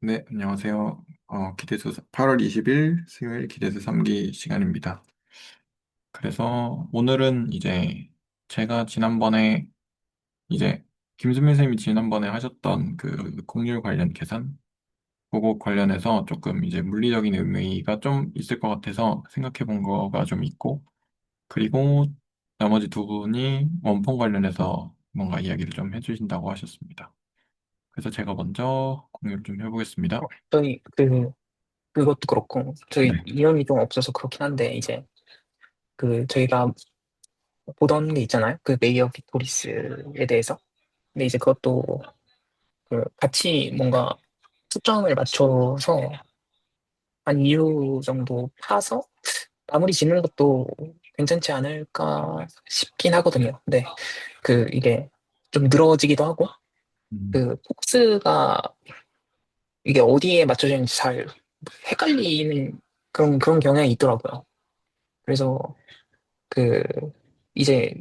네, 안녕하세요. 기대수 8월 20일 수요일 기대수 3기 시간입니다. 그래서 오늘은 이제 제가 지난번에 이제 김수민 선생님이 지난번에 하셨던 그 공률 관련 계산 그거 관련해서 조금 이제 물리적인 의미가 좀 있을 것 같아서 생각해 본 거가 좀 있고 그리고 나머지 두 분이 원본 관련해서 뭔가 이야기를 좀 해주신다고 하셨습니다. 그래서 제가 먼저 공유를 좀 해보겠습니다. 저희 그것도 그렇고 저희 네. 인원이 좀 없어서 그렇긴 한데 이제 저희가 보던 게 있잖아요. 그 메이어 빅토리스에 대해서. 근데 이제 그것도 같이 뭔가 초점을 맞춰서 한 2주 정도 파서 마무리 짓는 것도 괜찮지 않을까 싶긴 하거든요. 근데 이게 좀 늘어지기도 하고 음, 폭스가 이게 어디에 맞춰져 있는지 잘 헷갈리는 그런 경향이 있더라고요. 그래서 그 이제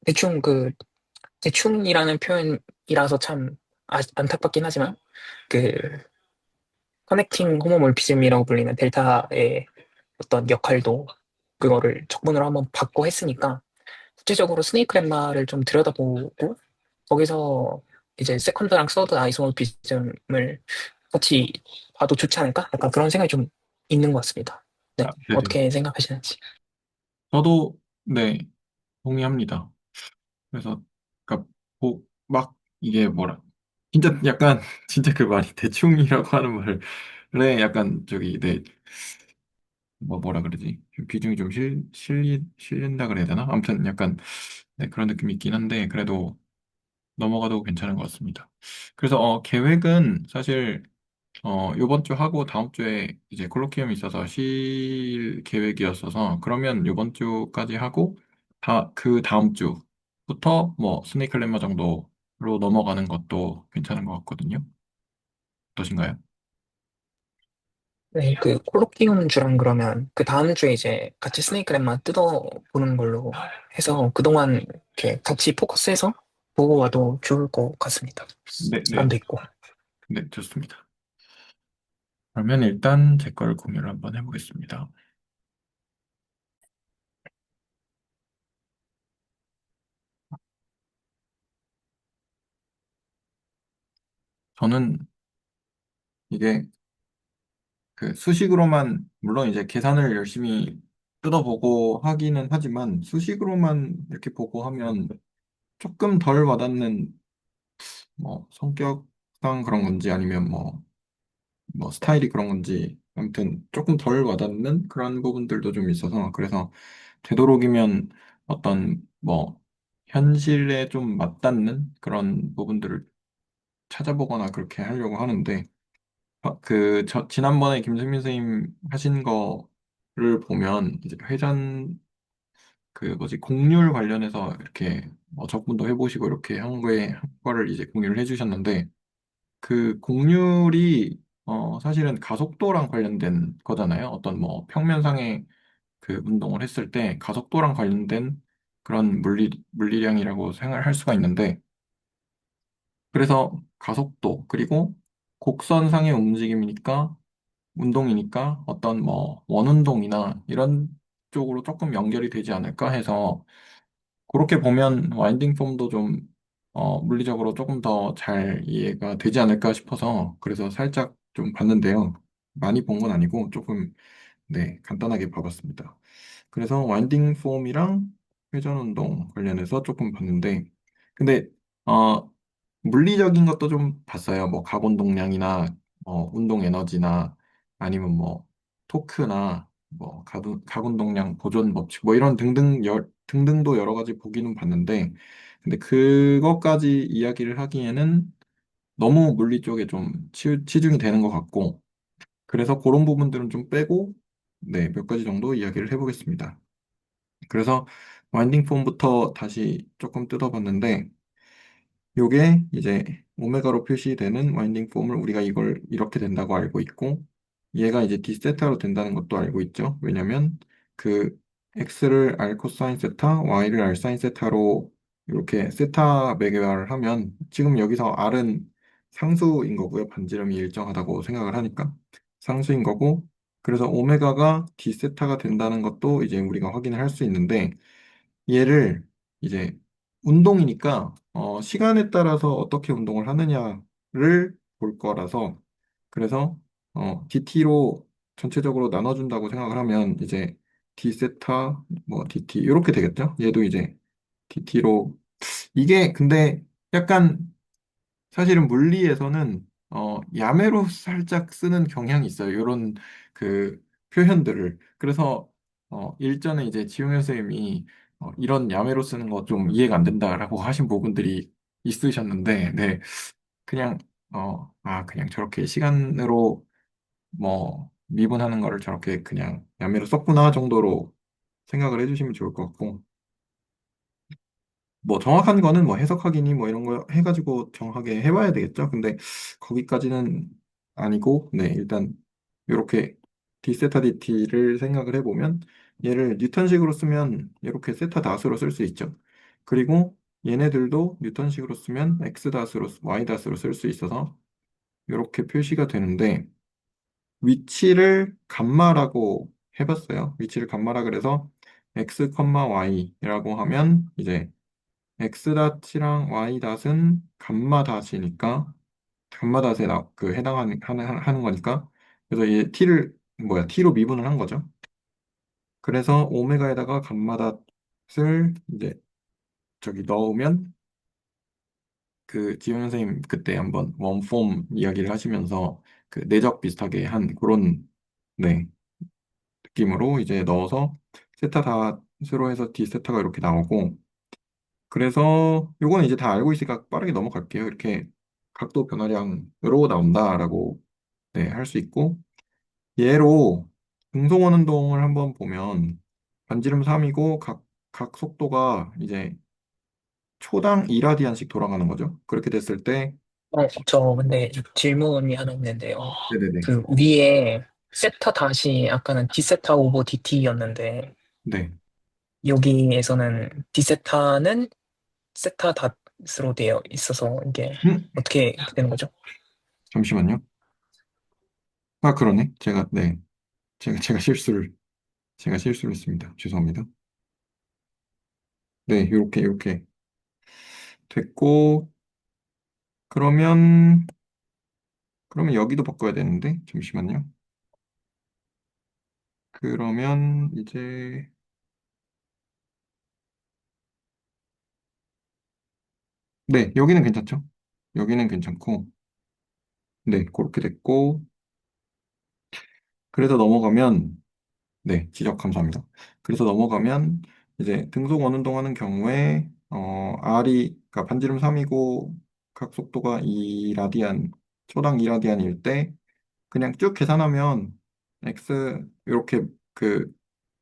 대충 대충이라는 표현이라서 참 안타깝긴 하지만 그 커넥팅 호모몰피즘이라고 불리는 델타의 어떤 역할도 그거를 적분으로 한번 받고 했으니까 구체적으로 스네이크 렘마를 좀 들여다보고 거기서 이제 세컨드랑 서드 아이소몰피즘을 같이 봐도 좋지 않을까? 약간 그런 생각이 좀 있는 것 같습니다. 네, 네네. 어떻게 생각하시는지. 저도 네 동의합니다. 그래서 그러니까 막 이게 뭐라 진짜 약간 진짜 그 말이 대충이라고 하는 말에 약간 저기 네 뭐라 그러지 비중이 좀 실린다 그래야 되나? 아무튼 약간 네 그런 느낌이 있긴 한데 그래도 넘어가도 괜찮은 것 같습니다. 그래서 계획은 사실 요번 주 하고 다음 주에 이제 콜로키움이 있어서 쉴 계획이었어서 그러면 요번 주까지 하고 그 다음 주부터 뭐 스네이크 lem마 정도로 넘어가는 것도 괜찮은 것 같거든요. 어떠신가요? 네, 콜로키움 주랑 그러면 그 다음 주에 이제 같이 스네이크랩만 뜯어보는 걸로 해서 그동안 이렇게 같이 포커스해서 보고 와도 좋을 것 같습니다. 네, 네, 시간도 있고. 네, 좋습니다. 그러면 일단 제 걸 공유를 한번 해보겠습니다. 저는 이게 그 수식으로만 물론 이제 계산을 열심히 뜯어보고 하기는 하지만 수식으로만 이렇게 보고 하면 조금 덜 와닿는 뭐 성격상 그런 건지 아니면 뭐 스타일이 그런 건지 아무튼 조금 덜 와닿는 그런 부분들도 좀 있어서 그래서 되도록이면 어떤 뭐 현실에 좀 맞닿는 그런 부분들을 찾아보거나 그렇게 하려고 하는데 지난번에 김승민 선생님 하신 거를 보면 이제 회전 그 뭐지 곡률 관련해서 이렇게 뭐 적분도 해보시고 이렇게 한 거를 이제 공유를 해주셨는데 그 곡률이 사실은 가속도랑 관련된 거잖아요. 어떤 뭐 평면상의 그 운동을 했을 때 가속도랑 관련된 그런 물리량이라고 생각할 수가 있는데 그래서 가속도 그리고 곡선상의 움직임이니까 운동이니까 어떤 뭐 원운동이나 이런 쪽으로 조금 연결이 되지 않을까 해서 그렇게 보면 와인딩 폼도 좀 물리적으로 조금 더 잘 이해가 되지 않을까 싶어서 그래서 살짝 좀 봤는데요. 많이 본 건 아니고 조금 네 간단하게 봐봤습니다. 그래서 와인딩 폼이랑 회전 운동 관련해서 조금 봤는데 근데 어 물리적인 것도 좀 봤어요. 뭐 가본 동량이나 운동 에너지나 아니면 뭐 토크나 뭐 가군 동량 보존 법칙 뭐 이런 등등도 여러 가지 보기는 봤는데 근데 그것까지 이야기를 하기에는 너무 물리 쪽에 좀 치중이 되는 것 같고 그래서 그런 부분들은 좀 빼고 네, 몇 가지 정도 이야기를 해보겠습니다. 그래서 와인딩 폼부터 다시 조금 뜯어봤는데 요게 이제 오메가로 표시되는 와인딩 폼을 우리가 이걸 이렇게 된다고 알고 있고 얘가 이제 D세타로 된다는 것도 알고 있죠. 왜냐면 그 X를 R 코사인 세타, Y를 R 사인 세타로 이렇게 세타 매개화를 하면 지금 여기서 R은 상수인 거고요. 반지름이 일정하다고 생각을 하니까 상수인 거고, 그래서 오메가가 D세타가 된다는 것도 이제 우리가 확인을 할 수 있는데, 얘를 이제 운동이니까 시간에 따라서 어떻게 운동을 하느냐를 볼 거라서, 그래서 DT로 전체적으로 나눠준다고 생각을 하면 이제 D세타 뭐 DT 이렇게 되겠죠? 얘도 이제 DT로. 이게 근데 약간 사실은 물리에서는 야매로 살짝 쓰는 경향이 있어요. 이런 그 표현들을. 그래서 일전에 이제 지용현 선생님이 이런 야매로 쓰는 거 좀 이해가 안 된다라고 하신 부분들이 있으셨는데, 네, 그냥 그냥 저렇게 시간으로 뭐 미분하는 거를 저렇게 그냥 야매로 썼구나 정도로 생각을 해주시면 좋을 것 같고. 뭐 정확한 거는 뭐 해석하기니 뭐 이런 거 해가지고 정확하게 해봐야 되겠죠. 근데 거기까지는 아니고, 네, 일단 이렇게 D세타 DT를 생각을 해보면 얘를 뉴턴식으로 쓰면 이렇게 세타 다수로 쓸 수 있죠. 그리고 얘네들도 뉴턴식으로 쓰면 X 다수로, Y 다수로 쓸 수 있어서 이렇게 표시가 되는데, 위치를 감마라고 해봤어요. 위치를 감마라 그래서 X, Y라고 하면 이제 X닷이랑 Y닷은 감마 닷이니까 감마 닷에 하는 거니까, 그래서 얘 T로 미분을 한 거죠. 그래서 오메가에다가 감마 닷을 이제 저기 넣으면, 그 지현 선생님 그때 한번 원폼 이야기를 하시면서 그 내적 비슷하게 한 그런, 네, 느낌으로 이제 넣어서 세타 닷으로 해서 D 세타가 이렇게 나오고, 그래서 요거는 이제 다 알고 있으니까 빠르게 넘어갈게요. 이렇게 각도 변화량으로 나온다라고, 네, 할 수 있고, 얘로 등속원 운동을 한번 보면 반지름 3이고 각 속도가 이제 초당 2라디안씩 돌아가는 거죠. 그렇게 됐을 때, 저 근데 질문이 하나 있는데요. 네네네. 그 위에 세타 다시 아까는 D세타 오버 DT였는데 네. 여기에서는 D세타는 세타 닷으로 되어 있어서 이게 음? 어떻게 되는 거죠? 잠시만요. 아, 그러네. 네. 제가 실수를 했습니다. 죄송합니다. 네, 요렇게 됐고, 그러면, 여기도 바꿔야 되는데, 잠시만요. 그러면 이제, 네, 여기는 괜찮죠? 여기는 괜찮고, 네, 그렇게 됐고, 그래서 넘어가면, 네, 지적 감사합니다. 그래서 넘어가면, 이제 등속 원운동 하는 경우에, 그러니까 반지름 3이고, 각 속도가 2라디안, 초당 2라디안일 때, 그냥 쭉 계산하면, 이렇게 그,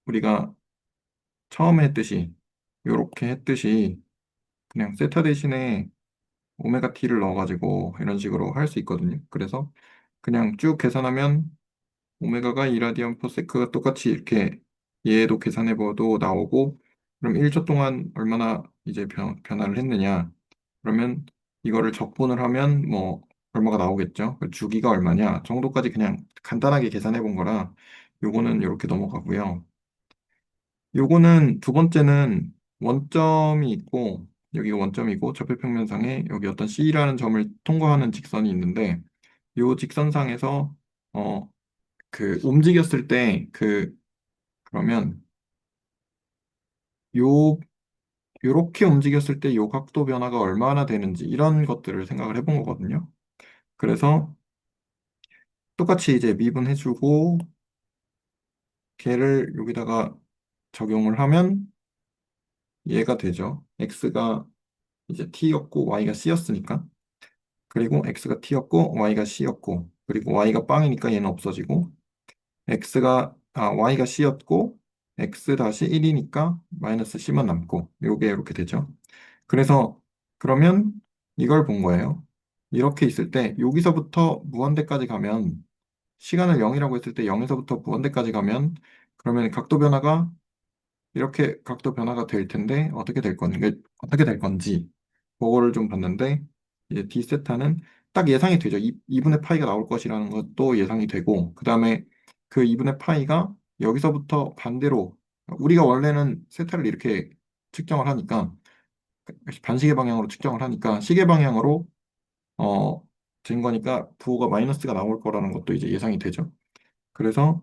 우리가 처음에 했듯이, 이렇게 했듯이, 그냥 세타 대신에 오메가 t를 넣어가지고 이런 식으로 할 수 있거든요. 그래서 그냥 쭉 계산하면 오메가가 2라디안 퍼 세크가 똑같이 이렇게 얘도 계산해봐도 나오고, 그럼 1초 동안 얼마나 이제 변화를 했느냐. 그러면 이거를 적분을 하면 뭐 얼마가 나오겠죠. 그 주기가 얼마냐 정도까지 그냥 간단하게 계산해 본 거라 요거는 이렇게 넘어가고요. 요거는 두 번째는 원점이 있고, 여기가 원점이고 접해평면상에 여기 어떤 C라는 점을 통과하는 직선이 있는데, 요 직선상에서 그 움직였을 때 그러면 요 요렇게 움직였을 때 요 각도 변화가 얼마나 되는지 이런 것들을 생각을 해본 거거든요. 그래서 똑같이 이제 미분해주고 걔를 여기다가 적용을 하면 얘가 되죠. x가 이제 t였고 y가 c였으니까. 그리고 x가 t였고 y가 c였고, 그리고 y가 빵이니까 얘는 없어지고, y가 c였고 x 다시 1이니까 마이너스 c만 남고, 요게 이렇게 되죠. 그래서 그러면 이걸 본 거예요. 이렇게 있을 때 여기서부터 무한대까지 가면, 시간을 0이라고 했을 때 0에서부터 무한대까지 가면, 그러면 각도 변화가 이렇게 각도 변화가 될 텐데 어떻게 될 건지, 그거를 좀 봤는데, 이제 d 세타는 딱 예상이 되죠. 2분의 파이가 나올 것이라는 것도 예상이 되고, 그 다음에 그 2분의 파이가 여기서부터 반대로, 우리가 원래는 세타를 이렇게 측정을 하니까, 반시계 방향으로 측정을 하니까, 시계 방향으로, 어, 된 거니까 부호가 마이너스가 나올 거라는 것도 이제 예상이 되죠. 그래서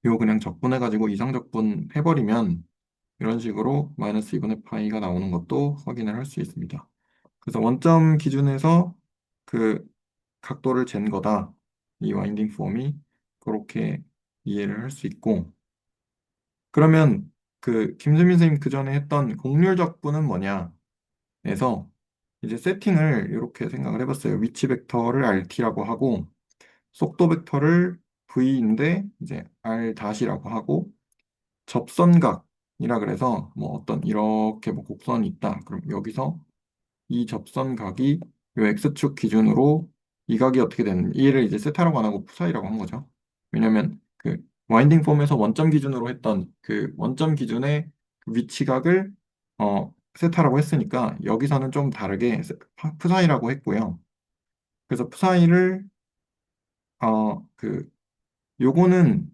요 그냥 적분해가지고 이상적분 해버리면, 이런 식으로 마이너스 2분의 파이가 나오는 것도 확인을 할 수 있습니다. 그래서 원점 기준에서 그 각도를 잰 거다. 이 와인딩 폼이 그렇게 이해를 할 수 있고, 그러면 그 김수민 선생님 그 전에 했던 곡률 적분은 뭐냐 해서 이제 세팅을 이렇게 생각을 해봤어요. 위치 벡터를 RT라고 하고 속도 벡터를 V인데 이제 R-이라고 하고 접선각이라 그래서 뭐 어떤 이렇게 뭐 곡선이 있다. 그럼 여기서 이 접선각이 요 X축 기준으로 이 각이 어떻게 되는 얘를 이제 세타라고 안 하고 푸사이라고 한 거죠. 왜냐면 그 와인딩 폼에서 원점 기준으로 했던 그 원점 기준의 그 위치각을 세타라고 했으니까 여기서는 좀 다르게 푸사이라고 했고요. 그래서 푸사이를 그 요거는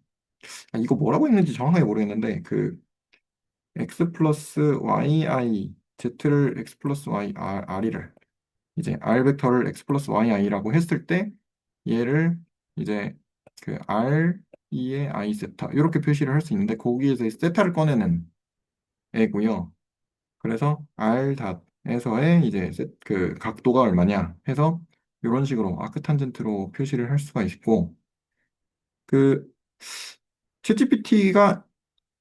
이거 뭐라고 했는지 정확하게 모르겠는데 그 x 플러스 yi z를 x 플러스 y r이를 이제 r 벡터를 x 플러스 yi라고 했을 때 얘를 이제 그 r2의 i 세타 이렇게 표시를 할 수 있는데 거기에서 이 세타를 꺼내는 애고요. 그래서 r 닷에서의 이제 그 각도가 얼마냐 해서 이런 식으로 아크탄젠트로 표시를 할 수가 있고 그 챗GPT가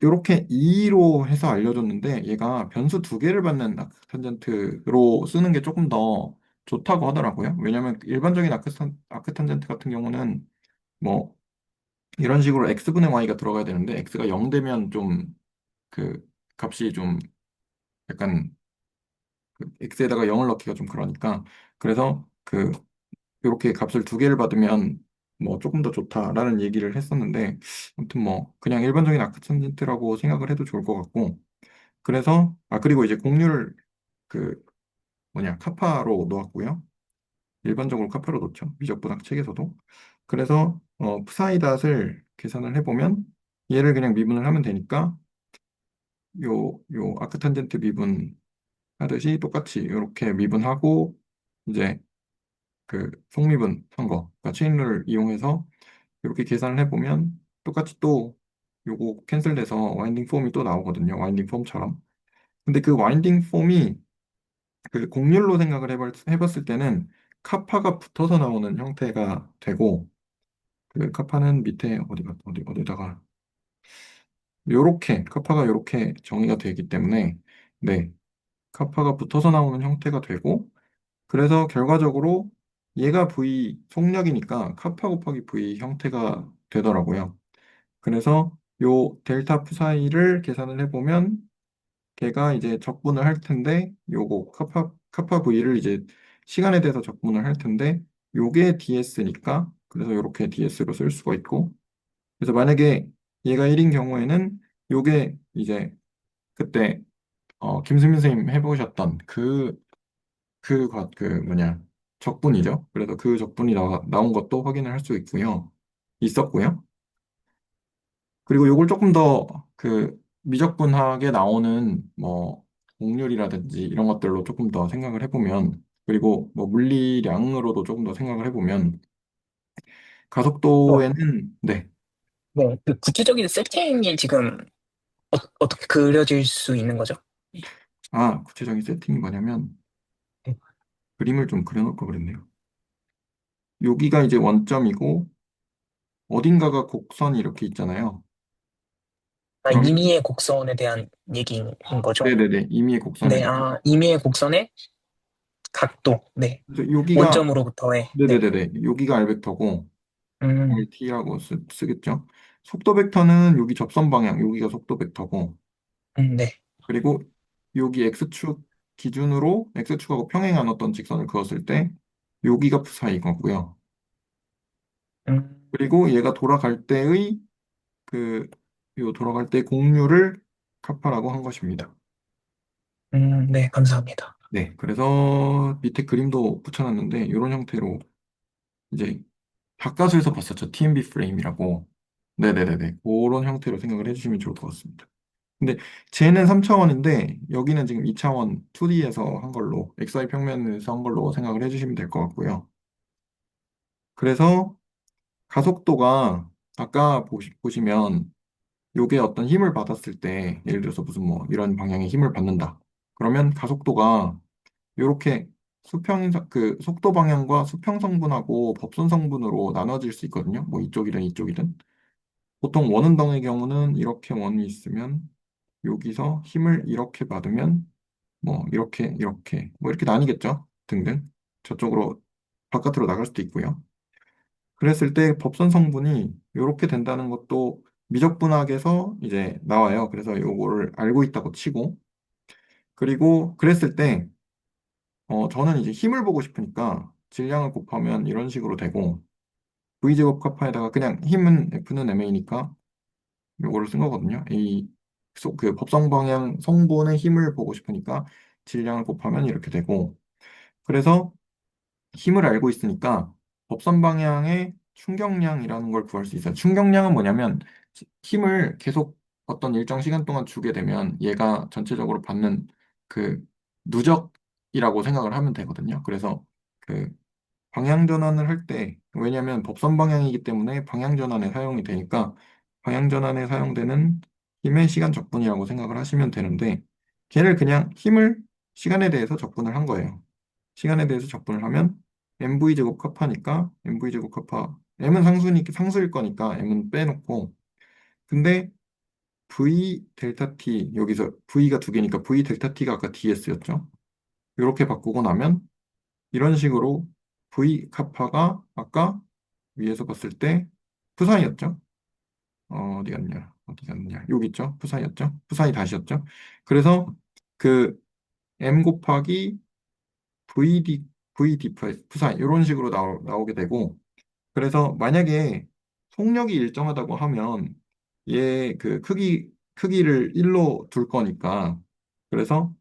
이렇게 2로 해서 알려줬는데 얘가 변수 두 개를 받는 아크탄젠트로 쓰는 게 조금 더 좋다고 하더라고요. 왜냐하면 일반적인 아크탄젠트 같은 경우는 뭐 이런 식으로 x분의 y가 들어가야 되는데 x가 0 되면 좀 그 값이 좀 약간 그 x에다가 0을 넣기가 좀 그러니까 그래서 그 이렇게 값을 두 개를 받으면 뭐 조금 더 좋다라는 얘기를 했었는데 아무튼 뭐 그냥 일반적인 아크탄젠트라고 생각을 해도 좋을 것 같고 그래서 그리고 이제 공률을 그 뭐냐 카파로 놓았고요. 일반적으로 카파로 놓죠. 미적분학 책에서도. 그래서 프사이닷을 계산을 해보면 얘를 그냥 미분을 하면 되니까 요 아크탄젠트 미분 하듯이 똑같이 이렇게 미분하고 이제 그 속미분 한 거, 그러니까 체인룰을 이용해서 이렇게 계산을 해보면 똑같이 또 요거 캔슬돼서 와인딩 폼이 또 나오거든요. 와인딩 폼처럼. 근데 그 와인딩 폼이 그 곡률로 생각을 해봤을 때는 카파가 붙어서 나오는 형태가 되고 그 카파는 밑에 어디다가 요렇게 카파가 요렇게 정의가 되기 때문에 네 카파가 붙어서 나오는 형태가 되고 그래서 결과적으로 얘가 V 속력이니까 카파 곱하기 V 형태가 되더라고요. 그래서 요 델타 푸사이를 계산을 해보면 걔가 이제 적분을 할 텐데 요거 카파 V를 이제 시간에 대해서 적분을 할 텐데 요게 DS니까 그래서 요렇게 DS로 쓸 수가 있고 그래서 만약에 얘가 1인 경우에는 요게 이제 그때 김수민 선생님 해보셨던 그 뭐냐 적분이죠. 그래서 그 적분이 나온 것도 확인을 할 수 있고요. 있었고요. 그리고 요걸 조금 더 그 미적분하게 나오는 뭐 곡률이라든지 이런 것들로 조금 더 생각을 해보면 그리고 뭐 물리량으로도 조금 더 생각을 해보면 어, 가속도에는 네. 네, 그 구체적인 세팅이 지금 어떻게 그려질 수 있는 거죠? 구체적인 세팅이 뭐냐면 그림을 좀 그려놓을 걸 그랬네요. 여기가 이제 원점이고 어딘가가 곡선이 이렇게 있잖아요. 그러면 임의의 곡선에 대한 얘기인 거죠? 네네네 임의의 곡선에 네, 대해 임의의 곡선의 각도, 네. 그래서 여기가 원점으로부터의, 네. 네네네네 여기가 r 벡터고 음, RT라고 쓰겠죠. 속도 벡터는 여기 접선 방향, 여기가 속도 벡터고, 네. 그리고 여기 X축 기준으로 X축하고 평행한 어떤 직선을 그었을 때, 여기가 푸사인 거고요. 음, 그리고 얘가 돌아갈 때의 그, 요 돌아갈 때 공률을 카파라고 한 것입니다. 네, 감사합니다. 네, 그래서 밑에 그림도 붙여놨는데 이런 형태로 이제 바깥에서 봤었죠. TMB 프레임이라고. 네네네네. 그런 형태로 생각을 해주시면 좋을 것 같습니다. 근데 쟤는 3차원인데 여기는 지금 2차원 2D에서 한 걸로 XY 평면에서 한 걸로 생각을 해주시면 될 것 같고요. 그래서 가속도가 아까 보시면 요게 어떤 힘을 받았을 때 예를 들어서 무슨 뭐 이런 방향의 힘을 받는다. 그러면 가속도가 요렇게 그 속도 방향과 수평 성분하고 법선 성분으로 나눠질 수 있거든요. 뭐 이쪽이든 이쪽이든. 보통 원운동의 경우는 이렇게 원이 있으면 여기서 힘을 이렇게 받으면 뭐 이렇게 뭐 이렇게 나뉘겠죠. 등등. 저쪽으로 바깥으로 나갈 수도 있고요. 그랬을 때 법선 성분이 이렇게 된다는 것도 미적분학에서 이제 나와요. 그래서 요거를 알고 있다고 치고 그리고 그랬을 때 저는 이제 힘을 보고 싶으니까 질량을 곱하면 이런 식으로 되고 V제곱 카파에다가 그냥 힘은 F는 MA니까 요거를 쓴 거거든요. 그 법성 방향 성분의 힘을 보고 싶으니까 질량을 곱하면 이렇게 되고 그래서 힘을 알고 있으니까 법선 방향의 충격량이라는 걸 구할 수 있어요. 충격량은 뭐냐면 힘을 계속 어떤 일정 시간 동안 주게 되면 얘가 전체적으로 받는 그 누적이라고 생각을 하면 되거든요. 그래서 그 방향 전환을 할 때, 왜냐하면 법선 방향이기 때문에 방향 전환에 사용이 되니까 방향 전환에 사용되는 힘의 시간 적분이라고 생각을 하시면 되는데, 걔를 그냥 힘을 시간에 대해서 적분을 한 거예요. 시간에 대해서 적분을 하면 mv 제곱 카파니까 mv 제곱 카파 m은 상수일 거니까 m은 빼놓고 근데 v 델타 t 여기서 v가 두 개니까 v 델타 t가 아까 ds였죠. 이렇게 바꾸고 나면 이런 식으로 V 카파가 아까 위에서 봤을 때 푸사이였죠? 어디 갔냐? 어디 갔냐? 여기 있죠? 푸사이였죠? 푸사이 다시였죠? 그래서 그 M 곱하기 VD, VD 푸사이 이런 식으로 나오게 되고 그래서 만약에 속력이 일정하다고 하면 얘 그 크기를 1로 둘 거니까 그래서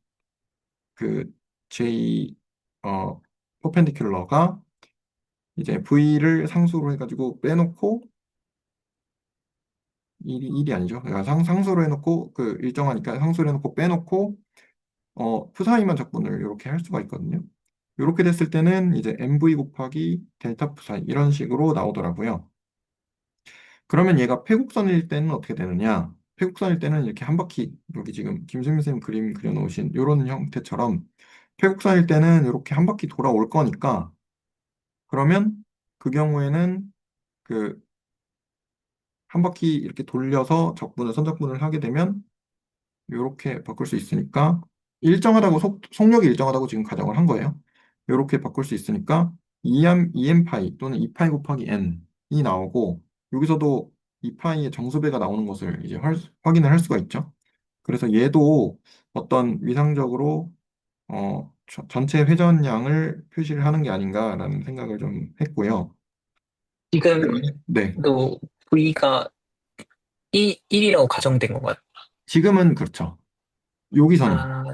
그 J 퍼펜디큘러가 이제 V를 상수로 해가지고 빼놓고 1이 아니죠. 그러니까 상수로 해놓고 그 일정하니까 상수로 해놓고 빼놓고 푸사이만 적분을 이렇게 할 수가 있거든요. 이렇게 됐을 때는 이제 MV 곱하기 델타 푸사이 이런 식으로 나오더라고요. 그러면 얘가 패곡선일 때는 어떻게 되느냐? 패곡선일 때는 이렇게 한 바퀴 여기 지금 김수민 선생님 그림 그려놓으신 이런 형태처럼 패곡선일 때는 이렇게 한 바퀴 돌아올 거니까 그러면 그 경우에는 그 한 바퀴 이렇게 돌려서 선적분을 하게 되면 이렇게 바꿀 수 있으니까 일정하다고 속력이 일정하다고 지금 가정을 한 거예요. 이렇게 바꿀 수 있으니까 2m 파이 또는 2파이 곱하기 n이 나오고 여기서도 2파이의 정수배가 나오는 것을 이제 확인을 할 수가 있죠. 그래서 얘도 어떤 위상적으로 전체 회전량을 표시를 하는 게 아닌가라는 생각을 좀 했고요. 네. 지금도 V가 1이라고 가정된 건가요? 지금은 그렇죠. 여기서는. 아,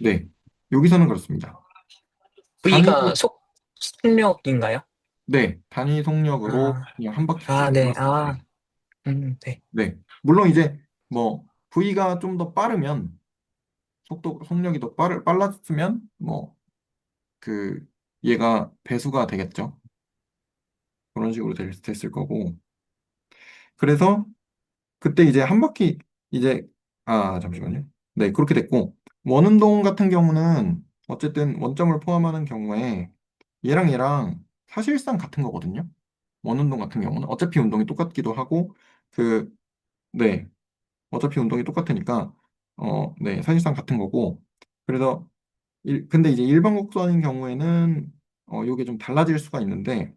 네. 여기서는 그렇습니다. 단위, V가 속력인가요? 네. 단위 속력으로 아, 그냥 한 바퀴 쭉 네, 돌았을 때. 네. 네. 물론 이제 뭐 V가 좀 더 빠르면 속력이 더 빨랐으면 뭐 그 얘가 배수가 되겠죠. 그런 식으로 됐을 거고. 그래서 그때 이제 한 바퀴 이제 잠시만요. 네, 그렇게 됐고 원운동 같은 경우는 어쨌든 원점을 포함하는 경우에 얘랑 사실상 같은 거거든요. 원운동 같은 경우는 어차피 운동이 똑같기도 하고 그 네, 어차피 운동이 똑같으니까 네, 사실상 같은 거고 그래서 근데 이제 일반 곡선인 경우에는 요게 좀 달라질 수가 있는데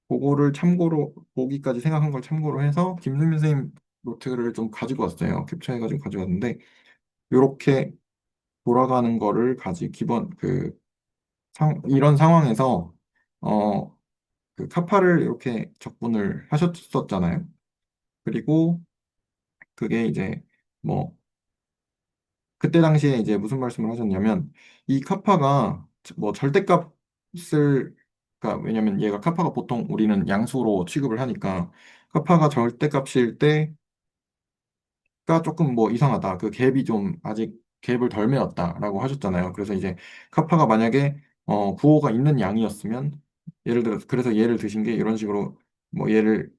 그거를 참고로 보기까지 생각한 걸 참고로 해서 김수민 선생님 노트를 좀 가지고 왔어요. 캡처해가지고 가져왔는데 요렇게 돌아가는 거를 기본 이런 상황에서 어, 그 카파를 이렇게 적분을 하셨었잖아요. 그리고 그게 이제 뭐 그때 당시에 이제 무슨 말씀을 하셨냐면 이 카파가 뭐 절대값을 그러니까 왜냐면 얘가 카파가 보통 우리는 양수로 취급을 하니까 카파가 절대값일 때가 조금 뭐 이상하다. 그 갭이 좀 아직 갭을 덜 메웠다라고 하셨잖아요. 그래서 이제 카파가 만약에 부호가 있는 양이었으면 예를 들어 그래서 예를 드신 게 이런 식으로 뭐 얘를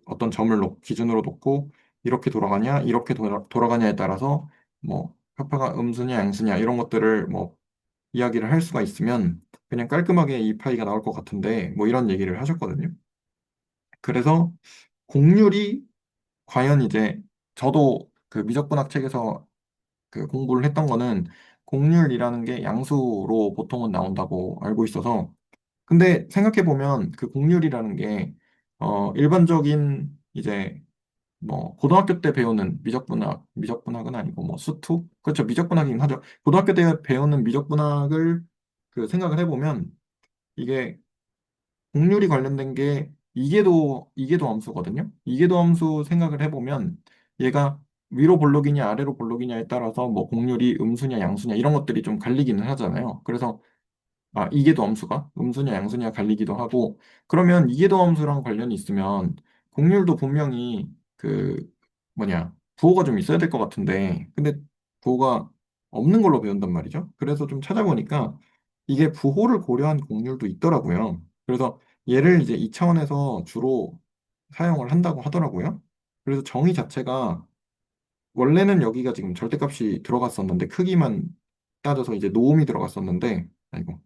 어떤 점을 기준으로 놓고 이렇게 돌아가냐, 이렇게 돌아가냐에 따라서 뭐 카파가 음수냐, 양수냐 이런 것들을 뭐 이야기를 할 수가 있으면 그냥 깔끔하게 이 파이가 나올 것 같은데 뭐 이런 얘기를 하셨거든요. 그래서 곡률이 과연 이제 저도 그 미적분학 책에서 그 공부를 했던 거는 곡률이라는 게 양수로 보통은 나온다고 알고 있어서 근데 생각해 보면 그 곡률이라는 게 일반적인 이제 뭐 고등학교 때 배우는 미적분학은 아니고 뭐 수투? 그렇죠. 미적분학이긴 하죠. 고등학교 때 배우는 미적분학을 그 생각을 해보면 이게 곡률이 관련된 게 이계도 함수거든요. 이계도 함수 생각을 해보면 얘가 위로 볼록이냐 아래로 볼록이냐에 따라서 뭐 곡률이 음수냐 양수냐 이런 것들이 좀 갈리기는 하잖아요. 그래서 이계도 함수가 음수냐 양수냐 갈리기도 하고 그러면 이계도 함수랑 관련이 있으면 곡률도 분명히 그 뭐냐 부호가 좀 있어야 될 것 같은데 근데 부호가 없는 걸로 배운단 말이죠. 그래서 좀 찾아보니까 이게 부호를 고려한 곡률도 있더라고요. 그래서 얘를 이제 이 차원에서 주로 사용을 한다고 하더라고요. 그래서 정의 자체가 원래는 여기가 지금 절대값이 들어갔었는데 크기만 따져서 이제 노음이 들어갔었는데 아이고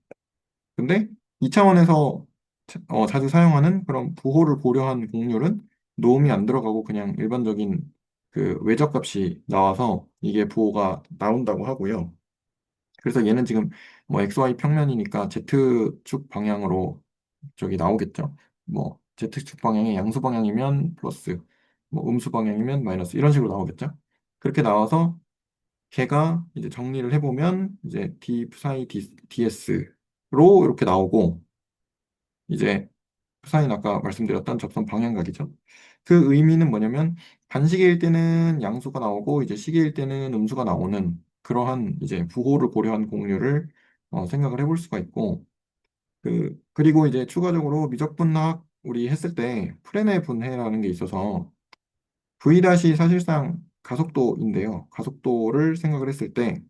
근데 2차원에서 자주 사용하는 그런 부호를 고려한 곡률은 노음이 안 들어가고 그냥 일반적인 그 외적값이 나와서 이게 부호가 나온다고 하고요. 그래서 얘는 지금 뭐 XY 평면이니까 Z축 방향으로 저기 나오겠죠. 뭐 Z축 방향이 양수 방향이면 플러스, 뭐 음수 방향이면 마이너스 이런 식으로 나오겠죠. 그렇게 나와서 걔가 이제 정리를 해보면 이제 D 사이 DS로 이렇게 나오고 이제 사인 아까 말씀드렸던 접선 방향각이죠. 그 의미는 뭐냐면 반시계일 때는 양수가 나오고 이제 시계일 때는 음수가 나오는 그러한 이제 부호를 고려한 공률을 생각을 해볼 수가 있고 그리고 이제 추가적으로 미적분학 우리 했을 때 프레네 분해라는 게 있어서 V 다시 사실상 가속도인데요. 가속도를 생각을 했을 때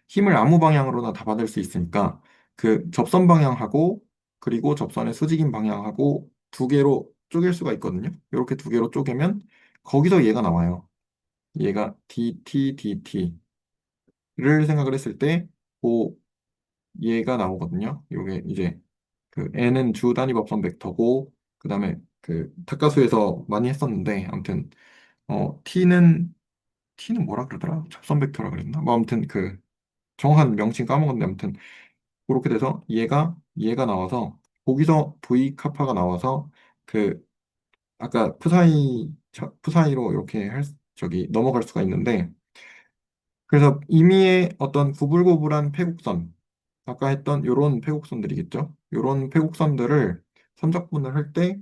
힘을 아무 방향으로나 다 받을 수 있으니까 그 접선 방향하고 그리고 접선의 수직인 방향하고 두 개로 쪼갤 수가 있거든요. 이렇게 두 개로 쪼개면 거기서 얘가 나와요. 얘가 DTDT를 생각을 했을 때 그 얘가 나오거든요. 이게 이제 그 n은 주 단위 법선 벡터고 그다음에 그 닭가수에서 많이 했었는데 아무튼 t는 뭐라 그러더라? 접선 벡터라 그랬나? 뭐 아무튼 그 정확한 명칭 까먹었는데 아무튼 그렇게 돼서 얘가 나와서 거기서 V 카파가 나와서 그 아까 푸사이로 이렇게 저기 넘어갈 수가 있는데 그래서 임의의 어떤 구불구불한 패곡선 아까 했던 요런 패곡선들이겠죠. 요런 패곡선들을 선적분을 할 때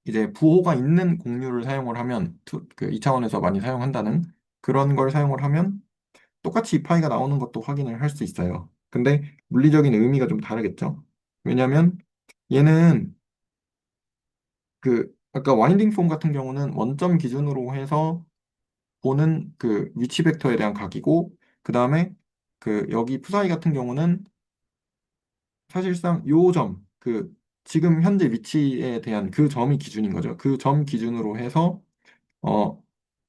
이제 부호가 있는 공률을 사용을 하면 그 2차원에서 많이 사용한다는 그런 걸 사용을 하면 똑같이 이 파이가 나오는 것도 확인을 할 수 있어요. 근데 물리적인 의미가 좀 다르겠죠. 왜냐하면 얘는 그 아까 와인딩 폼 같은 경우는 원점 기준으로 해서 보는 그 위치 벡터에 대한 각이고 그 다음에 그 여기 푸사이 같은 경우는 사실상 요 점, 그 지금 현재 위치에 대한 그 점이 기준인 거죠. 그 점 기준으로 해서 어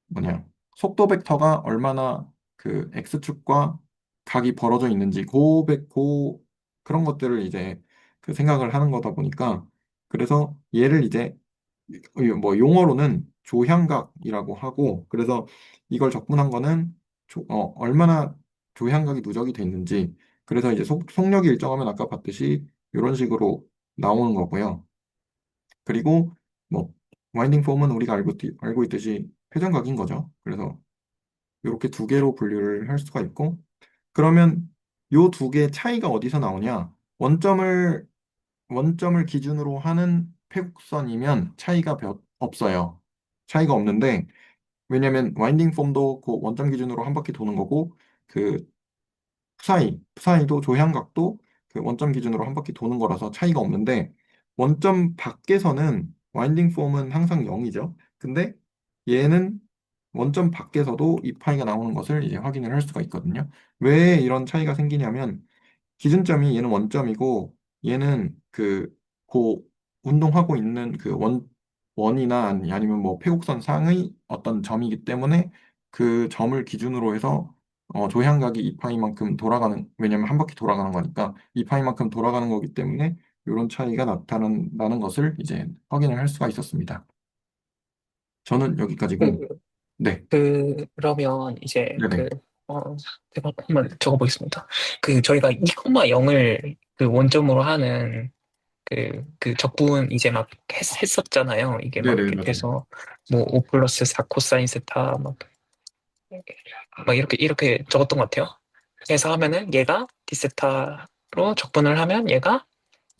뭐냐 속도 벡터가 얼마나 그 x축과 각이 벌어져 있는지 그런 것들을 이제 그 생각을 하는 거다 보니까 그래서 얘를 이제 뭐 용어로는 조향각이라고 하고 그래서 이걸 적분한 거는 얼마나 조향각이 누적이 돼 있는지 그래서 이제 속력이 일정하면 아까 봤듯이 이런 식으로 나오는 거고요. 그리고 뭐 와인딩 폼은 우리가 알고 있듯이 회전각인 거죠. 그래서 이렇게 두 개로 분류를 할 수가 있고 그러면 요 두 개의 차이가 어디서 나오냐? 원점을 기준으로 하는 패곡선이면 차이가 없어요. 차이가 없는데 왜냐면 와인딩 폼도 그 원점 기준으로 한 바퀴 도는 거고, 그 푸사이도 조향각도 그 원점 기준으로 한 바퀴 도는 거라서 차이가 없는데, 원점 밖에서는 와인딩 폼은 항상 0이죠. 근데 얘는 원점 밖에서도 이 파이가 나오는 것을 이제 확인을 할 수가 있거든요. 왜 이런 차이가 생기냐면, 기준점이 얘는 원점이고 얘는 그 운동하고 있는 그 원이나 아니면 뭐 회곡선 상의 어떤 점이기 때문에 그 점을 기준으로 해서 조향각이 2파이만큼 돌아가는, 왜냐면 한 바퀴 돌아가는 거니까 2파이만큼 돌아가는 거기 때문에 이런 차이가 나타난다는 것을 이제 확인을 할 수가 있었습니다. 저는 여기까지고. 그, 네, 그러면 이제 네네, 제가 한번 적어보겠습니다. 저희가 2,0을 그 원점으로 하는 그 적분 이제 막 했었잖아요. 이게 막 네네, 이렇게 맞아요. 돼서 뭐 5 플러스 4 코사인 세타 막 이렇게 적었던 것 같아요. 그래서 하면은 얘가 디세타로 적분을 하면 얘가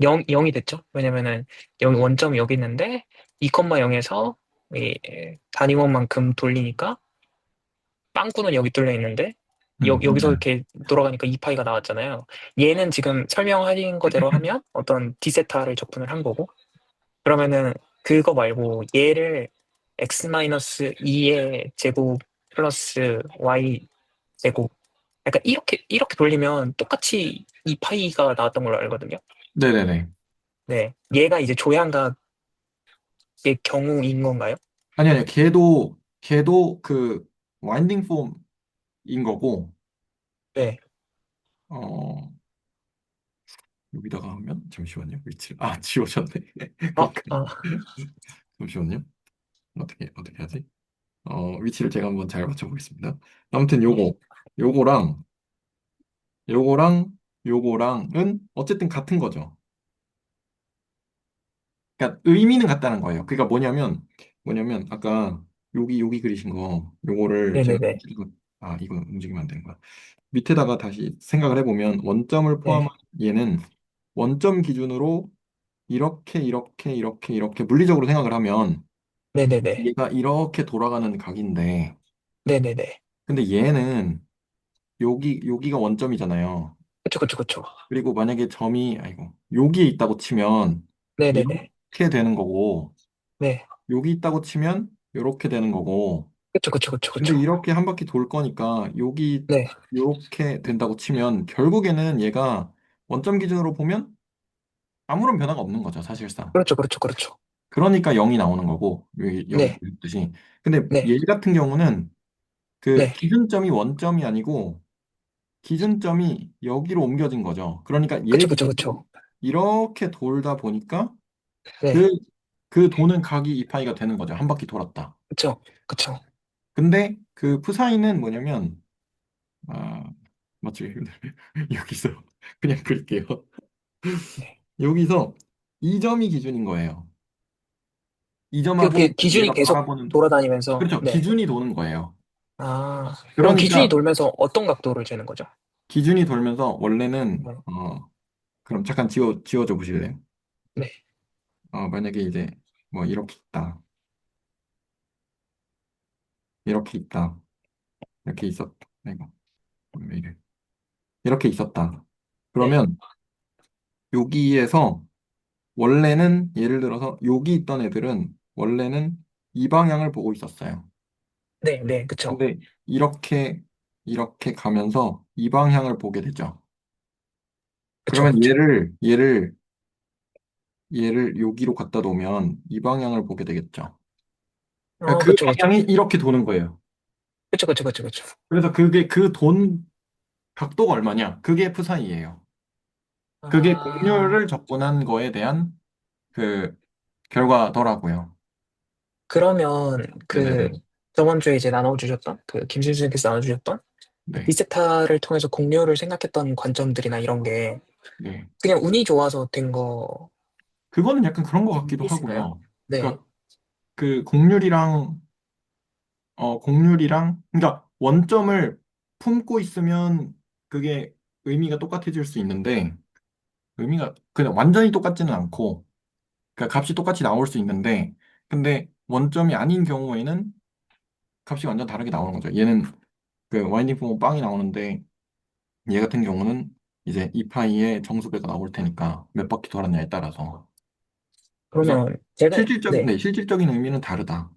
0이 됐죠. 왜냐면은 여기 원점이 여기 있는데 2,0에서 이 단위원만큼 돌리니까 빵꾸는 여기 뚫려 있는데 여기서 네. 이렇게 돌아가니까 2파이가 나왔잖아요. 얘는 지금 설명하신 거대로 하면 어떤 디세타를 적분을 한 거고 그러면은 그거 말고 얘를 x-2의 제곱 플러스 y 제곱 약간 이렇게 돌리면 똑같이 2파이가 나왔던 걸로 알거든요. 네네네. 네. 얘가 이제 조향각의 경우인 건가요? 아니, 아니요. 걔도 그 와인딩 폼인 거고, 네. 어, 여기다가 하면, 잠시만요. 위치를, 지워졌네. 아, 그러니까, 아, 잠시만요. 어떻게 하지? 위치를 제가 한번 잘 맞춰보겠습니다. 아무튼 네. 요거랑, 요거랑, 요거랑은 어쨌든 같은 거죠. 그러니까 의미는 같다는 거예요. 그러니까 뭐냐면, 아까 여기 그리신 거, 요거를 제가, 네네네. 이거 움직이면 안 되는 거야. 밑에다가 다시 생각을 해보면 원점을 포함한 네. 얘는 원점 기준으로 이렇게 물리적으로 생각을 하면 네네네. 얘가 이렇게 돌아가는 각인데, 네네네. 근데 얘는 여기가 원점이잖아요. 그쵸, 그쵸, 그쵸. 그리고 만약에 점이 아이고 여기에 있다고 치면 네네네. 이렇게 되는 거고, 네. 여기 있다고 치면 이렇게 되는 거고, 그쵸, 그쵸, 그쵸, 근데 그쵸. 이렇게 한 바퀴 돌 거니까 여기 네. 이렇게 된다고 치면 결국에는 얘가 원점 기준으로 보면 아무런 변화가 없는 거죠, 사실상. 그렇죠, 그렇죠, 그렇죠. 그러니까 0이 나오는 거고, 여기 네. 보셨듯이. 근데 네. 얘 같은 경우는 그 네. 기준점이 원점이 아니고 기준점이 여기로 옮겨진 거죠. 그러니까 얘 그쵸, 그쵸, 기준으로 그쵸. 이렇게 돌다 보니까 그, 네. 그 도는 각이 이파이가 되는 거죠. 한 바퀴 돌았다. 그쵸, 그쵸. 근데 그 푸사인은 뭐냐면, 아, 맞지? 여기서 그냥 그릴게요. 네. 여기서 이 점이 기준인 거예요. 이 그렇게 점하고 기준이 얘가 계속 바라보는, 돌아다니면서, 그렇죠. 네. 기준이 도는 거예요. 그럼 기준이 그러니까 돌면서 어떤 각도를 재는 거죠? 기준이 돌면서 원래는, 네. 그럼 잠깐 지워줘 보실래요? 네. 만약에 이제 뭐 이렇게 있다. 이렇게 있다. 이렇게 있었다. 이거 왜 이래? 이렇게 있었다. 네. 그러면 여기에서 원래는 예를 들어서 여기 있던 애들은 원래는 이 방향을 보고 있었어요. 네. 네. 그쵸. 근데 이렇게 가면서 이 방향을 보게 되죠. 그쵸, 그러면 그쵸. 얘를 여기로 갖다 놓으면 이 방향을 보게 되겠죠. 그러니까 그 그쵸, 그쵸. 방향이 이렇게 도는 거예요. 그쵸, 그쵸, 그쵸, 그쵸. 그래서 그게 그 돈 각도가 얼마냐? 그게 F사이예요. 그게 아, 곡률을 적분한 거에 대한 그 결과더라고요. 그러면 네네네. 저번 주에 이제 나눠주셨던, 김신수님께서 나눠주셨던 네. 디세타를 통해서 공료를 생각했던 관점들이나 이런 게 네. 그냥 운이 좋아서 된 거 그거는 약간 그런 것 같기도 있을까요? 하고요. 네. 그러니까 그 곡률이랑, 그러니까 원점을 품고 있으면 그게 의미가 똑같아질 수 있는데, 의미가 그냥 완전히 똑같지는 않고, 그러니까 값이 똑같이 나올 수 있는데, 근데 원점이 아닌 경우에는 값이 완전 다르게 나오는 거죠. 얘는 그 와인딩 폼은 빵이 나오는데 얘 같은 경우는 이제 이 파이에 정수배가 나올 테니까 몇 바퀴 돌았냐에 따라서. 그래서 그러면 제가, 실질적인, 네. 네, 실질적인 의미는 다르다.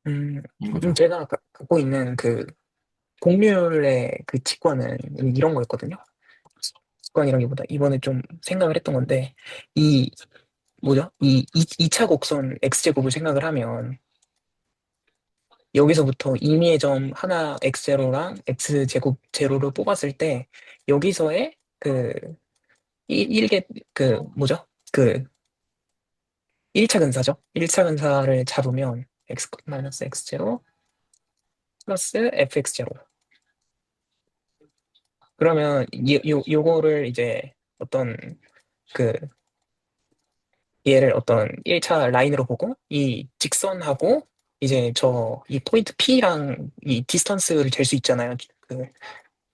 음, 인 거죠. 제가 갖고 있는 그 곡률의 그 직관은 이런 거였거든요. 직관이라기보다 이번에 좀 생각을 했던 건데, 이, 뭐죠? 이 차 곡선 X제곱을 생각을 하면, 여기서부터 임의의 점 하나 X제로랑 X제곱 제로를 뽑았을 때, 여기서의 그, 일개, 그, 뭐죠? 그, 1차 근사죠? 1차 근사를 잡으면, X 마이너스 X제로 플러스 FX제로. 그러면, 요거를 이제 어떤, 그, 얘를 어떤 1차 라인으로 보고 이 직선하고 이제 이 포인트 P랑 이 디스턴스를 잴 수 있잖아요. 그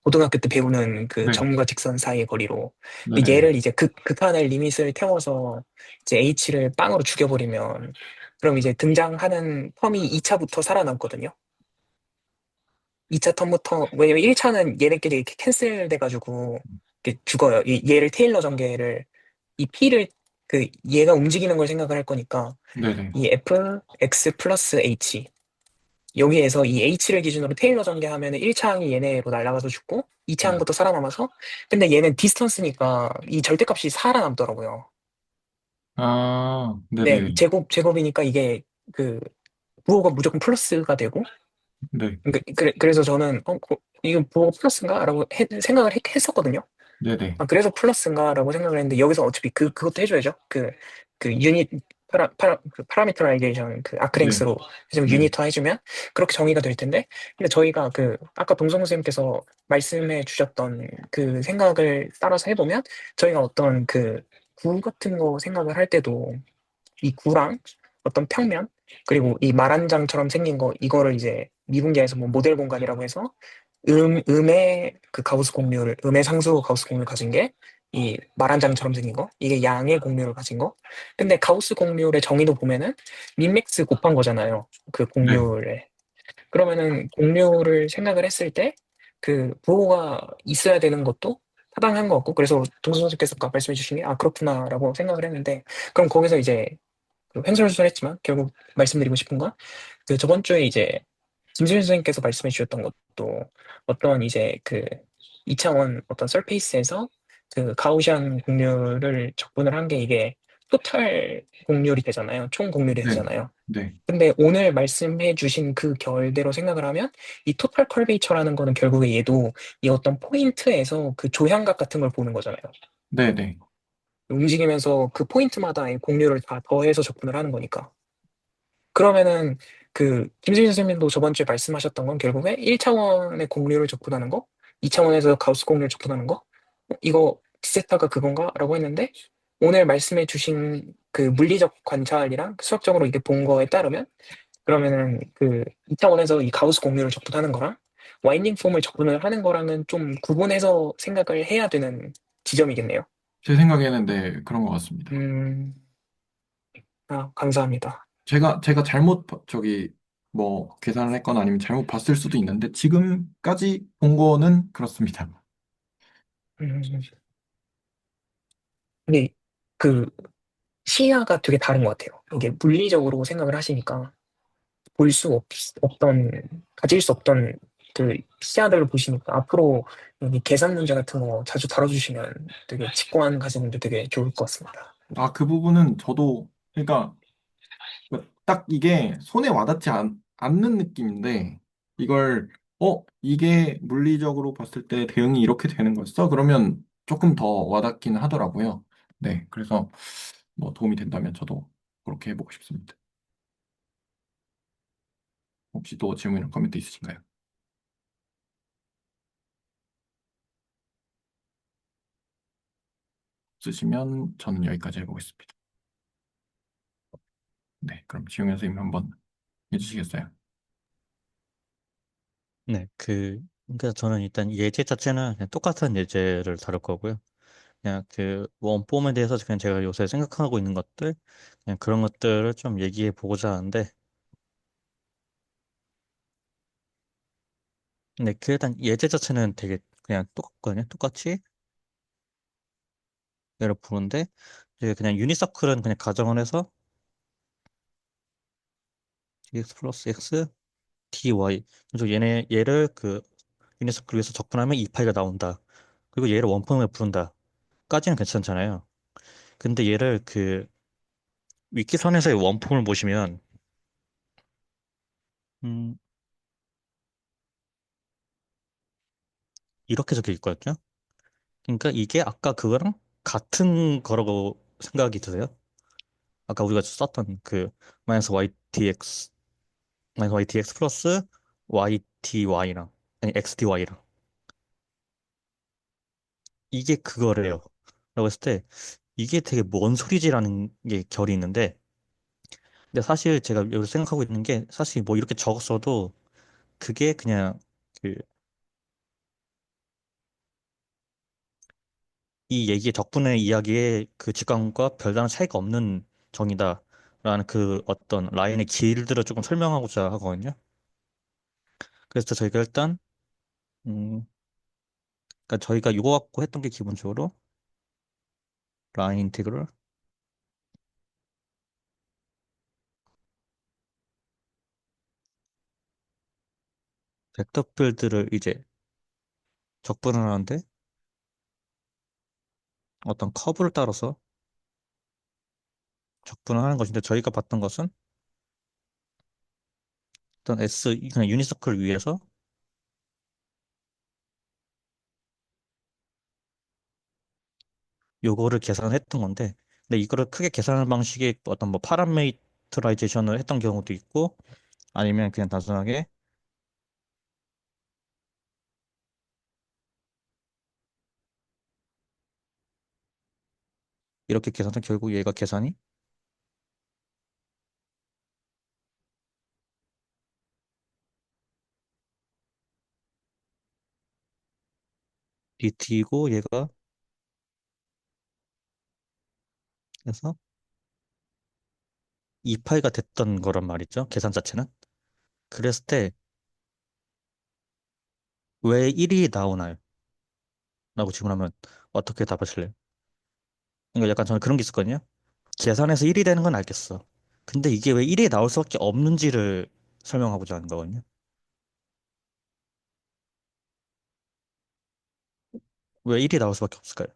고등학교 때 배우는 그 네, 점과 직선 사이의 거리로. 근데 네네네. 얘를 이제 극한의 리밋을 태워서 이제 H를 빵으로 죽여버리면 그럼 이제 등장하는 텀이 2차부터 살아남거든요. 2차 텀부터, 왜냐면 1차는 얘네끼리 이렇게 캔슬 돼가지고 이렇게 죽어요. 얘를 테일러 전개를 이 P를 얘가 움직이는 걸 생각을 할 거니까 네네. 이 F, X 플러스 H 여기에서 이 H를 기준으로 테일러 전개하면 1차 항이 얘네로 날아가서 죽고 2차 네. 항부터 살아남아서 근데 얘는 디스턴스니까 이 절대값이 살아남더라고요. 아, 네, 네네네. 제곱이니까 이게 그 부호가 무조건 플러스가 되고 네, 그래서 저는 이거 부호가 플러스인가? 라고 생각을 했었거든요. 네네. 아, 그래서 플러스인가라고 생각을 했는데, 여기서 어차피 그것도 해줘야죠. 유닛, 파라미터라이제이션, 네, 아크랭스로 해주면 네. 유니트화 해주면, 그렇게 정의가 될 텐데, 근데 저희가 아까 동성 선생님께서 말씀해 주셨던 그 생각을 따라서 해보면, 저희가 어떤 구 같은 거 생각을 할 때도, 이 구랑 어떤 평면, 그리고 이 말 한 장처럼 생긴 거, 이거를 이제 미분계해서 뭐 모델 공간이라고 해서 음의 가우스 공률을, 음의 상수 가우스 공률을 가진 게, 이 말 한 장처럼 생긴 거, 이게 양의 공률을 가진 거. 근데 가우스 공률의 정의도 보면은, 민맥스 곱한 거잖아요. 그 네. 공률에. 그러면은, 공률을 생각을 했을 때, 부호가 있어야 되는 것도 타당한 것 같고, 그래서 동수 선수께서 아까 말씀해 주신 게, 아, 그렇구나라고 생각을 했는데, 그럼 거기서 이제, 횡설수설했지만, 결국 말씀드리고 싶은 건, 저번 주에 이제, 김수현 선생님께서 말씀해 주셨던 것도 어떤 이제 2차원 어떤 서페이스에서 가우시안 곡률을 적분을 한 게 이게 토탈 곡률이 되잖아요. 총 곡률이 네, 되잖아요. 네, 근데 오늘 말씀해 주신 그 결대로 생각을 하면 이 토탈 컬베이처라는 거는 결국에 얘도 이 어떤 포인트에서 그 조향각 같은 걸 보는 거잖아요. 네, 네, 움직이면서 그 포인트마다 이 곡률을 다 더해서 적분을 하는 거니까. 그러면은 김수진 선생님도 저번 주에 말씀하셨던 건 결국에 1차원의 공률을 적분하는 거, 2차원에서 가우스 공률을 적분하는 거, 이거 디세타가 그건가? 라고 했는데 오늘 말씀해 주신 그 물리적 관찰이랑 수학적으로 이게 본 거에 따르면 그러면은 2차원에서 이 가우스 공률을 적분하는 거랑 와인딩 폼을 적분을 하는 거랑은 좀 구분해서 생각을 해야 되는 지점이겠네요. 제 생각에는 네, 그런 것 같습니다. 음, 감사합니다. 제가 잘못, 뭐, 계산을 했거나 아니면 잘못 봤을 수도 있는데, 지금까지 본 거는 그렇습니다. 음, 근데 그 시야가 되게 다른 것 같아요. 이게 물리적으로 생각을 하시니까 볼 수 없던, 가질 수 없던 시야들을 보시니까 앞으로 여기 계산 문제 같은 거 자주 다뤄주시면 되게 직관 가지는데 되게 좋을 것 같습니다. 아, 그 부분은 저도, 그러니까, 딱 이게 손에 와닿지 않는 느낌인데, 이걸, 이게 물리적으로 봤을 때 대응이 이렇게 되는 거였어? 그러면 조금 더 와닿긴 하더라고요. 네, 그래서 뭐 도움이 된다면 저도 그렇게 해보고 싶습니다. 혹시 또 질문이나 코멘트 있으신가요? 없으시면 저는 여기까지 해보겠습니다. 네, 그럼 지용현 선생님 한번 해주시겠어요? 네, 그러니까 저는 일단 예제 자체는 그냥 똑같은 예제를 다룰 거고요. 그냥 그 원폼에 대해서 그냥 제가 요새 생각하고 있는 것들, 그냥 그런 것들을 좀 얘기해 보고자 하는데, 근데 그 일단 예제 자체는 되게 그냥 똑같거든요. 똑같이 얘를 부르는데 이제 그냥 유니서클은 그냥 가정을 해서 dx 플러스 x dy. 그래서 얘를 그 유니서클 위해서 적분하면 2파이가 나온다. 그리고 얘를 원폼에 부른다. 까지는 괜찮잖아요. 근데 얘를 그 위키선에서의 원폼을 보시면 음, 이렇게 적혀 있거든요. 그러니까 이게 아까 그거랑 같은 거라고 생각이 드세요? 아까 우리가 썼던 그 마이너스 ytx 마이너스 ytx 플러스 yty랑 아니 xdy랑 이게 그거래요. 라고 했을 때 이게 되게 뭔 소리지라는 게 결이 있는데 근데 사실 제가 여기서 생각하고 있는 게 사실 뭐 이렇게 적었어도 그게 그냥 그 이 얘기의 덕분에 이야기의 그 직관과 별다른 차이가 없는 정의다라는 그 어떤 라인의 길들을 조금 설명하고자 하거든요. 그래서 저희가 일단 음, 그러니까 저희가 이거 갖고 했던 게 기본적으로 라인 인티그럴 벡터 필드를 이제 적분을 하는데 어떤 커브를 따라서 적분을 하는 것인데 저희가 봤던 것은 어떤 S 그냥 유니서클 위에서 요거를 계산했던 건데 근데 이거를 크게 계산하는 방식이 어떤 뭐 파라메이터라이제이션을 했던 경우도 있고 아니면 그냥 단순하게 이렇게 계산해서 결국 얘가 계산이 dt이고 얘가 그래서 2파이가 됐던 거란 말이죠. 계산 자체는. 그랬을 때 왜 1이 나오나요? 라고 질문하면 어떻게 답하실래요? 그러니까 약간 저는 그런 게 있었거든요. 계산해서 1이 되는 건 알겠어. 근데 이게 왜 1이 나올 수밖에 없는지를 설명하고자 하는 거거든요. 왜 1이 나올 수밖에 없을까요?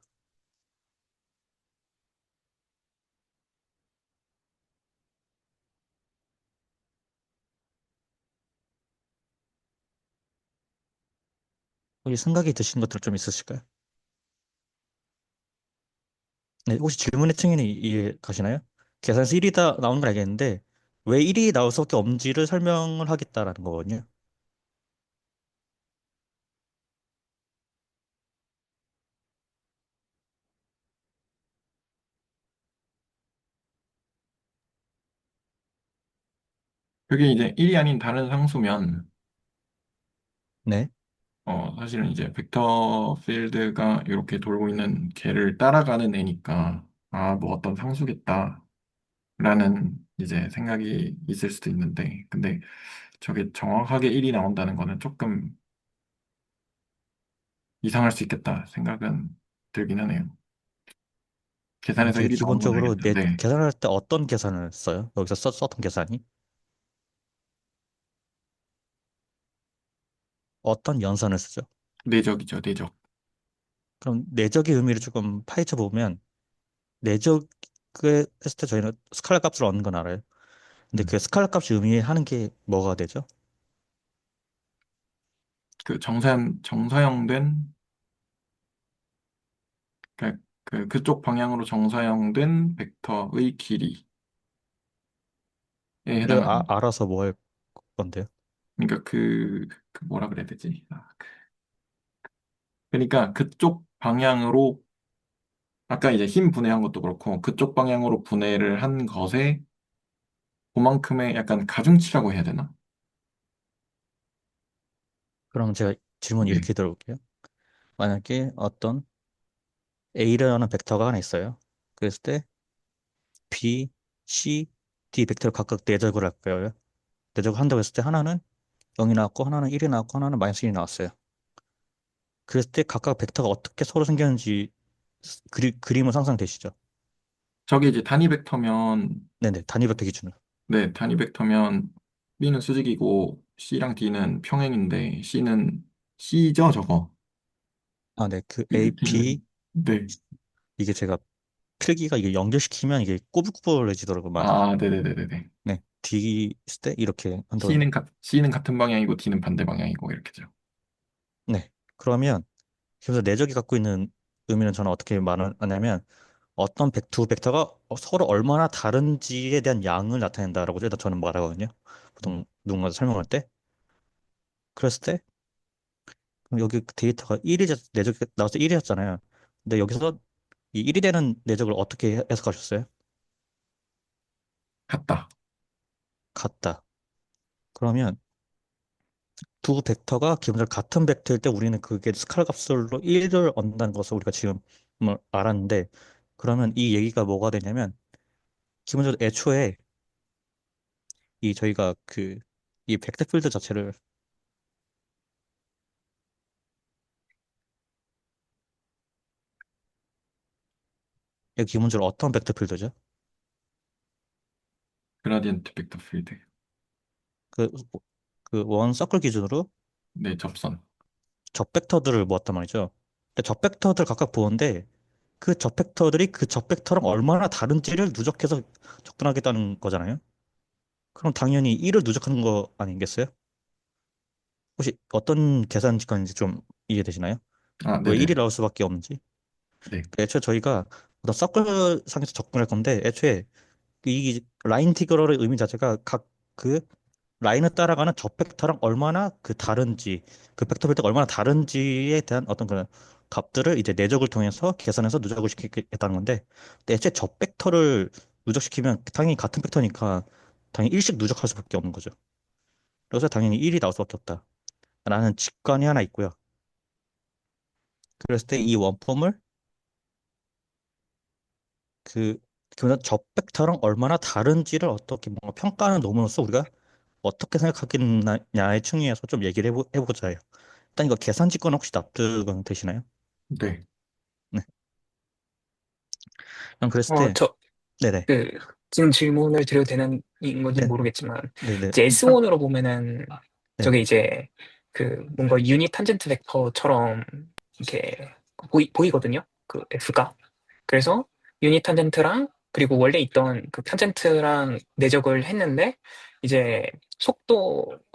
혹시 생각이 드시는 것들 좀 있으실까요? 네, 혹시 질문의 측면이 이해 가시나요? 계산해서 1이다 나오는 건 알겠는데 왜 1이 나올 수밖에 없는지를 설명을 하겠다라는 거거든요. 그게 이제 1이 아닌 다른 상수면 네. 사실은 이제 벡터 필드가 이렇게 돌고 있는 걔를 따라가는 애니까 뭐 어떤 상수겠다라는 이제 생각이 있을 수도 있는데 근데 저게 정확하게 1이 나온다는 거는 조금 이상할 수 있겠다 생각은 들긴 하네요. 계산해서 저희 1이 나오는 건 기본적으로 알겠는데 계산할 때 어떤 계산을 써요? 여기서 썼던 계산이? 어떤 연산을 쓰죠? 내적이죠, 내적. 그럼 내적의 의미를 조금 파헤쳐 보면 내적을 했을 때 저희는 스칼라 값을 얻는 건 알아요. 근데 음. 그 스칼라 값이 의미하는 게 뭐가 되죠? 그 정사형된 그쪽 방향으로 정사형된 벡터의 길이에 를 해당하는. 알아서 뭐 할 건데요? 그러니까 그 뭐라 그래야 되지? 그러니까 그쪽 방향으로 아까 이제 힘 분해한 것도 그렇고 그쪽 방향으로 분해를 한 것에 그만큼의 약간 가중치라고 해야 되나? 그럼 제가 질문 네. 이렇게 들어볼게요. 만약에 어떤 A라는 벡터가 하나 있어요. 그랬을 때 B, C, D 벡터를 각각 내적을 할까요? 내적을 한다고 했을 때 하나는 0이 나왔고 하나는 1이 나왔고 하나는 마이너스 1이 나왔어요. 그랬을 때 각각 벡터가 어떻게 서로 생겼는지 그림은 상상되시죠? 저게 이제 단위 벡터면, 네네, 단위 벡터 기준으로. 네, 단위 벡터면 B는 수직이고 C랑 D는 평행인데 C죠, 저거. 아, 네, 그 A, B D는, 네. 이게 제가 필기가 이게 연결시키면 이게 꼬불꼬불해지더라고요, 말이. 아, 네네네네네. 네, D 있을 때 이렇게 한다고요. C는 같은 방향이고 D는 반대 방향이고 이렇게죠. 네, 그러면 그래서 내적이 갖고 있는 의미는 저는 어떻게 말하냐면 어떤 두 벡터가 서로 얼마나 다른지에 대한 양을 나타낸다라고 일단 저는 말하거든요. 보통 누군가 설명할 때. 그랬을 때 그럼 여기 데이터가 1이 내적이 나와서 1이었잖아요. 근데 여기서 이 1이 되는 내적을 어떻게 해석하셨어요? 같다. 같다. 그러면 두 벡터가 기본적으로 같은 벡터일 때 우리는 그게 스칼 값으로 1을 얻는다는 것을 우리가 지금 뭐 알았는데 그러면 이 얘기가 뭐가 되냐면 기본적으로 애초에 이 저희가 그 이 벡터 필드 자체를 여기 기본적으로 어떤 벡터 필드죠? 그라디언트 벡터 필드. 그, 그 원 서클 기준으로 네, 접선. 접 벡터들을 모았단 말이죠. 근데 접 벡터들 각각 보는데 그 접 벡터들이 그 접 벡터랑 얼마나 다른지를 누적해서 접근하겠다는 거잖아요. 그럼 당연히 1을 누적하는 거 아니겠어요? 혹시 어떤 계산 직관인지 좀 이해되시나요? 아, 왜 네네. 1이 나올 수밖에 없는지. 네. 애초에 저희가 어떤 서클 상에서 접근할 건데 애초에 이 라인 티그럴의 의미 자체가 각 그 라인을 따라가는 저 벡터랑 얼마나 그 다른지 그 벡터 필터가 얼마나 다른지에 대한 어떤 그런 값들을 이제 내적을 통해서 계산해서 누적을 시키겠다는 건데 근데 애초에 저 벡터를 누적시키면 당연히 같은 벡터니까 당연히 일씩 누적할 수밖에 없는 거죠. 그래서 당연히 1이 나올 수밖에 없다. 라는 직관이 하나 있고요. 그랬을 때 이 원폼을 그 기본 저 벡터랑 얼마나 다른지를 어떻게 뭔가 평가하는 논문으로서 우리가 어떻게 생각하겠냐에 충의해서 좀 얘기를 해보고자 해요. 일단 이거 계산 직관은 혹시 납득은 되시나요? 네. 네. 그럼 그랬을 때, 저, 네네. 그, 지금 질문을 드려도 되는 건지 네, 모르겠지만, 네네. 이제 S1으로 보면은, 네. 저게 이제, 뭔가 유닛 탄젠트 벡터처럼, 이렇게, 보이거든요? 그 F가. 그래서, 유닛 탄젠트랑, 그리고 원래 있던 그 탄젠트랑 내적을 했는데, 이제,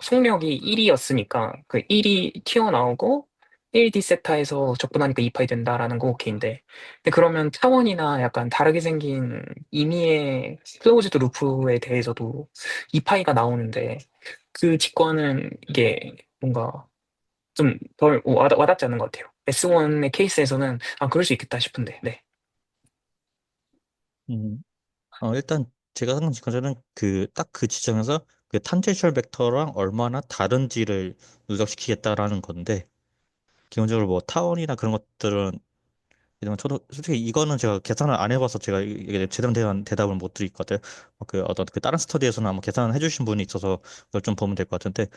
속력이 1이었으니까, 그 1이 튀어나오고, 1D 세타에서 접근하니까 2파이 된다라는 거 오케이인데, 근데 그러면 차원이나 약간 다르게 생긴 임의의 클로즈드 루프에 대해서도 이파이가 나오는데 그 직관은 이게 뭔가 좀 덜 와닿지 않는 것 같아요. S1의 케이스에서는 아 그럴 수 있겠다 싶은데 네. 음, 일단 제가 생각한 직관절은 그 딱 그 지점에서 그 탄젠셜 벡터랑 얼마나 다른지를 누적시키겠다라는 건데, 기본적으로 뭐 타원이나 그런 것들은 왜냐면 저도 솔직히 이거는 제가 계산을 안 해봐서 제가 이게 제대로 대한 대답을 못 드릴 것 같아요. 그 어떤 그 다른 스터디에서는 아마 계산을 해주신 분이 있어서 그걸 좀 보면 될 것 같은데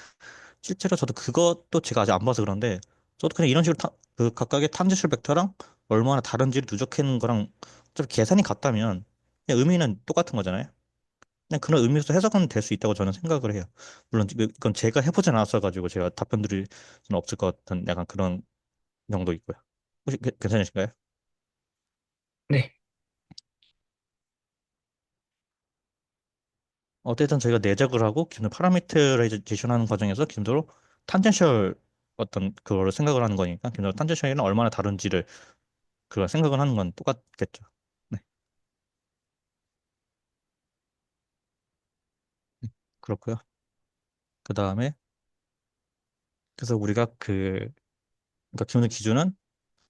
실제로 저도 그것도 제가 아직 안 봐서 그런데 저도 그냥 이런 식으로 그 각각의 탄젠셜 벡터랑 얼마나 다른지를 누적하는 거랑 어차피 계산이 같다면 그냥 의미는 똑같은 거잖아요. 그냥 그런 의미에서 해석은 될 수 있다고 저는 생각을 해요. 물론 이건 제가 해보진 않았어 가지고 제가 답변 드릴 수는 없을 것 같은 약간 그런 정도 있고요. 혹시 괜찮으신가요? 네. 어쨌든 저희가 내적을 하고 기존 파라미터라이제이션 하는 과정에서 기본적으로 탄젠셜 어떤 그거를 생각을 하는 거니까 기본적으로 탄젠셜이랑 얼마나 다른지를 그걸 생각을 하는 건 똑같겠죠. 네, 그렇고요. 그 다음에 그래서 우리가 그러니까 기본 기준은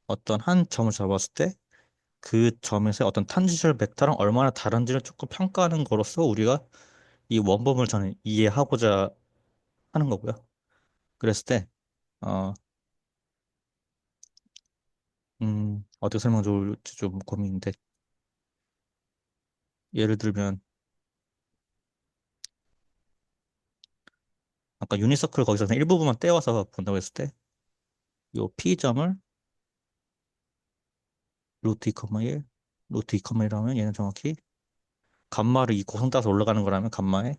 어떤 한 점을 잡았을 때 그 점에서 어떤 탄젠셜 벡터랑 얼마나 다른지를 조금 평가하는 거로서 우리가 이 원범을 저는 이해하고자 하는 거고요. 그랬을 때 어, 어떻게 설명 좋을지 좀 고민인데 예를 들면 아까 유니서클 거기서 그냥 일부분만 떼와서 본다고 했을 때 요 P점을 루트 2,1 루트 2,1하면 얘는 정확히 감마를 이 고성 따서 올라가는 거라면 감마의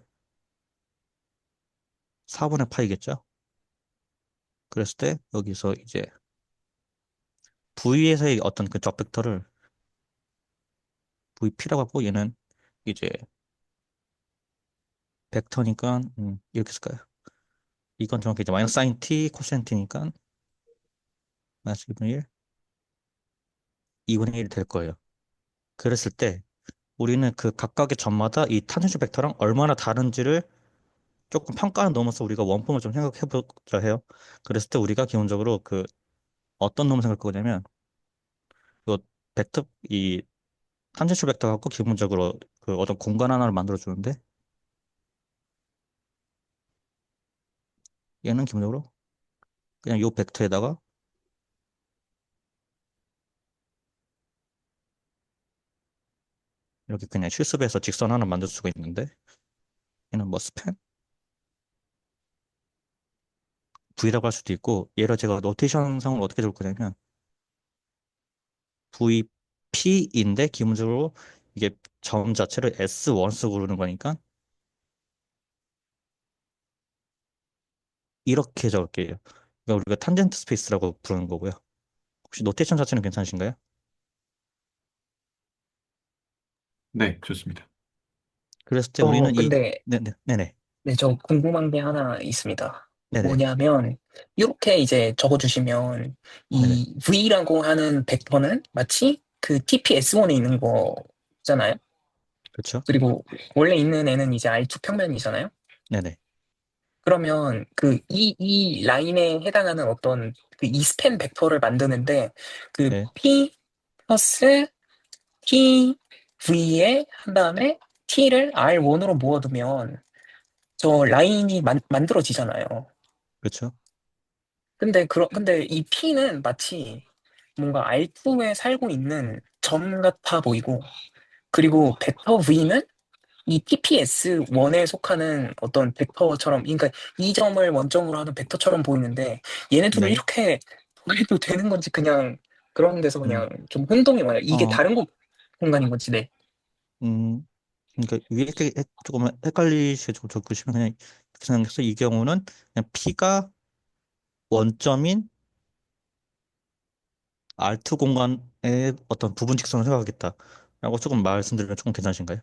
4분의 파이겠죠. 그랬을 때 여기서 이제 V에서의 어떤 그 적벡터를 VP라고 하고 얘는 이제 벡터니까 이렇게 쓸까요? 이건 정확히 이제 마이너스 사인 T 코사인 T니까 마이너스 2분의 1, 2분의 1이 될 거예요. 그랬을 때 우리는 그 각각의 점마다 이 탄젠션 벡터랑 얼마나 다른지를 조금 평가는 넘어서 우리가 원폼을 좀 생각해 보자 해요. 그랬을 때 우리가 기본적으로 그 어떤 놈을 생각할 거냐면 이 벡터 이 탄젠션 벡터 갖고 기본적으로 그 어떤 공간 하나를 만들어 주는데 얘는 기본적으로 그냥 이 벡터에다가 이렇게 그냥 실습해서 직선 하나 만들 수가 있는데 얘는 뭐 스팬 V라고 할 수도 있고 얘를 제가 노테이션 상으로 어떻게 줄 거냐면 VP인데 기본적으로 이게 점 자체를 S1 쓰고 그러는 거니까 이렇게 적을게요. 그러니까 우리가 탄젠트 스페이스라고 부르는 거고요. 혹시 노테이션 자체는 괜찮으신가요? 네, 좋습니다. 그랬을 때 우리는 이 근데, 네네 네네 네, 저 궁금한 게 하나 있습니다. 네네 뭐냐면, 이렇게 이제 적어주시면, 네네 이 V라고 하는 벡터는 마치 그 TPS1에 있는 거잖아요? 그렇죠? 그리고 원래 있는 애는 이제 R2 평면이잖아요? 네네 그러면 이 라인에 해당하는 어떤 그 이 스팬 벡터를 만드는데, 그 네 P 플러스 T V에 한 다음에 T를 R1으로 모아두면, 저 라인이 만들어지잖아요. 그렇죠? 근데 이 P는 마치 뭔가 R2에 살고 있는 점 같아 보이고, 그리고 벡터 V는 이 TPS1에 속하는 어떤 벡터처럼, 그러니까 이 점을 원점으로 하는 벡터처럼 보이는데, 얘네들을 네 이렇게 해도 되는 건지 그냥 그런 데서 음 그냥 좀 혼동이 와요. 이게 어 다른 공간인 건지, 네. 그러니까 위에 게 조금 헷갈리시게 좀 적으시면 그냥 이렇게 생각해서 이 경우는 그냥 P가 원점인 R2 공간의 어떤 부분 직선을 생각하겠다라고 조금 말씀드리면 조금 괜찮으신가요?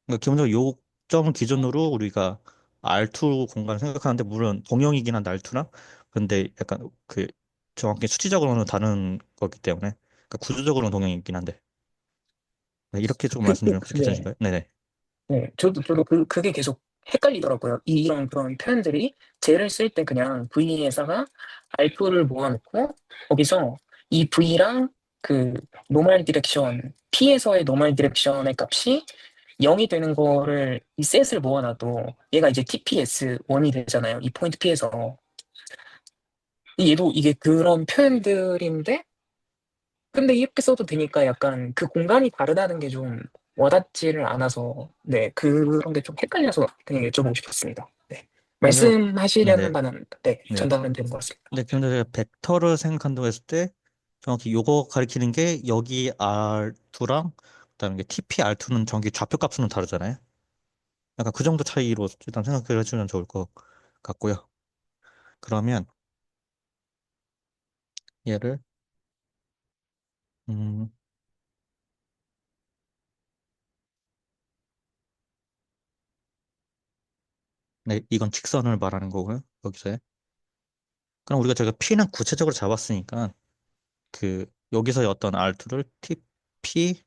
그러니까 기본적으로 요 점 기준으로 우리가 R2 공간을 생각하는데 물론 동형이긴 한데 R2랑 근데 약간 그 정확히 수치적으로는 다른 거기 때문에 그러니까 구조적으로는 동형이긴 한데 네, 이렇게 조금 말씀드리면 혹시 네. 괜찮으신가요? 네네 네, 저도 그게 계속 헷갈리더라고요. 이런 그런 표현들이 쟤를 쓸 때 그냥 V에다가 R2를 모아놓고 거기서 이 V랑 그 노멀 디렉션, P에서의 노멀 디렉션의 값이 0이 되는 거를 이 셋을 모아놔도 얘가 이제 TPS1이 되잖아요. 이 포인트 P에서. 얘도 이게 그런 표현들인데 근데 이렇게 써도 되니까 약간 그 공간이 다르다는 게 좀 와닿지를 않아서, 네, 그런 게 좀 헷갈려서 그냥 여쭤보고 싶었습니다. 네. 그래서 말씀하시려는 네네 바는, 네, 네. 전달은 되는 것 같습니다. 근데 기본적으로 벡터를 생각한다고 했을 때 정확히 요거 가리키는 게 여기 R2랑 그다음에 이게 TP R2는 정확히 좌표 값은 다르잖아요. 약간 그 정도 차이로 일단 생각을 해주면 좋을 것 같고요. 그러면 얘를 음, 네, 이건 직선을 말하는 거고요. 여기서 그럼 우리가 제가 P는 구체적으로 잡았으니까 그 여기서의 어떤 R2를 TP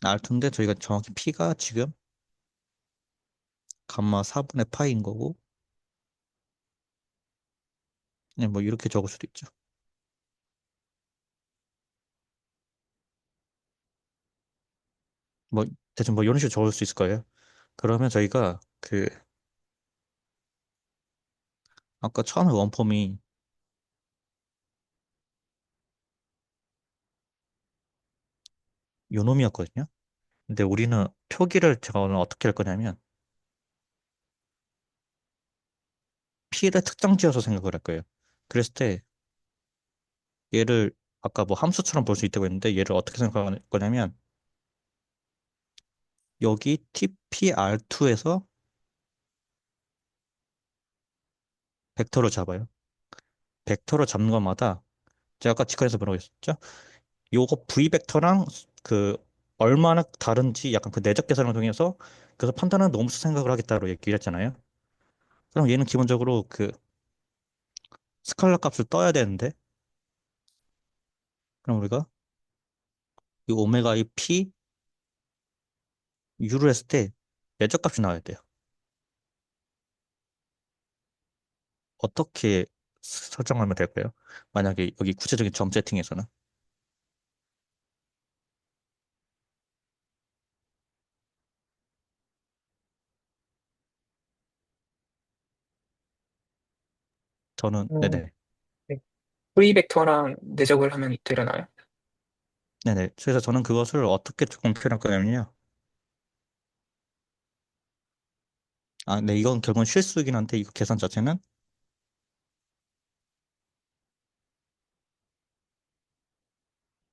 R2인데 저희가 정확히 P가 지금 감마 4분의 파이인 거고 네, 뭐 이렇게 적을 수도 있죠. 뭐 대충 뭐 이런 식으로 적을 수 있을 거예요. 그러면 저희가 그 아까 처음에 원폼이 요 놈이었거든요. 근데 우리는 표기를 제가 오늘 어떻게 할 거냐면 P를 특정 지어서 생각을 할 거예요. 그랬을 때 얘를 아까 뭐 함수처럼 볼 수 있다고 했는데 얘를 어떻게 생각할 거냐면 여기 TPR2에서 벡터를 잡아요. 벡터를 잡는 것마다 제가 아까 직관에서 뭐라고 했었죠? 요거 V 벡터랑 그 얼마나 다른지 약간 그 내적 계산을 통해서 그래서 판단은 넘수 생각을 하겠다고 얘기를 했잖아요. 그럼 얘는 기본적으로 그 스칼라 값을 떠야 되는데 그럼 우리가 이 오메가 이 P U를 했을 때 내적 값이 나와야 돼요. 어떻게 설정하면 될까요? 만약에 여기 구체적인 점 세팅에서는 저는 음, 네네 네. V 벡터랑 내적을 하면 되려나요? 네네 그래서 저는 그것을 어떻게 조금 표현할 거냐면요. 아, 네, 이건 결국은 실수이긴 한데 이거 계산 자체는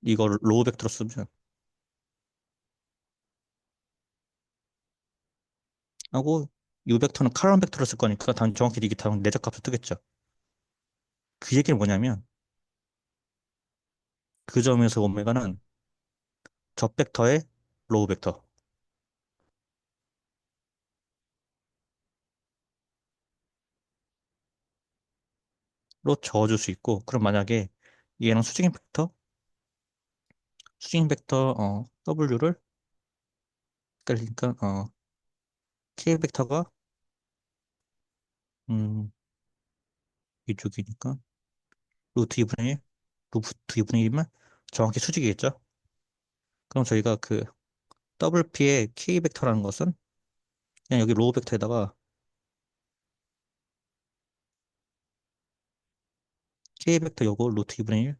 이걸 로우 벡터로 쓰면 하고 유 벡터는 칼럼 벡터로 쓸 거니까 단 정확히 이게 다 내적 값을 뜨겠죠. 그 얘기는 뭐냐면 그 점에서 오메가는 저 벡터의 로우 벡터로 저어줄 수 있고 그럼 만약에 얘랑 수직인 벡터 W를 그러니까 K 벡터가 음 이쪽이니까 루트 2분의 1 루트 2분의 1이면 정확히 수직이겠죠. 그럼 저희가 그 WP의 K 벡터라는 것은 그냥 여기 로우 벡터에다가 K 벡터 요거 루트 2분의 1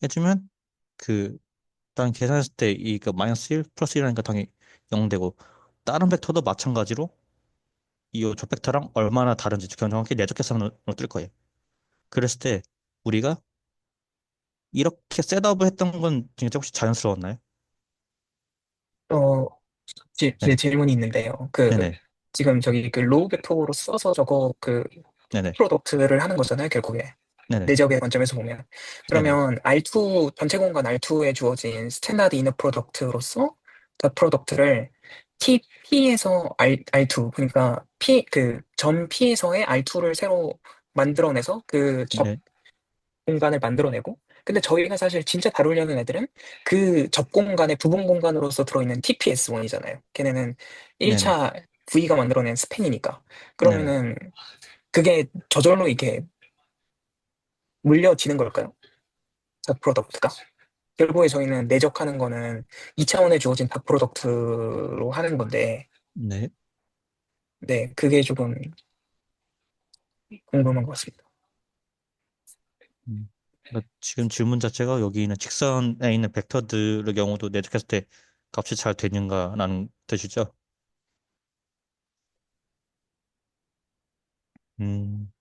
해주면 그 일단 계산했을 때 이 그 마이너스 1 플러스 1하니까 당연히 0 되고 다른 벡터도 마찬가지로 이 저 벡터랑 얼마나 다른지 그냥 정확히 내적 계산으로 뜰 거예요. 그랬을 때 우리가 이렇게 셋업을 했던 건 진짜 혹시 자연스러웠나요? 어, 네, 네네. 질문이 있는데요. 네네. 지금 저기 그 로우 벡터로 써서 저거 네네. 프로덕트를 하는 거잖아요, 결국에. 네네. 내적의 관점에서 보면. 네네. 그러면 R2, 전체 공간 R2에 주어진 스탠다드 이너 프로덕트로서 더 프로덕트를 TP에서 R2, 그러니까 점 P에서의 R2를 새로 만들어내서 그 접 네. 공간을 만들어내고, 근데 저희가 사실 진짜 다루려는 애들은 그 접 공간의 부분 공간으로서 들어있는 TPS1이잖아요. 걔네는 네네. 1차 V가 만들어낸 스팬이니까. 네네. 그러면은 그게 저절로 이게 물려지는 걸까요? 닥 프로덕트가. 결국에 저희는 내적하는 거는 2차원에 주어진 닥 프로덕트로 하는 건데, 네. 네, 그게 조금 궁금한 것 같습니다. 그러니까 지금 질문 자체가 여기 있는 직선에 있는 벡터들의 경우도 내적했을 때 값이 잘 되는가라는 뜻이죠. 음,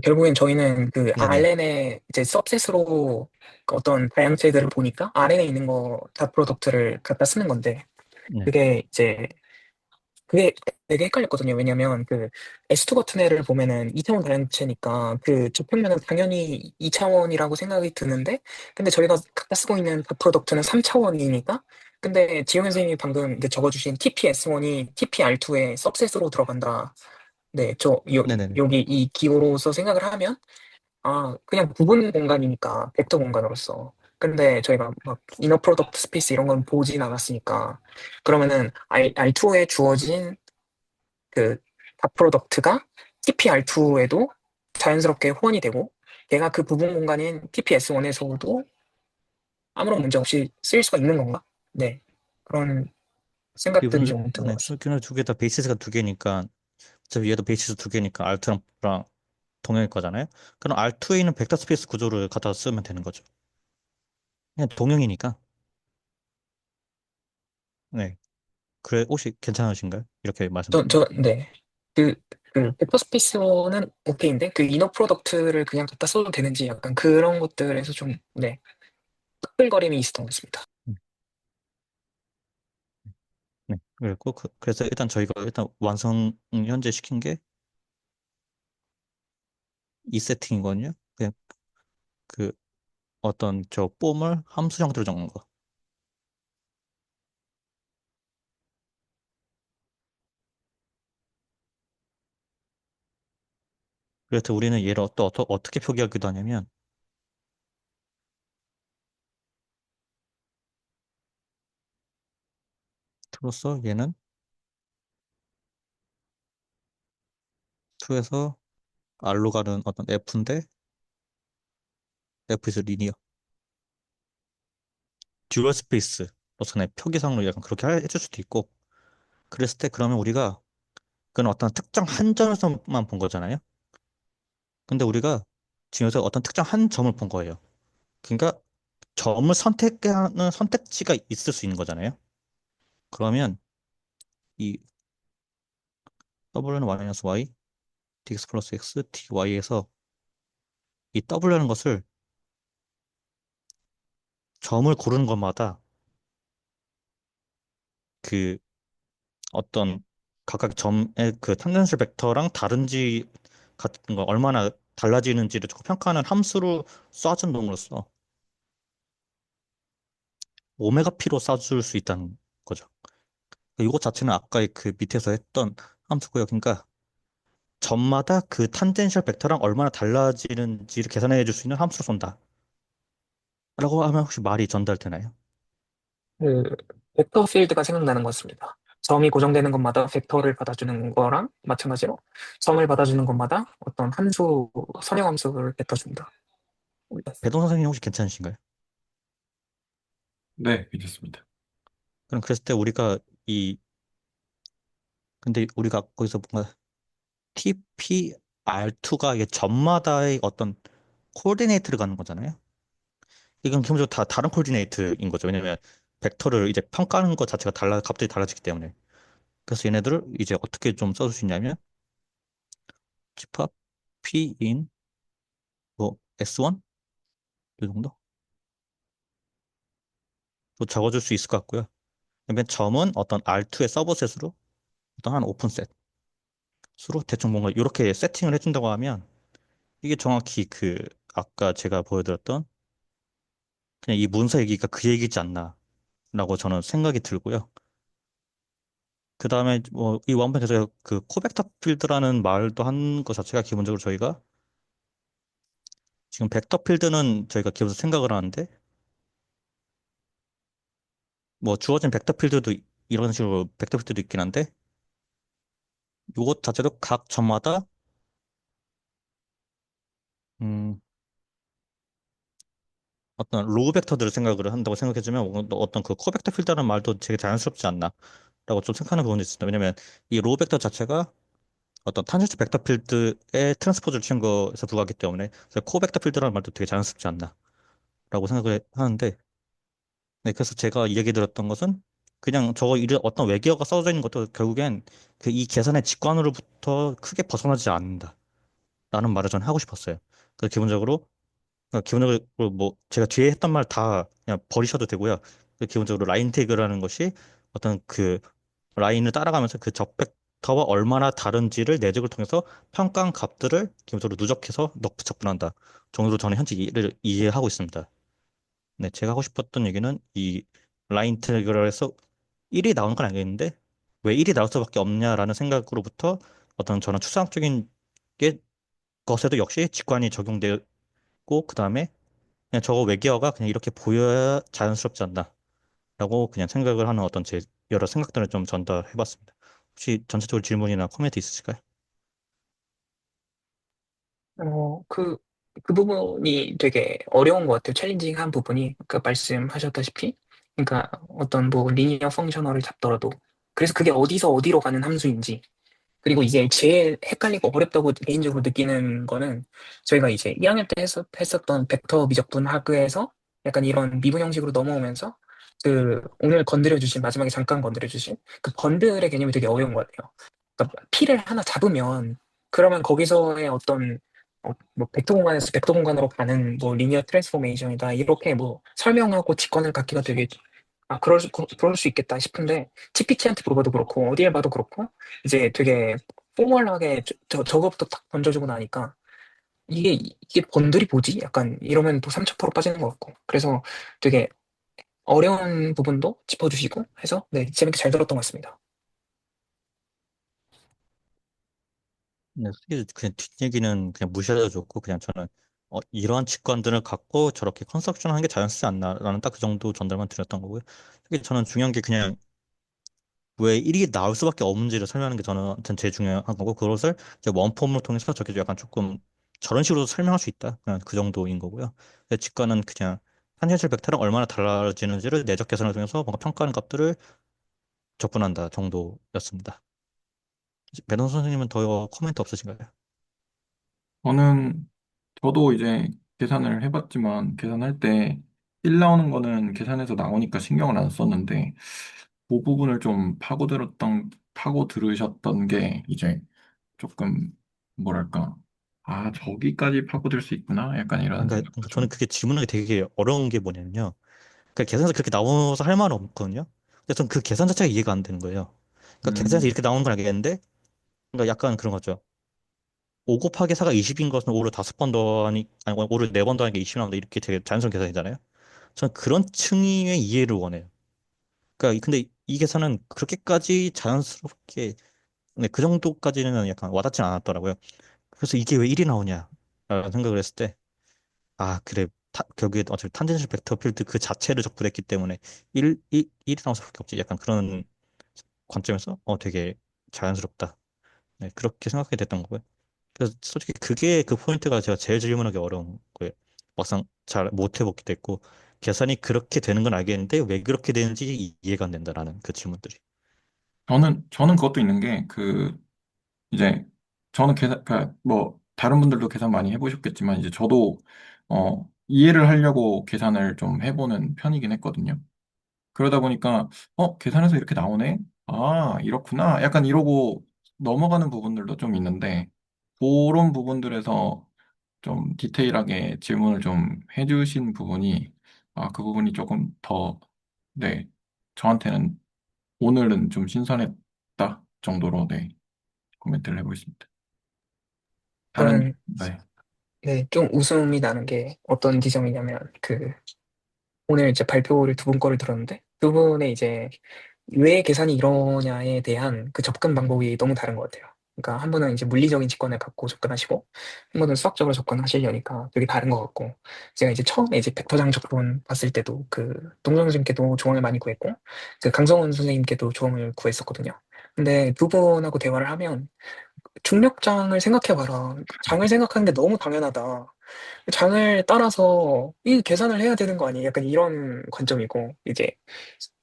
결국엔 저희는 그 네네. RN의 이제 서브셋으로 그 어떤 다양체들을 보니까 RN에 있는 거 닥 프로덕트를 갖다 쓰는 건데, 네. 그게 이제 그게 되게 헷갈렸거든요. 왜냐면 그 S2 같은 애를 보면은 2차원 다량체니까 그 접평면은 당연히 2차원이라고 생각이 드는데, 근데 저희가 갖다 쓰고 있는 그 프로덕트는 3차원이니까, 근데 지용 선생님이 방금 이제 적어주신 TPS1이 TPR2의 서브셋으로 들어간다. 네, 네네네. 여기 이 기호로서 생각을 하면, 아, 그냥 부분 공간이니까, 벡터 공간으로서. 근데 저희가 막 이너 프로덕트 스페이스 이런 건 보진 않았으니까, 그러면은 R2에 주어진 그 닥 프로덕트가 TPR2에도 자연스럽게 호환이 되고, 걔가 그 부분 공간인 TPS1에서도 아무런 문제 없이 쓰일 수가 있는 건가? 네. 그런 생각들이 기본, 좀 드는 것 네, 같습니다. 기본 두개 다 베이시스가 두 개니까 어차피 얘도 베이시스 두 개니까 알트랑 동일일 거잖아요. 그럼 R2에 있는 벡터 스페이스 구조를 갖다 쓰면 되는 거죠. 그냥 동형이니까. 네. 그래, 혹시 괜찮으신가요? 이렇게 말씀드리면? 네. 그, 벡터 스페이스는 오케이인데, 그 이너 프로덕트를 그냥 갖다 써도 되는지 약간 그런 것들에서 좀, 네, 끌거림이 있었던 것 같습니다. 음, 네. 그리고 그래서 일단 저희가 일단 완성 현재 시킨 게 이 세팅이거든요. 그냥 그 어떤 저 폼을 함수 형태로 적는 거. 그래서 우리는 얘를 어떻게 표기하기도 하냐면 투로서 얘는 2에서 R로 가는 어떤 F인데 F is 리니어 듀얼 스페이스로서의 표기상으로 약간 그렇게 해줄 수도 있고 그랬을 때 그러면 우리가 그건 어떤 특정 한 점에서만 본 거잖아요. 근데 우리가 지금 여기서 어떤 특정 한 점을 본 거예요. 그러니까 점을 선택하는 선택지가 있을 수 있는 거잖아요. 그러면 이 w는 y-y, dx 플러스 x, dy에서 이 w라는 것을 점을 고르는 것마다 그 어떤 각각 점의 그 탄젠셜 벡터랑 다른지 같은 거 얼마나 달라지는지를 조금 평가하는 함수로 쏴준 놈으로써 오메가 p로 쏴줄 수 있다는 거죠. 이거 자체는 아까 그 밑에서 했던 함수고요. 그러니까 점마다 그 탄젠셜 벡터랑 얼마나 달라지는지를 계산해 줄 수 있는 함수로 쏜다. 라고 하면 혹시 말이 전달되나요? 그, 벡터 필드가 생각나는 것 같습니다. 점이 고정되는 것마다 벡터를 받아주는 거랑 마찬가지로 점을 받아주는 것마다 어떤 함수, 선형 함수를 뱉어준다. 배동 선생님 혹시 괜찮으신가요? 네, 괜찮습니다. 그럼 그랬을 때 우리가 이 근데 우리가 거기서 뭔가 TPR2가 이게 점마다의 어떤 코디네이트를 가는 거잖아요. 이건 기본적으로 다 다른 코디네이트인 거죠. 왜냐면 벡터를 이제 평가하는 것 자체가 갑자기 달라지기 때문에. 그래서 얘네들을 이제 어떻게 좀 써줄 수 있냐면 집합 P인 뭐 S1 이 정도 또 적어줄 수 있을 것 같고요. 그다음에 점은 어떤 R2의 서브셋으로 어떤 한 오픈셋으로 대충 뭔가 이렇게 세팅을 해준다고 하면 이게 정확히 그 아까 제가 보여드렸던 그냥 이 문서 얘기가 그 얘기지 않나라고 저는 생각이 들고요. 그 다음에 뭐 이 원본에서 그 코벡터 필드라는 말도 한 것 자체가 기본적으로 저희가 지금 벡터 필드는 저희가 기본적으로 생각을 하는데 뭐 주어진 벡터 필드도 이런 식으로 벡터 필드도 있긴 한데 이것 자체도 각 점마다 음, 어떤 로우 벡터들을 생각을 한다고 생각해주면 어떤 그 코벡터 필드라는 말도 되게 자연스럽지 않나라고 좀 생각하는 부분이 있습니다. 왜냐면 이 로우 벡터 자체가 어떤 탄젠트 벡터 필드의 트랜스포즈를 취한 것에서 불과하기 때문에 그래서 코벡터 필드라는 말도 되게 자연스럽지 않나라고 생각을 하는데 네, 그래서 제가 이 얘기 들었던 것은 그냥 저거 이런 어떤 외계어가 써져 있는 것도 결국엔 그 이 계산의 직관으로부터 크게 벗어나지 않는다라는 말을 전 하고 싶었어요. 그래서 기본적으로 뭐 제가 뒤에 했던 말 다 그냥 버리셔도 되고요. 기본적으로 라인 태그라는 것이 어떤 그 라인을 따라가면서 그 적벡터와 얼마나 다른지를 내적을 통해서 평가한 값들을 기본적으로 누적해서 넣고 적분한다. 정도로 저는 현재 이해를 이해하고 있습니다. 네, 제가 하고 싶었던 얘기는 이 라인 인테그럴에서 1이 나오는 건 알겠는데 왜 1이 나올 수밖에 없냐라는 생각으로부터 어떤 저는 추상적인 게 것에도 역시 직관이 적용되고 그다음에 그냥 저거 외계어가 그냥 이렇게 보여야 자연스럽지 않나라고 그냥 생각을 하는 어떤 제 여러 생각들을 좀 전달해봤습니다. 혹시 전체적으로 질문이나 코멘트 있으실까요? 그 부분이 되게 어려운 것 같아요. 챌린징한 부분이. 그 말씀하셨다시피. 그러니까 어떤 뭐 리니어 펑셔널을 잡더라도. 그래서 그게 어디서 어디로 가는 함수인지. 그리고 이게 제일 헷갈리고 어렵다고 개인적으로 느끼는 거는 저희가 이제 2학년 때 했었던 벡터 미적분 학에서 약간 이런 미분 형식으로 넘어오면서 오늘 건드려주신, 마지막에 잠깐 건드려주신 그 번들의 개념이 되게 어려운 것 같아요. 그러니까 P를 하나 잡으면 그러면 거기서의 어떤 뭐 벡터 공간에서 벡터 공간으로 가는 뭐 리니어 트랜스포메이션이다 이렇게 뭐 설명하고 직관을 갖기가 되게 그럴 수 있겠다 싶은데 GPT한테 물어봐도 그렇고 어디에 봐도 그렇고 이제 되게 포멀하게 저거부터 딱 던져주고 나니까 이게 번들이 뭐지? 약간 이러면 또 삼천포로 빠지는 것 같고 그래서 되게 어려운 부분도 짚어주시고 해서 네 재밌게 잘 들었던 것 같습니다. 네, 솔직히 그냥 뒷얘기는 그냥 무시해도 좋고 그냥 저는 이러한 직관들을 갖고 저렇게 컨스트럭션 하는 게 자연스럽지 않나라는 딱 그 정도 전달만 드렸던 거고요. 솔직히 저는 중요한 게 그냥 왜 1이 나올 수밖에 없는지를 설명하는 게 저는 제일 중요한 거고 그것을 이제 원폼으로 통해서 저렇게 약간 조금 저런 식으로 설명할 수 있다. 그냥 그 정도인 거고요. 근데 직관은 그냥 탄젠셜 벡터랑 얼마나 달라지는지를 내적 계산을 통해서 뭔가 평가하는 값들을 접근한다 정도였습니다. 매너 선생님은 더 코멘트 없으신가요? 저는, 저도 이제 계산을 해봤지만, 계산할 때 1 나오는 거는 계산해서 나오니까 신경을 안 썼는데, 그 부분을 좀 파고 들으셨던 게 이제 조금, 뭐랄까, 아, 저기까지 파고들 수 있구나? 약간 이런 그러니까 생각도 저는 좀, 그게 질문하기 되게 어려운 게 뭐냐면요. 그러니까 계산서 그렇게 나와서 할 말은 없거든요. 근데 저는 그 계산 자체가 이해가 안 되는 거예요. 그러니까 계산서 음, 이렇게 나오는 건 알겠는데, 그러니까 약간 그런 거죠. 5 곱하기 4가 20인 것은 5를 5번 더하니, 아니, 5를 4번 더하니까 20이 나온다. 이렇게 되게 자연스러운 계산이잖아요. 저는 그런 층의 이해를 원해요. 그러니까 근데 이 계산은 그렇게까지 자연스럽게, 네, 그 정도까지는 약간 와닿지 않았더라고요. 그래서 이게 왜 1이 나오냐? 라는 생각을 했을 때, 아, 그래. 결국에 어차피 탄젠셜 벡터 필드 그 자체를 적분했기 때문에 1이 나올 수밖에 없지. 약간 그런 관점에서 되게 자연스럽다. 네, 그렇게 생각하게 됐던 거고요. 그래서 솔직히 그게 그 포인트가 제가 제일 질문하기 어려운 거예요. 막상 잘 못 해보기도 했고 계산이 그렇게 되는 건 알겠는데 왜 그렇게 되는지 이해가 안 된다라는 그 질문들이. 저는 그것도 있는 게, 이제, 저는 뭐, 다른 분들도 계산 많이 해보셨겠지만, 이제 저도, 이해를 하려고 계산을 좀 해보는 편이긴 했거든요. 그러다 보니까, 계산해서 이렇게 나오네? 아, 이렇구나. 약간 이러고 넘어가는 부분들도 좀 있는데, 그런 부분들에서 좀 디테일하게 질문을 좀 해주신 부분이, 그 부분이 조금 더, 네, 저한테는 오늘은 좀 신선했다 정도로, 네, 코멘트를 해보겠습니다. 다른, 저는 네. 네, 좀 웃음이 나는 게 어떤 지점이냐면 오늘 이제 발표를 두 분 거를 들었는데 두 분의 이제 왜 계산이 이러냐에 대한 그 접근 방법이 너무 다른 것 같아요. 그러니까 한 분은 이제 물리적인 직관을 갖고 접근하시고 한 분은 수학적으로 접근하시려니까 되게 다른 것 같고 제가 이제 처음에 이제 벡터장 접근 봤을 때도 그 동정 선생님께도 조언을 많이 구했고 그 강성훈 선생님께도 조언을 구했었거든요. 근데 두 분하고 대화를 하면 중력장을 생각해봐라. 장을 생각하는 게 너무 당연하다. 장을 따라서 이 계산을 해야 되는 거 아니에요? 약간 이런 관점이고 이제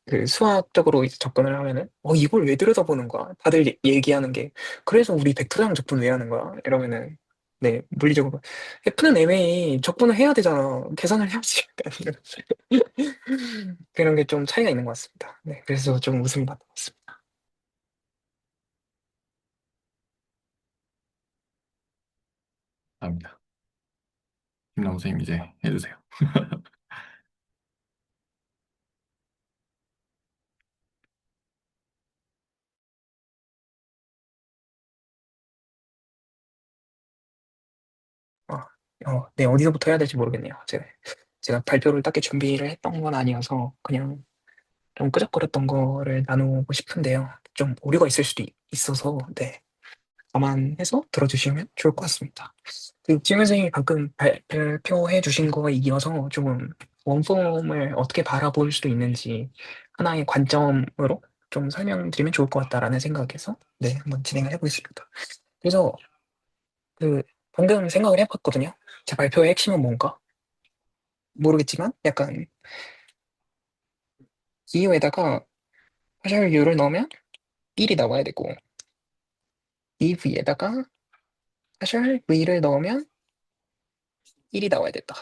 그 수학적으로 이제 접근을 하면은 이걸 왜 들여다보는 거야? 다들 얘기하는 게 그래서 우리 벡터장 접근 왜 하는 거야? 이러면은 네 물리적으로 F는 애매히 접근을 해야 되잖아. 계산을 해야지. 약간 이런 그런 게 좀 차이가 있는 것 같습니다. 네 그래서 좀 웃음이 났던 것 같습니다. 감사합니다. 김남우 선생님 이제 해주세요. 어, 네 어디서부터 해야 될지 모르겠네요. 제가 발표를 딱히 준비를 했던 건 아니어서 그냥 좀 끄적거렸던 거를 나누고 싶은데요. 좀 오류가 있을 수도 있어서, 네. 감안해서 들어주시면 좋을 것 같습니다. 지금 선생님이 방금 발표해 주신 거에 이어서 조금 원폼을 어떻게 바라볼 수도 있는지 하나의 관점으로 좀 설명드리면 좋을 것 같다라는 생각에서, 네, 한번 진행을 해보겠습니다. 그래서 방금 생각을 해봤거든요. 제 발표의 핵심은 뭔가? 모르겠지만, 약간 이유에다가 파셜류를 넣으면 1이 나와야 되고, 이 V에다가 사실 V를 넣으면 1이 나와야 된다.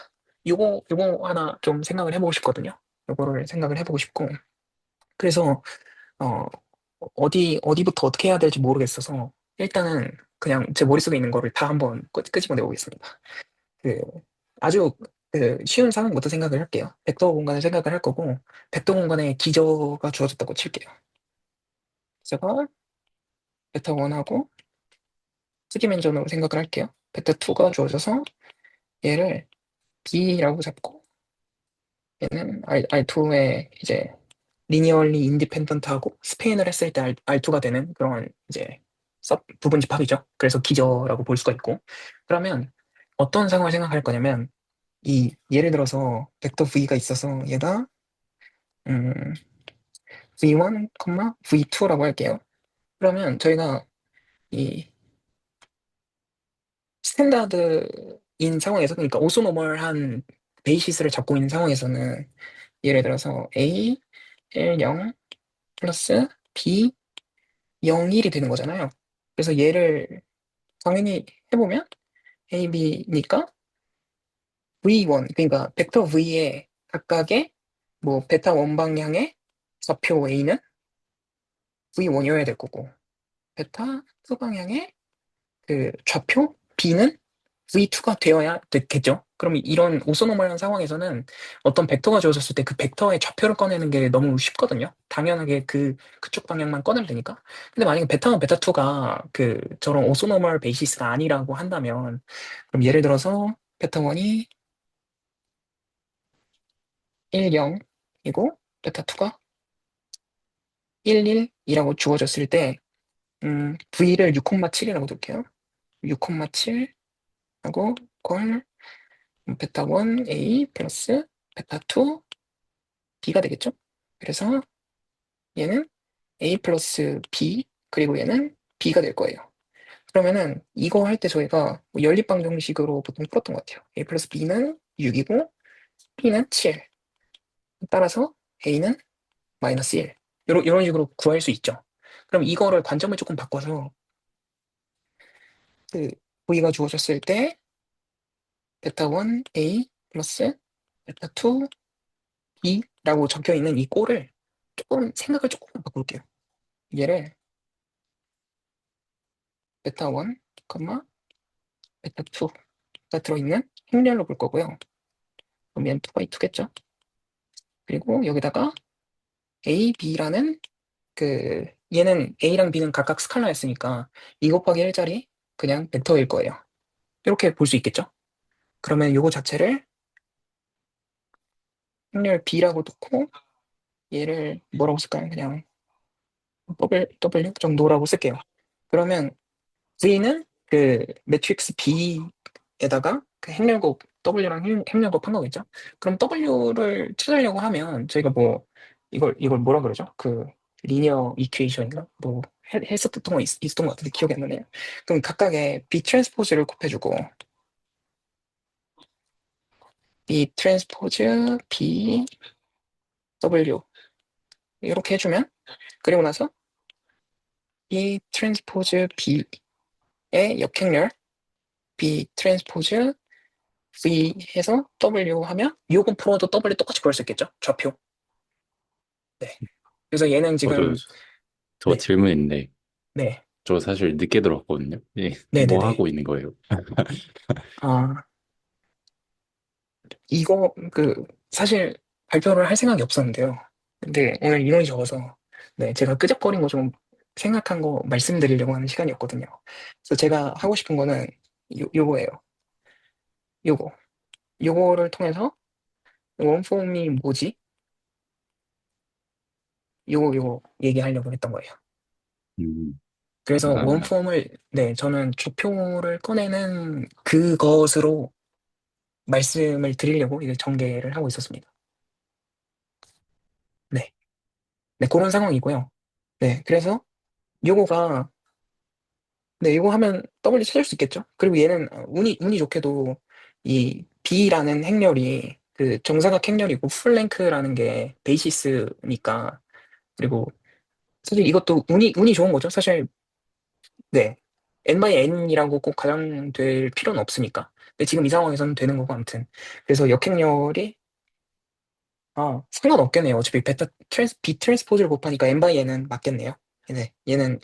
요거 하나 좀 생각을 해보고 싶거든요. 요거를 생각을 해보고 싶고. 그래서, 어, 어디부터 어떻게 해야 될지 모르겠어서 일단은 그냥 제 머릿속에 있는 거를 다 한번 끄집어내 보겠습니다. 그 아주 쉬운 상황부터 생각을 할게요. 벡터 공간을 생각을 할 거고 벡터 공간에 기저가 주어졌다고 칠게요. 기저가 벡터 1하고 스기맨전으로 생각을 할게요. 벡터 2가 주어져서 얘를 B라고 잡고 얘는 R2에 이제 리니얼리 인디펜던트하고 스페인을 했을 때 R2가 되는 그런 이제 부분 집합이죠. 그래서 기저라고 볼 수가 있고 그러면 어떤 상황을 생각할 거냐면 이 예를 들어서 벡터 V가 있어서 얘가 음, V1, V2라고 할게요. 그러면 저희가 이 스탠다드인 상황에서 그러니까 오소노멀한 베이시스를 잡고 있는 상황에서는 예를 들어서 A, L0 플러스 B 0일이 되는 거잖아요. 그래서 얘를 당연히 해보면 A, B니까 V1 그러니까 벡터 V의 각각의 뭐 베타 원 방향의 좌표 A는 V1이어야 될 거고 베타 2 방향의 그 좌표 B는 V2가 되어야 되겠죠. 그럼 이런 오소노멀한 상황에서는 어떤 벡터가 주어졌을 때 그 벡터의 좌표를 꺼내는 게 너무 쉽거든요. 당연하게 그쪽 방향만 꺼내면 되니까. 근데 만약에 베타와 베타2가 저런 오소노멀 베이시스가 아니라고 한다면 그럼 예를 들어서 베타1이 1, 0이고 베타2가 1, 1이라고 주어졌을 때 V를 6,7이라고 둘게요. 6,7 하고 걸 베타1 A 플러스 베타2 B가 되겠죠? 그래서 얘는 A 플러스 B 그리고 얘는 B가 될 거예요. 그러면은 이거 할 때 저희가 뭐 연립방 정식으로 보통 풀었던 것 같아요. A 플러스 B는 6이고 B는 7. 따라서 A는 마이너스 1. 이런 식으로 구할 수 있죠. 그럼 이거를 관점을 조금 바꿔서 그 V가 주어졌을 때 베타1 A 플러스 베타2 B라고 적혀 있는 이 꼴을 조금 생각을 조금 바꿀게요. 얘를 베타1, 베타2가 들어있는 행렬로 볼 거고요. 그럼 얘는 2 2겠죠? 그리고 여기다가 A, B라는 얘는 A랑 B는 각각 스칼라였으니까 2 곱하기 1짜리 그냥 벡터일 거예요. 이렇게 볼 수 있겠죠? 그러면 요거 자체를 행렬 B라고 놓고 얘를 뭐라고 쓸까요? 그냥 W 정도라고 쓸게요. 그러면 V는 매트릭스 B에다가 행렬곱 W랑 행렬곱 한 거겠죠? 그럼 W를 찾으려고 하면 저희가 뭐 이걸 뭐라 그러죠? 리니어 이퀘이션인가? 뭐 했었던 거 있었던 것 같은데 기억이 안 나네요. 그럼 각각의 B 트랜스포즈를 곱해주고 B 트랜스포즈 B W 이렇게 해주면 그리고 나서 B 트랜스포즈 B의 역행렬 B 트랜스포즈 V 해서 W 하면 요건 풀어도 W 똑같이 구할 수 있겠죠? 좌표. 네. 그래서 얘는 저, 지금 저 네, 질문 있는데, 네, 저 사실 늦게 들어왔거든요. 예, 네, 네, 뭐 네. 하고 있는 거예요? 아, 이거 사실 발표를 할 생각이 없었는데요. 근데 오늘 인원이 적어서 네, 제가 끄적거린 거 좀 생각한 거 말씀드리려고 하는 시간이었거든요. 그래서 제가 하고 싶은 거는 요거예요. 요거. 요거를 통해서 원폼이 뭐지? 요거 얘기하려고 했던 거예요. 음, 그래서 감사합니다. 원폼을, 네, 저는 좌표를 꺼내는 그것으로 말씀을 드리려고 이제 전개를 하고 있었습니다. 네. 네, 그런 상황이고요. 네, 그래서 요거가, 네, 요거 하면 W 찾을 수 있겠죠? 그리고 얘는 운이 좋게도 이 B라는 행렬이 정사각 행렬이고 풀랭크라는 게 베이시스니까, 그리고 사실 이것도 운이 좋은 거죠. 사실 네. N/N이라고 꼭 가정될 필요는 없으니까. 근데 지금 이 상황에서는 되는 거고 아무튼. 그래서 역행렬이 상관없겠네요. 어차피 B 트랜스포즈를 곱하니까 N/N은 맞겠네요. 네, 얘는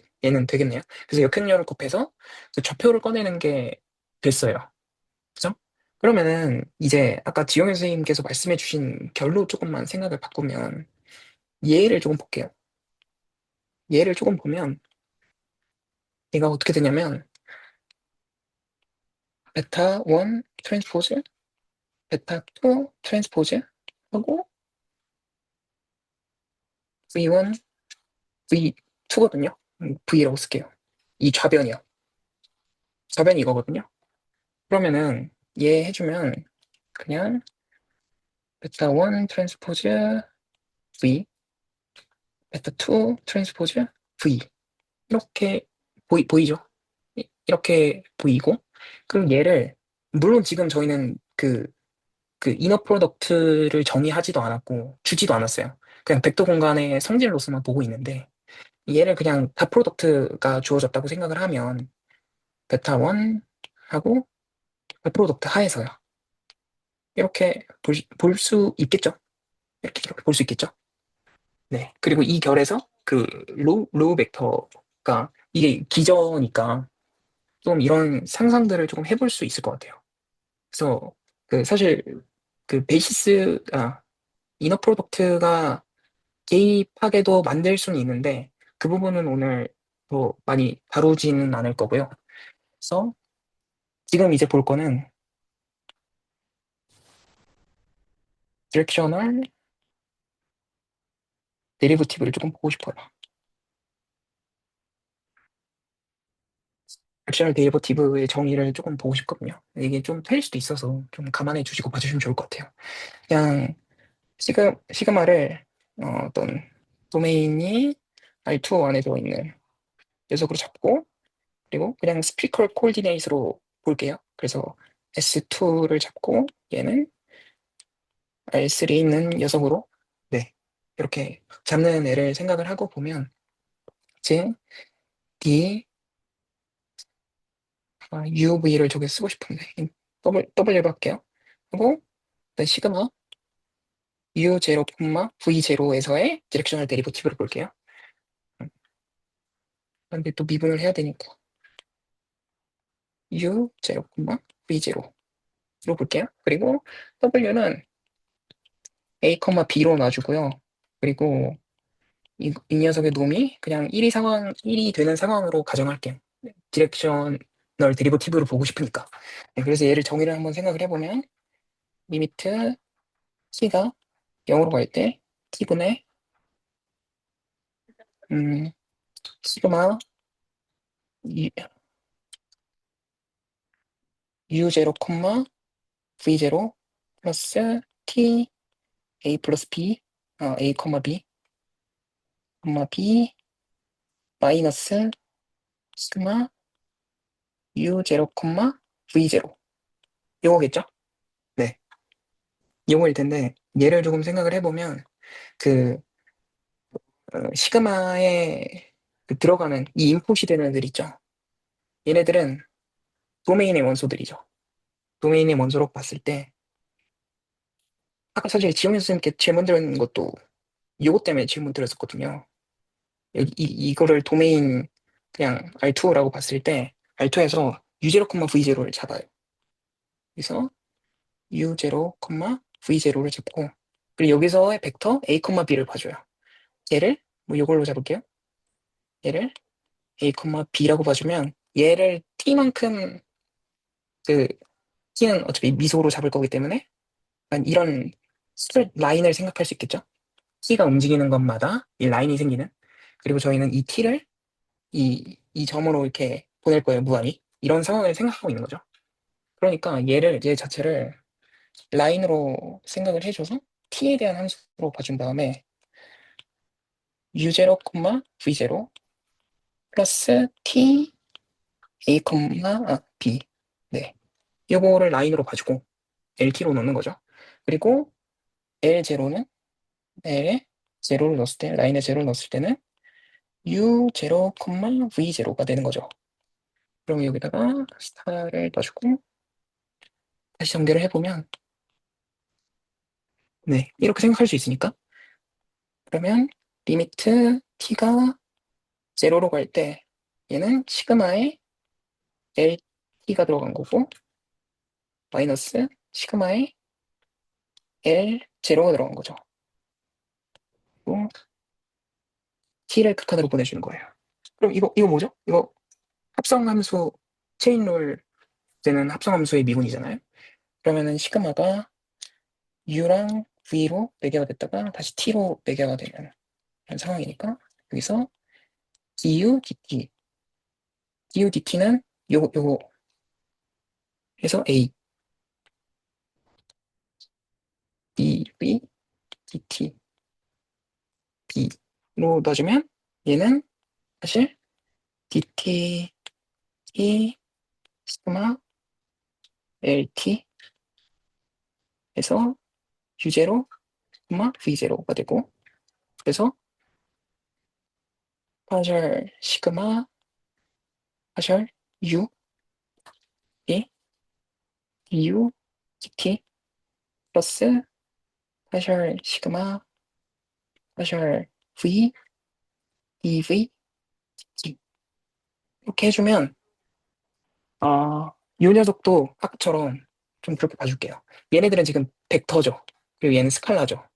되겠네요. 그래서 역행렬을 곱해서 그 좌표를 꺼내는 게 됐어요. 그죠? 그러면은 이제 아까 지영현 선생님께서 말씀해 주신 결로 조금만 생각을 바꾸면 얘를 조금 볼게요. 얘를 조금 보면 얘가 어떻게 되냐면 베타 1 트랜스포즈, 베타 2 트랜스포즈 하고 V1, V2거든요. V라고 쓸게요. 이 좌변이요. 좌변이 이거거든요. 그러면은 얘 해주면 그냥 베타 1 트랜스포즈 V, 베타 2 트랜스포즈 V 이렇게 보이죠? 이렇게 보이고 그럼 얘를 물론 지금 저희는 그 이너 프로덕트를 정의하지도 않았고 주지도 않았어요. 그냥 벡터 공간의 성질로서만 보고 있는데 얘를 그냥 다 프로덕트가 주어졌다고 생각을 하면 베타 1 하고 그 프로덕트 하에서요. 이렇게 볼 수 있겠죠? 이렇게 볼 수 있겠죠? 네. 그리고 이 결에서 그 로우 벡터가 이게 기저니까 좀 이런 상상들을 조금 해볼 수 있을 것 같아요. 그래서 그 사실 그 이너 프로덕트가 개입하게도 만들 수는 있는데 그 부분은 오늘 더 많이 다루지는 않을 거고요. 그래서 지금 이제 볼 거는 디렉셔널 데리버티브를 조금 보고 싶어요. 디렉셔널 데리버티브의 정의를 조금 보고 싶거든요. 이게 좀 틀릴 수도 있어서 좀 감안해 주시고 봐주시면 좋을 것 같아요. 그냥 시그마를 어떤 도메인이 R2 안에 들어있는 녀석으로 잡고 그리고 그냥 스피컬 코디네이트로 볼게요. 그래서 S2를 잡고 얘는 R3에 있는 녀석으로 네 이렇게 잡는 애를 생각을 하고 보면 이제 D UV를 저기 쓰고 싶은데 W로 할게요. 하고 시그마 U0, V0에서의 디렉셔널 데리버티브를 볼게요. 근데 또 미분을 해야 되니까 U0, V0로 볼게요. 그리고 W는 A, B로 놔주고요. 그리고 이 녀석의 놈이 그냥 1이 되는 상황으로 가정할게요. 디렉셔널 데리버티브로 보고 싶으니까. 네, 그래서 얘를 정의를 한번 생각을 해보면 리미트 t가 0으로 갈 때 t분의 시그마 u0, v0 플러스 t a 플러스 b a, b 마이너스 시그마 u0, v0 요거겠죠? 네, 요거일 텐데 얘를 조금 생각을 해보면 그 시그마에 그 들어가는 이 인풋이 되는 애들 있죠? 얘네들은 도메인의 원소들이죠. 도메인의 원소로 봤을 때 아까 사실 지용현 선생님께 질문 드린 것도 이것 때문에 질문 드렸었거든요. 이거를 도메인 그냥 R2라고 봤을 때 R2에서 U0, V0를 잡아요. 그래서 U0, V0를 잡고 그리고 여기서의 벡터 A, B를 봐줘요. 얘를 뭐 이걸로 잡을게요. 얘를 A, B라고 봐주면 얘를 T만큼 그 T는 어차피 미소로 잡을 거기 때문에 이런 라인을 생각할 수 있겠죠. T가 움직이는 것마다 이 라인이 생기는 그리고 저희는 이 T를 이 점으로 이렇게 보낼 거예요, 무한히. 이런 상황을 생각하고 있는 거죠. 그러니까 얘 자체를 라인으로 생각을 해줘서 t에 대한 함수로 봐준 다음에 u0, v0 플러스 t a, b 네, 요거를 라인으로 봐주고 LT로 넣는 거죠. 그리고 L0는 L0를 넣었을 때 라인에 0를 넣었을 때는 u0, v0가 되는 거죠. 그럼 여기다가 스타를 넣어주고 다시 정리를 해보면 네, 이렇게 생각할 수 있으니까 그러면 리미트 t가 제로로 갈 때 얘는 시그마에 LT가 들어간 거고 마이너스 시그마에 L 제로가 들어간 거죠. 그리고 T를 극한으로 보내주는 거예요. 그럼 이거 뭐죠? 이거 합성함수 체인롤 되는 합성함수의 미분이잖아요. 그러면은 시그마가 U랑 V로 매개가 됐다가 다시 T로 매개가 되는 그런 상황이니까 여기서 du dt du dt는 요거 해서 A dv dt b로 넣어주면 얘는 사실 dt 이 시그마 lt 해서 u0 v0가 되고 그래서 파셜 시그마 파셜 u 이 du dt 플러스 파셜 시그마 파셜 v dv dt 이렇게 해주면 이 녀석도 아까처럼 좀 그렇게 봐줄게요. 얘네들은 지금 벡터죠. 그리고 얘는 스칼라죠.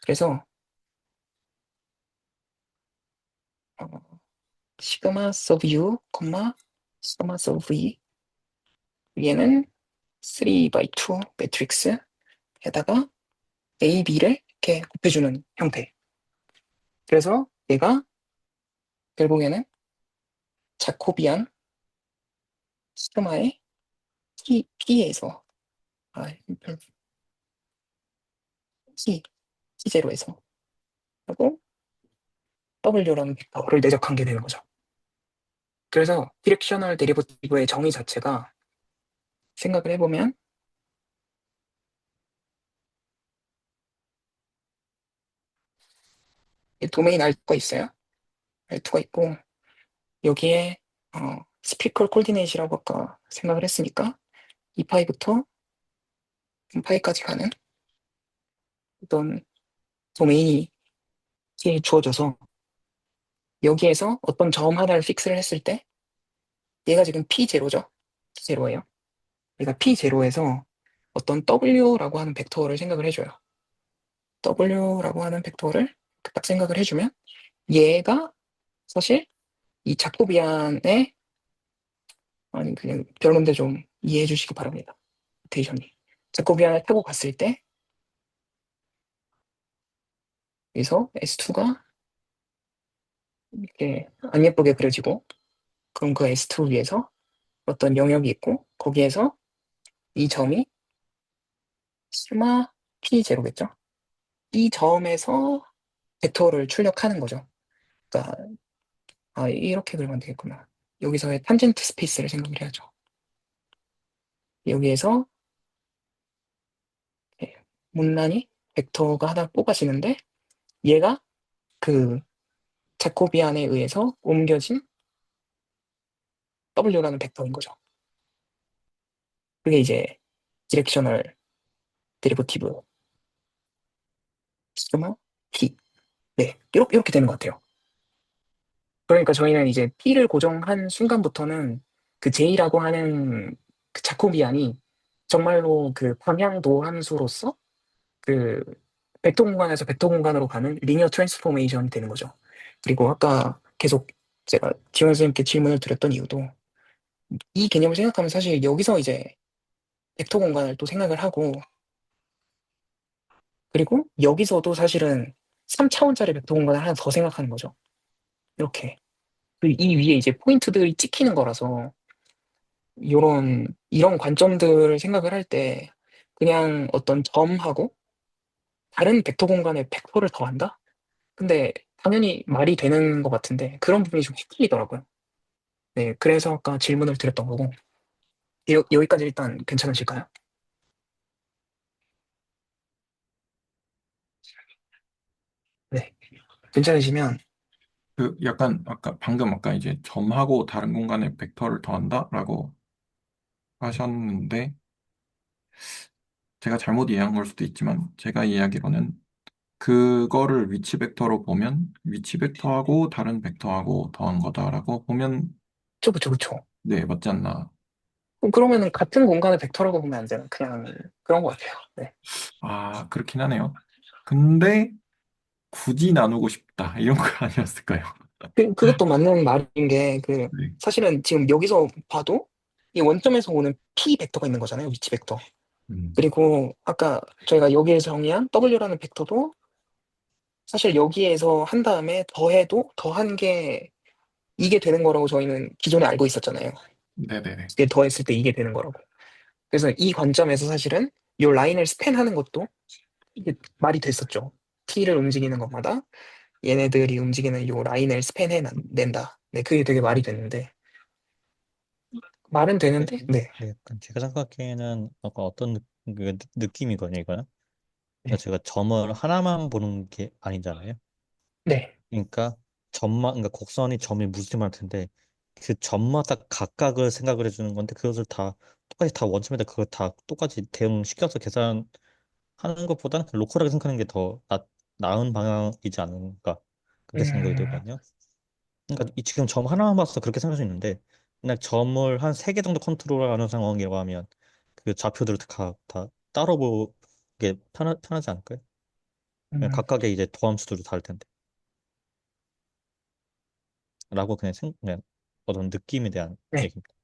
그래서 어, 시그마 sub u, 시그마 sub v 얘는 3 by 2 매트릭스에다가 a, b를 이렇게 곱해주는 형태. 그래서 얘가 결국에는 자코비안 시그마의 p에서 별로 p, p0에서 하고 w라는 벡터를 내적한 게 되는 거죠. 그래서 디렉셔널 데리버티브의 정의 자체가 생각을 해보면 도메인 R2가 있어요. R2가 있고 여기에 스피컬 콜디네이시라고 아까 생각을 했으니까 2파이부터 파이까지 가는 어떤 도메인이 주어져서 여기에서 어떤 점 하나를 픽스를 했을 때 얘가 지금 P0죠. P0예요. 얘가 P0에서 어떤 W라고 하는 벡터를 생각을 해줘요. W라고 하는 벡터를 딱 생각을 해주면 얘가 사실 이 자코비안의 아니 그냥 별론데 좀 이해해 주시기 바랍니다. 로테이션이 자코비안을 타고 갔을 때 여기서 S2가 이렇게 안 예쁘게 그려지고 그럼 그 S2 위에서 어떤 영역이 있고 거기에서 이 점이 시그마 P0겠죠. 이 점에서 벡터를 출력하는 거죠. 그러니까 이렇게 그리면 안 되겠구나. 여기서의 탄젠트 스페이스를 생각을 해야죠. 여기에서 문란이 벡터가 하나 뽑아지는데 얘가 그 자코비안에 의해서 옮겨진 W라는 벡터인 거죠. 그게 이제 디렉셔널 데리버티브 시그마 T. 네, 이렇게 되는 것 같아요. 그러니까 저희는 이제 P를 고정한 순간부터는 그 J라고 하는 그 자코비안이 정말로 그 방향도 함수로서 그 벡터 공간에서 벡터 공간으로 가는 리니어 트랜스포메이션이 되는 거죠. 그리고 아까 계속 제가 지원 선생님께 질문을 드렸던 이유도 이 개념을 생각하면 사실 여기서 이제 벡터 공간을 또 생각을 하고 그리고 여기서도 사실은 3차원짜리 벡터 공간을 하나 더 생각하는 거죠. 이렇게. 이 위에 이제 포인트들이 찍히는 거라서 이런 관점들을 생각을 할 때 그냥 어떤 점하고 다른 벡터 공간에 벡터를 더한다? 근데 당연히 말이 되는 것 같은데 그런 부분이 좀 헷갈리더라고요. 네, 그래서 아까 질문을 드렸던 거고 여기까지 일단 괜찮으실까요? 네, 괜찮으시면 그 약간 방금 아까 이제 점하고 다른 공간에 벡터를 더한다라고 하셨는데 제가 잘못 이해한 걸 수도 있지만 제가 이해하기로는 그거를 위치 벡터로 보면 위치 벡터하고 다른 벡터하고 더한 거다라고 보면 그쵸. 네, 맞지 않나. 그러면은 같은 공간을 벡터라고 보면 안 되는 그냥 그런 것 같아요. 네. 아, 그렇긴 하네요. 근데 굳이 나누고 싶다. 이런 거 아니었을까요? 그것도 맞는 말인 게, 네. 사실은 지금 여기서 봐도 이 원점에서 오는 P 벡터가 있는 거잖아요. 위치 벡터. 음, 그리고 아까 저희가 여기에서 정의한 W라는 벡터도 사실 여기에서 한 다음에 더해도 더한 게 이게 되는 거라고 저희는 기존에 알고 있었잖아요. 네네네. 이게 더했을 때 이게 되는 거라고. 그래서 이 관점에서 사실은 이 라인을 스팬하는 것도 이게 말이 됐었죠. T를 움직이는 것마다 얘네들이 움직이는 이 라인을 낸다. 네, 그게 되게 말이 됐는데, 말은 네, 되는데, 네, 네, 약간 제가 생각하기에는 약간 어떤 느낌이거든요, 이거는. 그러니까 네, 제가 점을 하나만 보는 게 아니잖아요. 네, 그러니까 그러니까 곡선이 점이 무심할 텐데 그 점마다 각각을 생각을 해주는 건데 그것을 다 똑같이 다 원점에다 그걸 다 똑같이 대응시켜서 계산하는 것보다는 그냥 로컬하게 생각하는 게 더 나은 방향이지 않을까 그렇게 생각이 음, 들거든요. 그러니까 지금 점 하나만 봐서 그렇게 생각할 수 있는데 그냥 점을 한 세 개 정도 컨트롤하는 상황이라고 하면 그 좌표들을 다 따로 보게 편하지 않을까요? 그냥 음, 각각의 이제 도함수들도 다를 텐데. 라고 그냥 어떤 느낌에 대한 네, 얘기입니다.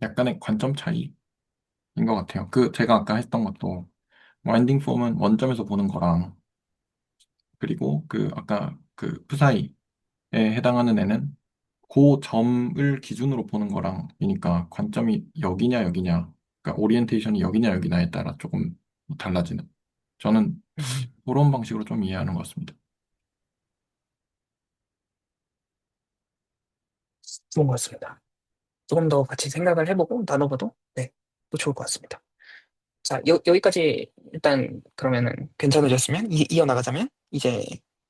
약간의 관점 차이인 것 같아요. 그 제가 아까 했던 것도 와인딩 폼은 원점에서 보는 거랑 그리고 그 아까 그 푸사이에 해당하는 애는 그 점을 기준으로 보는 거랑이니까 관점이 여기냐 여기냐 그러니까 오리엔테이션이 여기냐 여기냐에 따라 조금 달라지는 저는 음, 그런 방식으로 좀 이해하는 것 같습니다. 좋은 것 같습니다. 조금 더 같이 생각을 해보고 나눠봐도, 네, 또 좋을 것 같습니다. 자, 여기까지 일단 그러면은 괜찮으셨으면, 이어나가자면, 이제,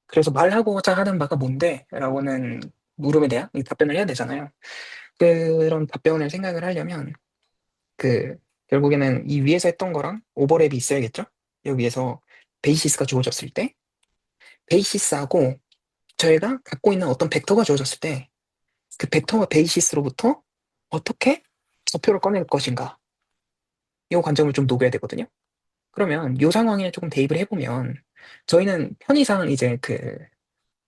그래서 말하고자 하는 바가 뭔데? 라고는 물음에 대한 이 답변을 해야 되잖아요. 그런 답변을 생각을 하려면, 그 결국에는 이 위에서 했던 거랑 오버랩이 있어야겠죠? 여기에서 베이시스가 주어졌을 때 베이시스하고 저희가 갖고 있는 어떤 벡터가 주어졌을 때 그 벡터와 베이시스로부터 어떻게 좌표를 꺼낼 것인가 이 관점을 좀 녹여야 되거든요. 그러면 이 상황에 조금 대입을 해보면 저희는 편의상 이제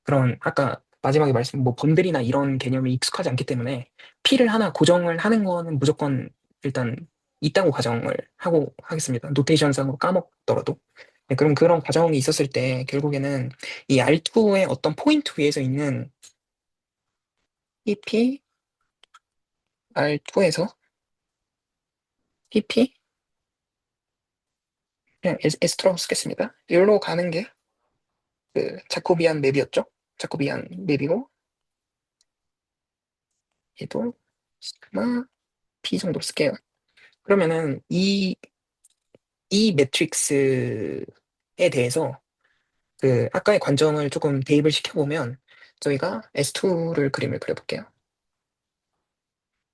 그런 아까 마지막에 말씀 뭐 번들이나 이런 개념이 익숙하지 않기 때문에 P를 하나 고정을 하는 거는 무조건 일단 있다고 가정을 하고 하겠습니다. 노테이션상으로 까먹더라도. 네, 그럼 그런 가정이 있었을 때 결국에는 이 R2의 어떤 포인트 위에서 있는 PP, R2에서 PP, 그냥 S트로 쓰겠습니다. 여기로 가는 게 그 자코비안 맵이었죠. 자코비안 맵이고 얘도 시그마 P 정도 쓸게요. 그러면은 이 매트릭스에 대해서 아까의 관점을 조금 대입을 시켜보면 저희가 S2를 그림을 그려볼게요.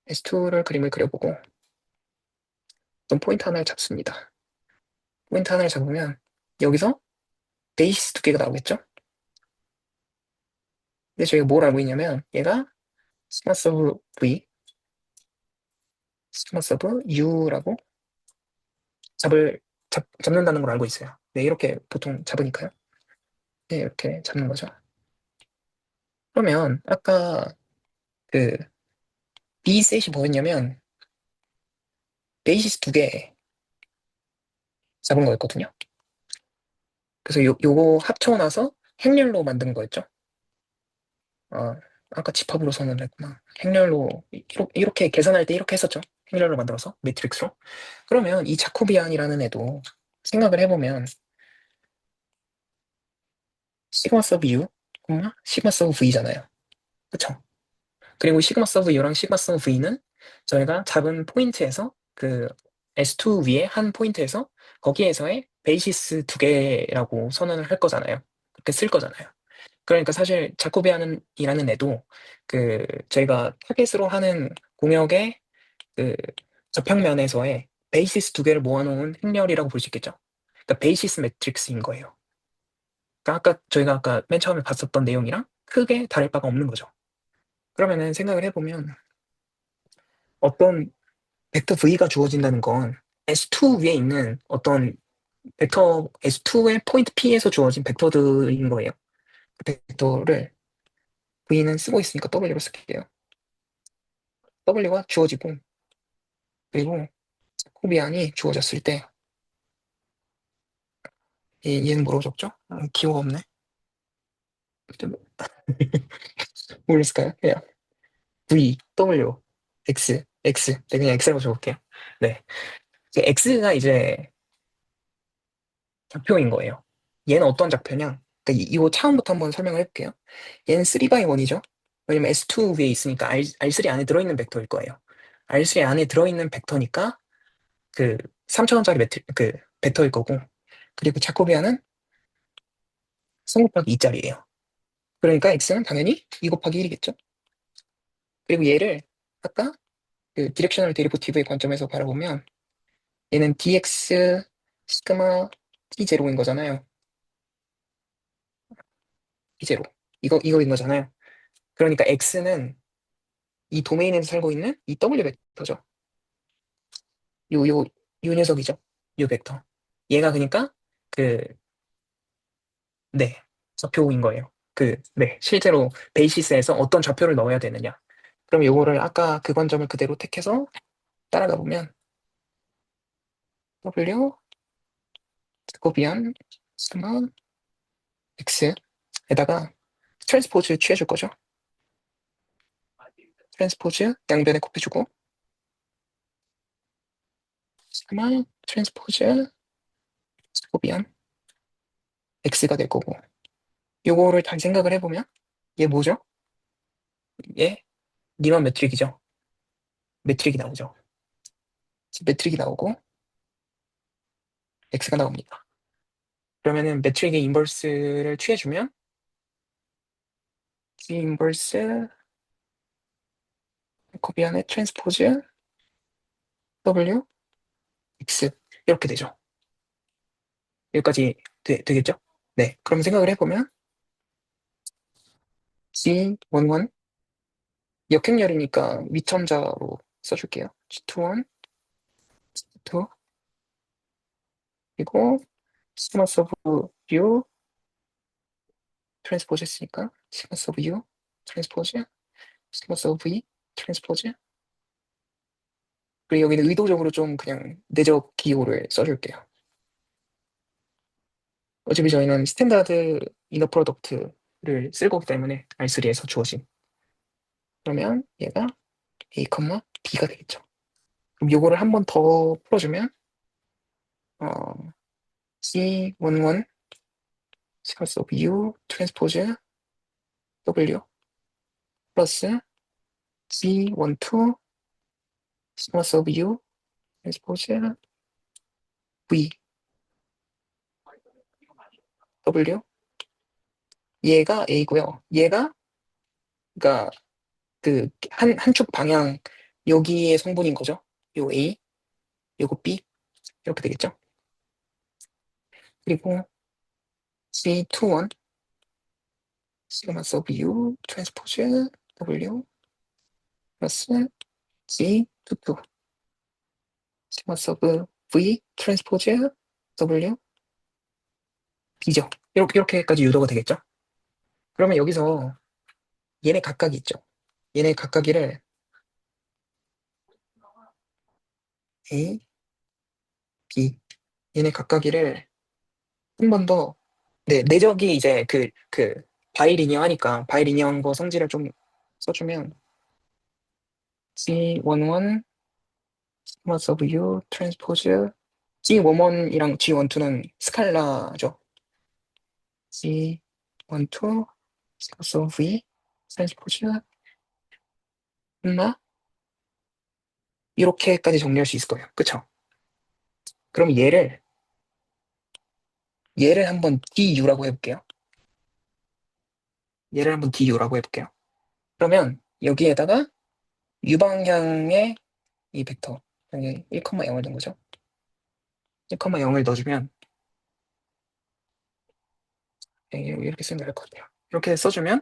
S2를 그림을 그려보고 어떤 포인트 하나를 잡습니다. 포인트 하나를 잡으면 여기서 베이시스 두 개가 나오겠죠? 근데 저희가 뭘 알고 있냐면 얘가 스마 서브 V, 스마 서브 U라고 잡는다는 걸 알고 있어요. 네, 이렇게 보통 잡으니까요. 네, 이렇게 잡는 거죠. 그러면 아까 그 B 셋이 뭐였냐면 베이시스 두 개 잡은 거였거든요. 그래서 요거 합쳐놔서 행렬로 만든 거였죠. 아까 집합으로 선언을 했구나. 행렬로, 이렇게 계산할 때 이렇게 했었죠. 행렬로 만들어서, 매트릭스로. 그러면 이 자코비안이라는 애도 생각을 해보면, 시그마 서브 U, 시그마 서브 V잖아요. 그쵸? 그리고 시그마 서브 U랑 시그마 서브 V는 저희가 잡은 포인트에서 S2 위에 한 포인트에서 거기에서의 베이시스 두 개라고 선언을 할 거잖아요. 그렇게 쓸 거잖아요. 그러니까 사실 자코비안이라는 애도 저희가 타겟으로 하는 공역의 그 저평면에서의 베이시스 두 개를 모아놓은 행렬이라고 볼 수 있겠죠. 그러니까 베이시스 매트릭스인 거예요. 그러니까 저희가 아까 맨 처음에 봤었던 내용이랑 크게 다를 바가 없는 거죠. 그러면은 생각을 해보면 어떤 벡터 V가 주어진다는 건 S2 위에 있는 어떤 벡터 S2의 포인트 P에서 주어진 벡터들인 거예요. 그 벡터를 V는 쓰고 있으니까 W로 쓸게요. W가 주어지고 그리고 코비안이 주어졌을 때 얘는 뭐라고 적죠? 기호가 없네. 뭘로 쓸까요? 그냥 V, W, X, X. 네, 그냥 X라고 적을게요. 네. X가 이제 좌표인 거예요. 얘는 어떤 좌표냐? 그러니까 이거 차원부터 한번 설명을 해볼게요. 얘는 3x1이죠. 왜냐면 S2 위에 있으니까 R3 안에 들어있는 벡터일 거예요. R3 안에 들어있는 벡터니까 그 3차원짜리 그 벡터일 거고, 그리고 자코비안은 3 곱하기 2짜리예요. 그러니까 X는 당연히 2 곱하기 1이겠죠. 그리고 얘를 아까 그 디렉셔널 데리버티브의 관점에서 바라보면 얘는 dx 시그마 t0인 거잖아요. t0. 이거인 거잖아요. 그러니까 x는 이 도메인에서 살고 있는 이 w 벡터죠. 요 녀석이죠. 요 벡터. 얘가 그러니까 그, 네, 좌표인 거예요. 네, 실제로 베이시스에서 어떤 좌표를 넣어야 되느냐. 그럼 요거를 아까 그 관점을 그대로 택해서 따라가 보면 w 스코비안 시그마 x에다가 트랜스포즈 취해줄 거죠. 트랜스포즈 양변에 곱해주고 시그마 트랜스포즈 스코비안 x가 될 거고 요거를 다시 생각을 해보면 얘 뭐죠? 얘 리만 매트릭이죠. 매트릭이 나오죠. 매트릭이 나오고 x가 나옵니다. 그러면은 매트릭의 인버스를 취해주면 G 인버스 코비안의 트랜스포즈 W X 이렇게 되죠. 여기까지 되겠죠? 네. 그럼 생각을 해보면 G11 역행렬이니까 위첨자로 써줄게요. G21, G22 그리고 시그마 서브 U 트랜스포즈 했으니까 시그마 서브 U 트랜스포즈 시그마 서브 V 트랜스포즈 그리고 여기는 의도적으로 좀 그냥 내적 기호를 써줄게요. 어차피 저희는 스탠다드 이너 프로덕트를 쓸 거기 때문에 R3에서 주어진 그러면 얘가 A, B가 되겠죠. 그럼 요거를 한 번 더 풀어주면 C11 시퀀스 오브 U 트랜스포즈 W 플러스 C12 시퀀스 오브 U 트랜스포즈 V W 얘가 A고요. 얘가 그러니까 그 한축 방향 여기의 성분인 거죠. 요 A, 요거 B 이렇게 되겠죠. 그리고 C21 시그마 서브 U 트랜스포즈 W 플러스 G22 시그마 서브 V 트랜스포즈 W B죠. 이렇게까지 유도가 되겠죠. 그러면 여기서 얘네 각각이 있죠. 얘네 각각이를 A, B 얘네 각각이를 한 번 더 네, 내적이 이제 바이리니어하니까 바이리니어한 거 성질을 좀 써주면 G11 시그마 서브 U 트랜스포즈 G11이랑 G12는 스칼라죠. G12 시그마 서브 V 트랜스포즈 엄마 이렇게까지 정리할 수 있을 거예요. 그쵸? 그럼 얘를 한번 DU라고 해볼게요. 얘를 한번 DU라고 해볼게요. 그러면 여기에다가 U 방향의 이 벡터 여기 1,0을 넣은 거죠. 1,0을 넣어주면 이렇게 쓰면 될 것 같아요. 이렇게 써주면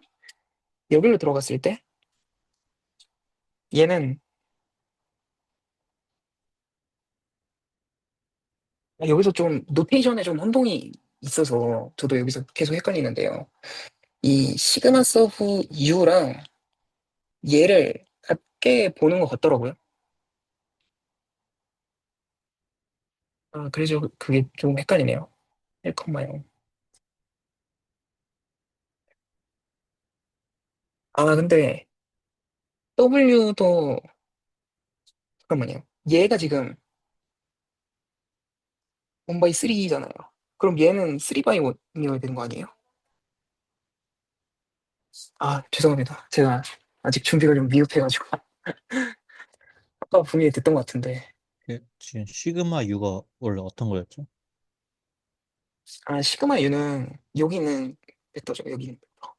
여기로 들어갔을 때 얘는 여기서 좀 노테이션에 좀 혼동이 있어서 저도 여기서 계속 헷갈리는데요. 이 시그마 서브 U랑 얘를 같게 보는 것 같더라고요. 그래서 그게 좀 헷갈리네요. 1,0. 근데 W도 잠깐만요. 얘가 지금 1 by 3잖아요. 그럼 얘는 3 by 1이어야 되는 거 아니에요? 죄송합니다. 제가 아직 준비가 좀 미흡해가지고 아까 분명히 듣던 것 같은데. 지금 시그마 U가 원래 어떤 거였죠? 시그마 U는 여기 있는 벡터죠. 여기 있는 벡터.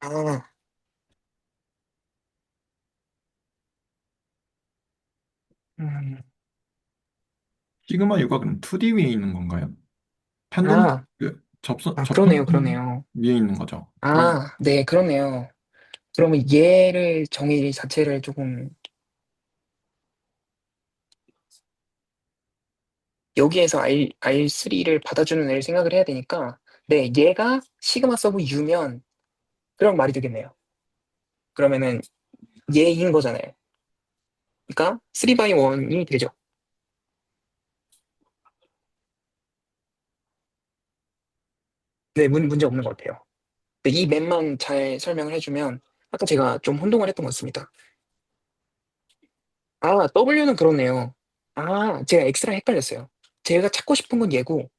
아, 음, 시그마 U가 그럼 2D 위에 있는 건가요? 편등, 아, 접선 그러네요. 그러네요. 위에 있는 거죠. 그럼 네, 그러네요. 그러면 얘를 정의 자체를 조금 여기에서 R3를 받아주는 애를 생각을 해야 되니까 네, 얘가 시그마 서브 U면 그럼 말이 되겠네요. 그러면은 얘인 거잖아요. 그러니까 3 by 1이 되죠. 네, 문제 없는 것 같아요. 근데 이 맵만 잘 설명을 해주면 아까 제가 좀 혼동을 했던 것 같습니다. W는 그렇네요. 제가 X랑 헷갈렸어요. 제가 찾고 싶은 건 얘고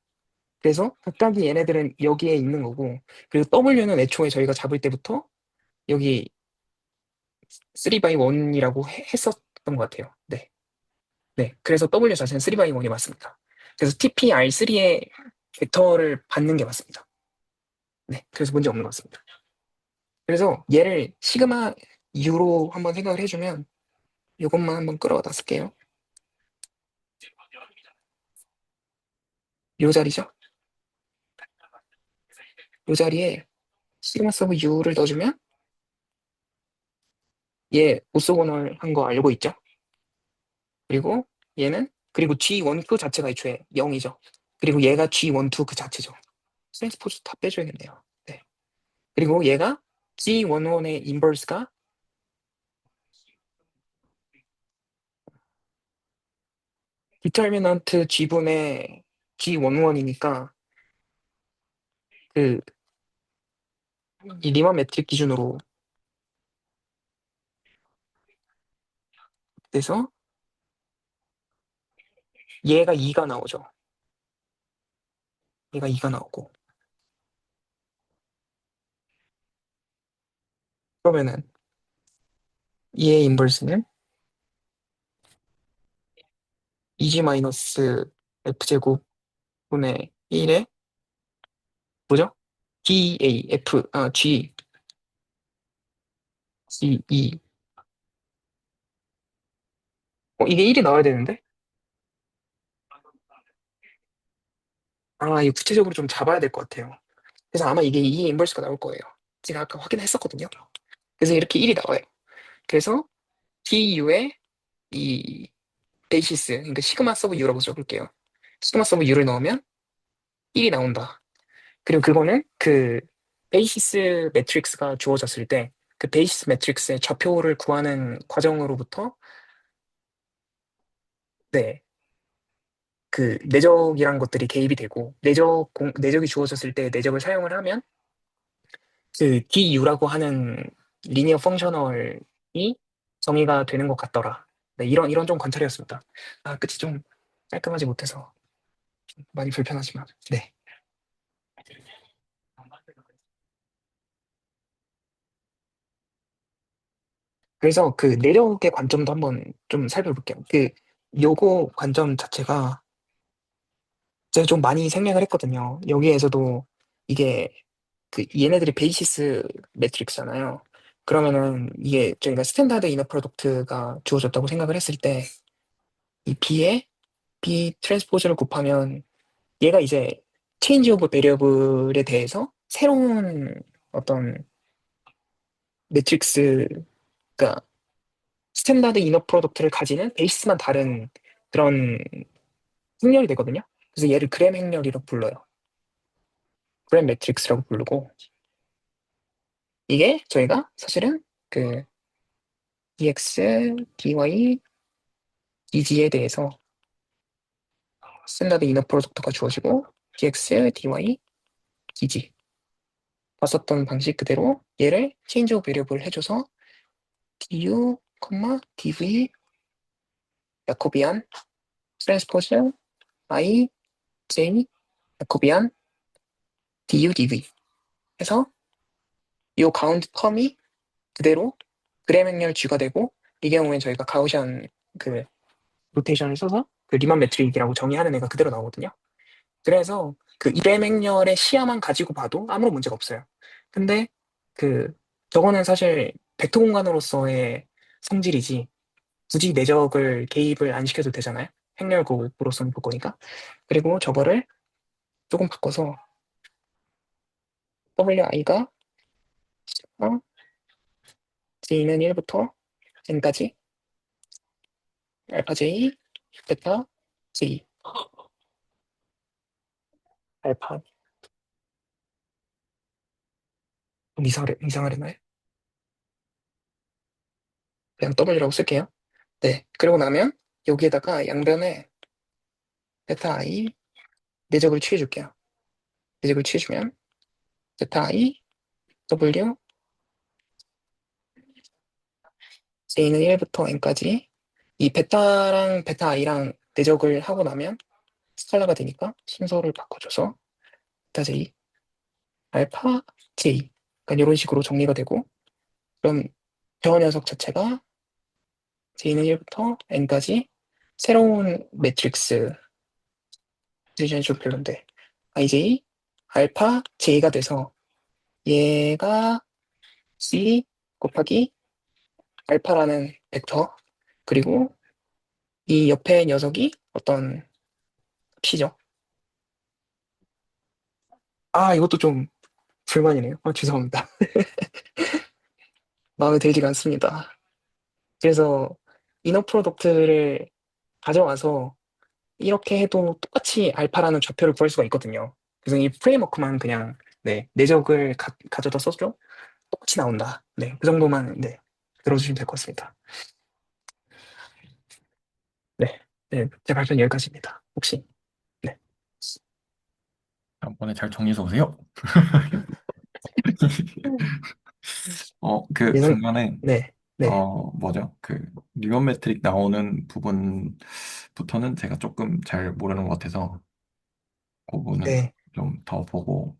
그래서 각각의 얘네들은 여기에 있는 거고 그리고 W는 애초에 저희가 잡을 때부터 여기 3 by 1이라고 했었던 것 같아요. 네. 네. 그래서 W 자체는 3 by 1이 맞습니다. 그래서 TPR3의 벡터를 받는 게 맞습니다. 네. 그래서 문제 없는 것 같습니다. 그래서 얘를 시그마 U로 한번 생각을 해주면 이것만 한번 끌어다 쓸게요. 요 자리죠? 요 자리에 시그마 서브 U를 넣어주면 얘 오소고널 한 거 알고 있죠? 그리고 얘는 그리고 G12 자체가 애초에 0이죠. 그리고 얘가 G12 그 자체죠. 트랜스포즈 다 빼줘야겠네요. 네. 그리고 얘가 G11의 인버스가 디터미넌트 G분의 G11이니까 그 이 리만 매트릭 기준으로 돼서 얘가 2가 나오죠. 얘가 2가 나오고 그러면은 얘의 인버스는 2G 마이너스 F제곱 분의 1에 뭐죠? G2. 이게 1이 나와야 되는데? 이거 구체적으로 좀 잡아야 될 것 같아요. 그래서 아마 이게 2의 인버스가 나올 거예요. 제가 아까 확인했었거든요. 그래서 이렇게 1이 나와요. 그래서 TU의 이 베이시스, 그러니까 시그마 서브 U라고 써볼게요. 시그마 서브 U를 넣으면 1이 나온다. 그리고 그거는 그 베이시스 매트릭스가 주어졌을 때 그 베이시스 매트릭스의 좌표를 구하는 과정으로부터 네, 그 내적이란 것들이 개입이 되고 내적이 주어졌을 때 내적을 사용을 하면 그 DU라고 하는 리니어 펑셔널이 정의가 되는 것 같더라. 네, 이런 좀 관찰이었습니다. 끝이 좀 깔끔하지 못해서 많이 불편하지만 네. 그래서 그 내력의 관점도 한번 좀 살펴볼게요. 요거 관점 자체가 제가 좀 많이 생략을 했거든요. 여기에서도 이게 그 얘네들이 베이시스 매트릭스잖아요. 그러면은 이게 저희가 스탠다드 이너 프로덕트가 주어졌다고 생각을 했을 때 이 B에 B 트랜스포즈를 곱하면 얘가 이제 체인지 오브 베리어블에 대해서 새로운 어떤 매트릭스, 그러니까 스탠다드 이너 프로덕트를 가지는 베이스만 다른 그런 행렬이 되거든요. 그래서 얘를 그램 행렬이라고 불러요. 그램 매트릭스라고 부르고, 이게 저희가 사실은 그 dx, dy, dg에 대해서 스탠다드 이너 프로덕트가 주어지고 dx, dy, dg 봤었던 방식 그대로 얘를 체인지 오브 베리어블 해줘서 du, dv 야코비안 트랜스포즈 i, j 야코비안 du, dv 해서 이 가운데 텀이 그대로 그램 행렬 쥐가 되고, 이 경우엔 저희가 가우시안 그 로테이션을 써서 그 리만 매트릭이라고 정의하는 애가 그대로 나오거든요. 그래서 그 그램 행렬의 시야만 가지고 봐도 아무런 문제가 없어요. 근데 그 저거는 사실 벡터 공간으로서의 성질이지 굳이 내적을 개입을 안 시켜도 되잖아요. 행렬곡으로서는 볼 거니까. 그리고 저거를 조금 바꿔서 wi가 j는 1부터 n까지 알파 j, 베타 j, 알파 좀 이상하려나요? 그냥 w라고 쓸게요. 네. 그러고 나면 여기에다가 양변에 베타 i 내적을 취해줄게요. 내적을 취해주면 베타 i w j는 1부터 n까지 이 베타랑 베타 i랑 내적을 하고 나면 스칼라가 되니까 순서를 바꿔줘서 베타 j, 알파 j, 그러니까 이런 식으로 정리가 되고, 그럼 저 녀석 자체가 j는 1부터 n까지 새로운 매트릭스 디리전셜 별로인데 ij 알파 j가 돼서 얘가 c 곱하기 알파라는 벡터, 그리고 이 옆에 녀석이 어떤 값이죠. 아, 이것도 좀 불만이네요. 죄송합니다. 마음에 들지가 않습니다. 그래서 이너 프로덕트를 가져와서 이렇게 해도 똑같이 알파라는 좌표를 구할 수가 있거든요. 그래서 이 프레임워크만 그냥 네, 내적을 가져다 써줘 똑같이 나온다. 네, 그 정도만 네, 들어주시면 될 것 같습니다. 네, 네, 제 발표는 여기까지입니다. 혹시 네, 다음번에 잘 정리해서 오세요. 그 예상 중간에 네, 네, 뭐죠? 그 뉴런 매트릭 나오는 부분부터는 제가 조금 잘 모르는 것 같아서 그 부분은 네. 좀 더 보고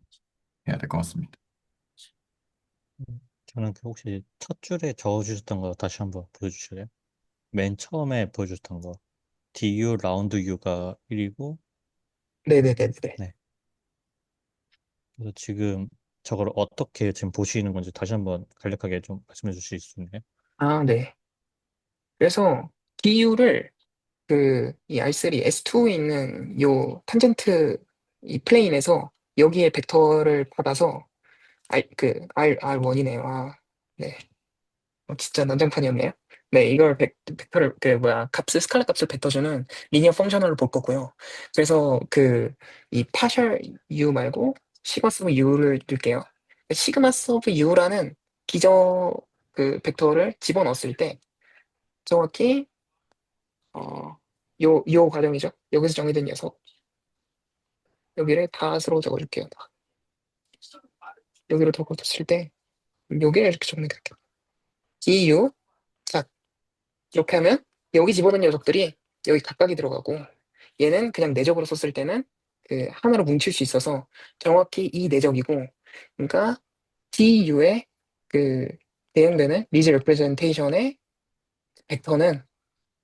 해야 될 것 같습니다. 저는 그 혹시 첫 줄에 적어주셨던 거 다시 한번 보여주실래요? 맨 처음에 보여주셨던 거. DU 라운드 U가 1이고, 네네네네. 네. 그래서 지금 저걸 어떻게 지금 보시는 건지 다시 한번 간략하게 좀 말씀해 주실 수 있나요? 아, 네. 그래서 DU를 이 R3, S2에 있는 요 탄젠트 이 플레인에서 여기에 벡터를 받아서 R1이네요. 아, 네. 진짜 난장판이었네요. 네, 이걸 벡터를, 스칼라 값을 뱉어주는 리니어 펑셔널을 볼 거고요. 그래서 이 파셜 U 말고 시그마 서브 U를 뜰게요. 시그마 서브 U라는 기저 벡터를 집어넣었을 때 정확히, 요 과정이죠. 여기서 정의된 녀석. 여기를 다스로 적어줄게요. 여기로 적어뒀을 때, 여기를 이렇게 정리할게요. DU, 자, 이렇게 하면 여기 집어넣은 녀석들이 여기 각각이 들어가고 얘는 그냥 내적으로 썼을 때는 하나로 뭉칠 수 있어서 정확히 이 내적이고, 그러니까 DU의 그 대응되는 리즈 레프레젠테이션의 벡터는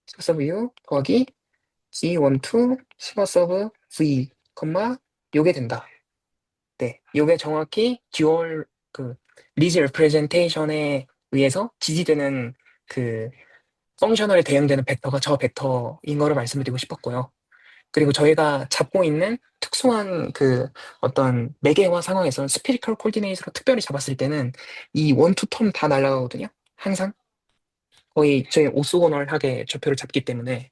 시가 서브 U 더하기 G12 시가 서브 V, 요게 된다. 네, 이게 정확히 듀얼 그 리즈 레프레젠테이션에 의해서 지지되는 그 펑셔널에 대응되는 벡터가 저 벡터인 거를 말씀드리고 싶었고요. 그리고 저희가 잡고 있는 특수한 그 어떤 매개화 상황에서는 스피리컬 코디네이트로 특별히 잡았을 때는 이 원투 텀 다 날아가거든요. 항상 거의 저희 오소고널하게 좌표를 잡기 때문에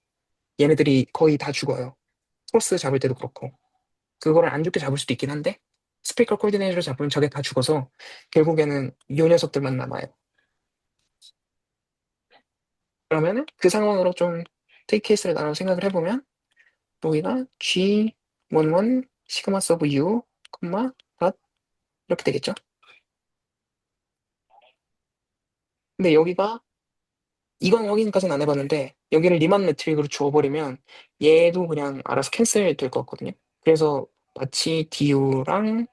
얘네들이 거의 다 죽어요. 크로스 잡을 때도 그렇고 그거를 안 좋게 잡을 수도 있긴 한데 스피리컬 코디네이터로 잡으면 저게 다 죽어서 결국에는 요 녀석들만 남아요. 그러면은 그 상황으로 좀 테이크 케이스를 나눠 생각을 해보면 여기가 G11 시그마 서브 U, 닷 이렇게 되겠죠. 근데 여기가 이건 확인까지는 안 해봤는데 여기를 리만 매트릭으로 주어버리면 얘도 그냥 알아서 캔슬 될 것 같거든요. 그래서 마치 DU랑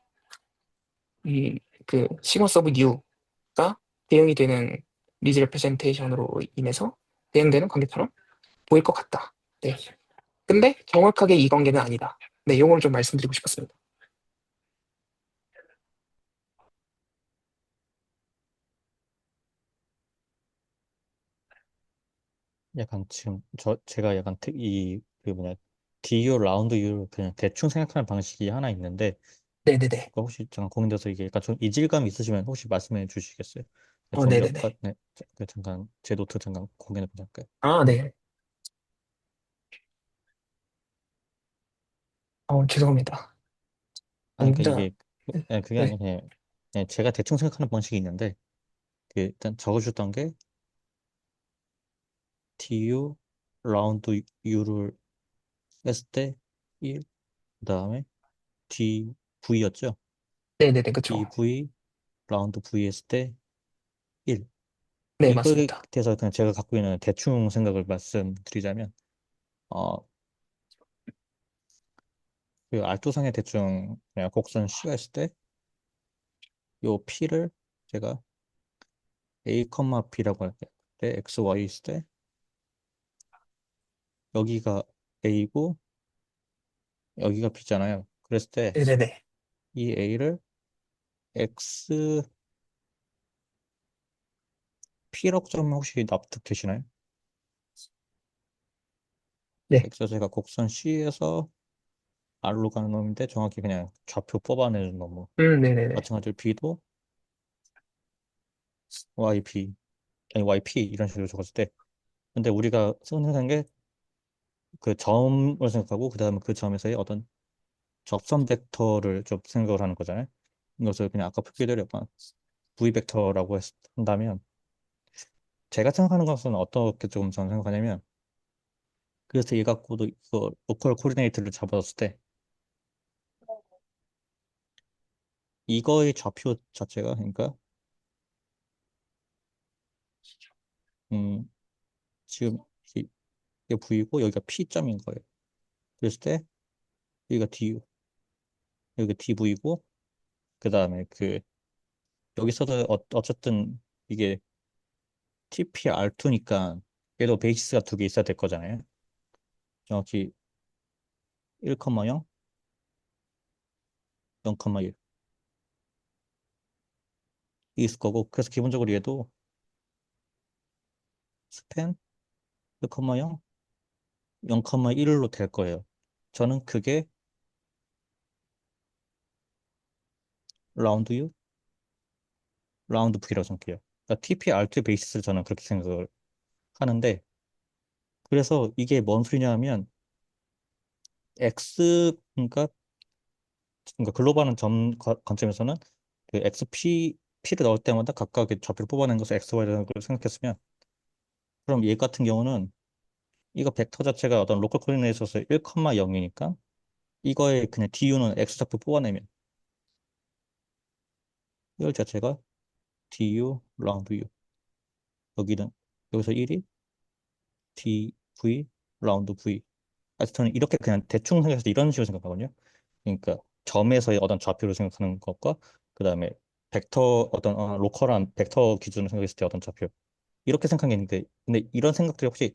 이 그 시그마 서브 U가 대응이 되는 리즈 레프레젠테이션으로 인해서 대응되는 관계처럼 보일 것 같다. 네. 근데 정확하게 이 관계는 아니다. 네, 요걸 좀 말씀드리고 싶었습니다. 약간 지금 제가 약간 그 뭐냐 DU 라운드 U를 그냥 대충 생각하는 방식이 하나 있는데 네네네. 그거 혹시 잠깐 고민돼서 이게 약간 좀 이질감 있으시면 혹시 말씀해 주시겠어요? 네, 좀 몇 가, 네네네. 네, 잠깐 제 노트 잠깐 공개해 보실까요? 아, 네. 죄송합니다. 아, 그러니까 진짜, 이게 그게 네. 아니라 그냥 제가 대충 생각하는 방식이 있는데 그 일단 적어주던 게 DU 라운드 U를 했을 때 1, 그다음에 DV였죠? 네네네, 그쵸. DV 라운드 V 했을 때 1. 네, 이거에 맞습니다. 대해서 그냥 제가 갖고 있는 대충 생각을 말씀드리자면 어, 그 알토상에 대충 그냥 곡선 C가 있을 때 요 P를 제가 A, B라고 할게요. 때 X, Y 있을 때 여기가 A고 여기가 B잖아요. 그랬을 때 네네네. 이 A를 X, P라고 좀 혹시 납득되시나요? 네. X가 제가 곡선 C에서 R로 가는 놈인데 정확히 그냥 좌표 뽑아내는 놈. 네네네. 마찬가지로 B도 YP, 아니 YP 이런 식으로 적었을 때 근데 우리가 생각한 게 그 점을 생각하고 그 다음에 그 점에서의 어떤 접선 벡터를 좀 생각을 하는 거잖아요. 이것을 그냥 아까 표기대로 약간 V 벡터라고 한다면 제가 생각하는 것은 어떻게 좀 저는 생각하냐면 그래서 얘 갖고도 이거 로컬 코디네이트를 잡았을 때 이거의 좌표 자체가 그러니까 음 지금 이게 V고 여기가 P점인 거예요. 그랬을 때 여기가 DU 여기가 DV고 그 다음에 그 여기서도 어쨌든 이게 TPR2니까 얘도 베이시스가 두 개 있어야 될 거잖아요. 정확히 1,0, 0,1 있을 거고 그래서 기본적으로 얘도 스팬 1,0, 0,1로 될 거예요. 저는 그게 라운드 U, 라운드 V라고 생각해요. 그러니까 TPR2 베이시스를 저는 그렇게 생각을 하는데 그래서 이게 뭔 소리냐 하면 X 그러니까 글로벌한 관점에서는 그 P를 넣을 때마다 각각의 좌표를 뽑아낸 것을 XY라는 걸 생각했으면 그럼 얘 같은 경우는 이거 벡터 자체가 어떤 로컬 코디네이터에서 1,0이니까 이거에 그냥 DU는 X좌표 뽑아내면 이걸 자체가 DU 라운드 U 여기는 여기서 1이 DV 라운드 V 그래서 저는 이렇게 그냥 대충 생각해서 이런 식으로 생각하거든요. 그러니까 점에서의 어떤 좌표를 생각하는 것과 그 다음에 벡터 어떤 로컬한 벡터 기준을 생각했을 때 어떤 좌표 이렇게 생각한 게 있는데 근데 이런 생각들이 혹시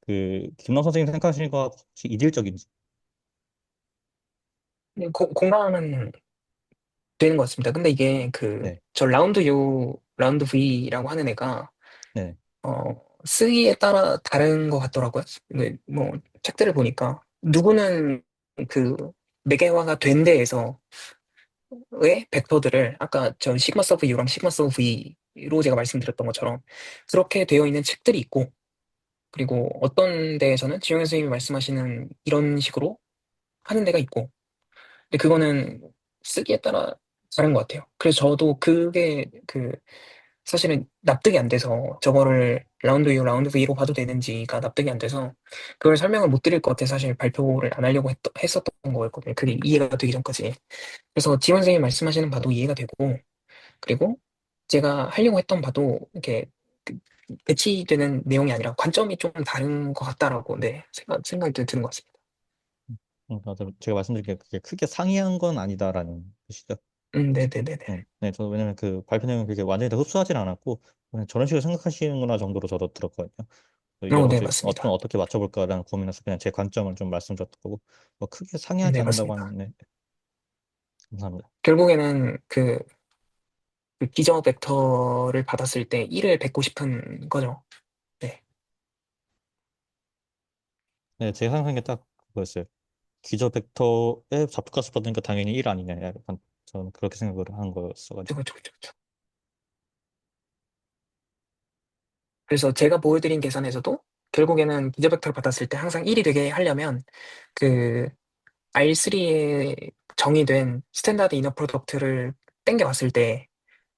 그 김남 선생님 생각하시는 거 혹시 이질적인지 공감은 되는 것 같습니다. 근데 이게 네, 저 라운드 U, 라운드 V라고 하는 애가 네, 쓰기에 따라 다른 것 같더라고요. 근데 뭐 책들을 보니까 누구는 그 매개화가 된 데에서 의 벡터들을 아까 저 시그마 서브 U랑 시그마 서브 V로 제가 말씀드렸던 것처럼 그렇게 되어 있는 책들이 있고, 그리고 어떤 데에서는 지용현 선생님이 말씀하시는 이런 식으로 하는 데가 있고, 근데 그거는 쓰기에 따라 다른 것 같아요. 그래서 저도 그게 사실은 납득이 안 돼서 저거를 라운드 U, 라운드 V로 봐도 되는지가 납득이 안 돼서 그걸 설명을 못 드릴 것 같아 사실 발표를 안 하려고 했었던 거였거든요. 그게 이해가 되기 전까지. 그래서 지원 선생님 말씀하시는 바도 이해가 되고, 그리고 제가 하려고 했던 바도 이렇게 그- 배치되는 내용이 아니라 관점이 좀 다른 것 같다라고 네 생각이 드는 것 같습니다. 맞아요. 제가 말씀드린 게 그게 크게 상이한 건 아니다라는 뜻이죠. 네네네네. 네, 저도 왜냐면 그 발표 내용을 그렇게 완전히 다 흡수하진 않았고 그냥 저런 식으로 생각하시는구나 정도로 저도 들었거든요. 여러 네 가지 좀 맞습니다. 어떻게 맞춰볼까라는 고민해서 그냥 제 관점을 좀 말씀드렸던 거고 뭐 크게 상이하지 네 않는다고 맞습니다. 하면 네, 감사합니다. 결국에는 그 기저 벡터를 받았을 때 1을 뱉고 싶은 거죠. 네. 네, 제가 생각한 게 딱 그거였어요. 기저 벡터에 잡두가스 받으니까 당연히 1 아니냐. 약간 저는 그렇게 생각을 한 거였어가지고. 그쵸. 그래서 제가 보여드린 계산에서도 결국에는 기저 벡터를 받았을 때 항상 1이 되게 하려면 그 R3에 정의된 스탠다드 이너 프로덕트를 땡겨왔을 때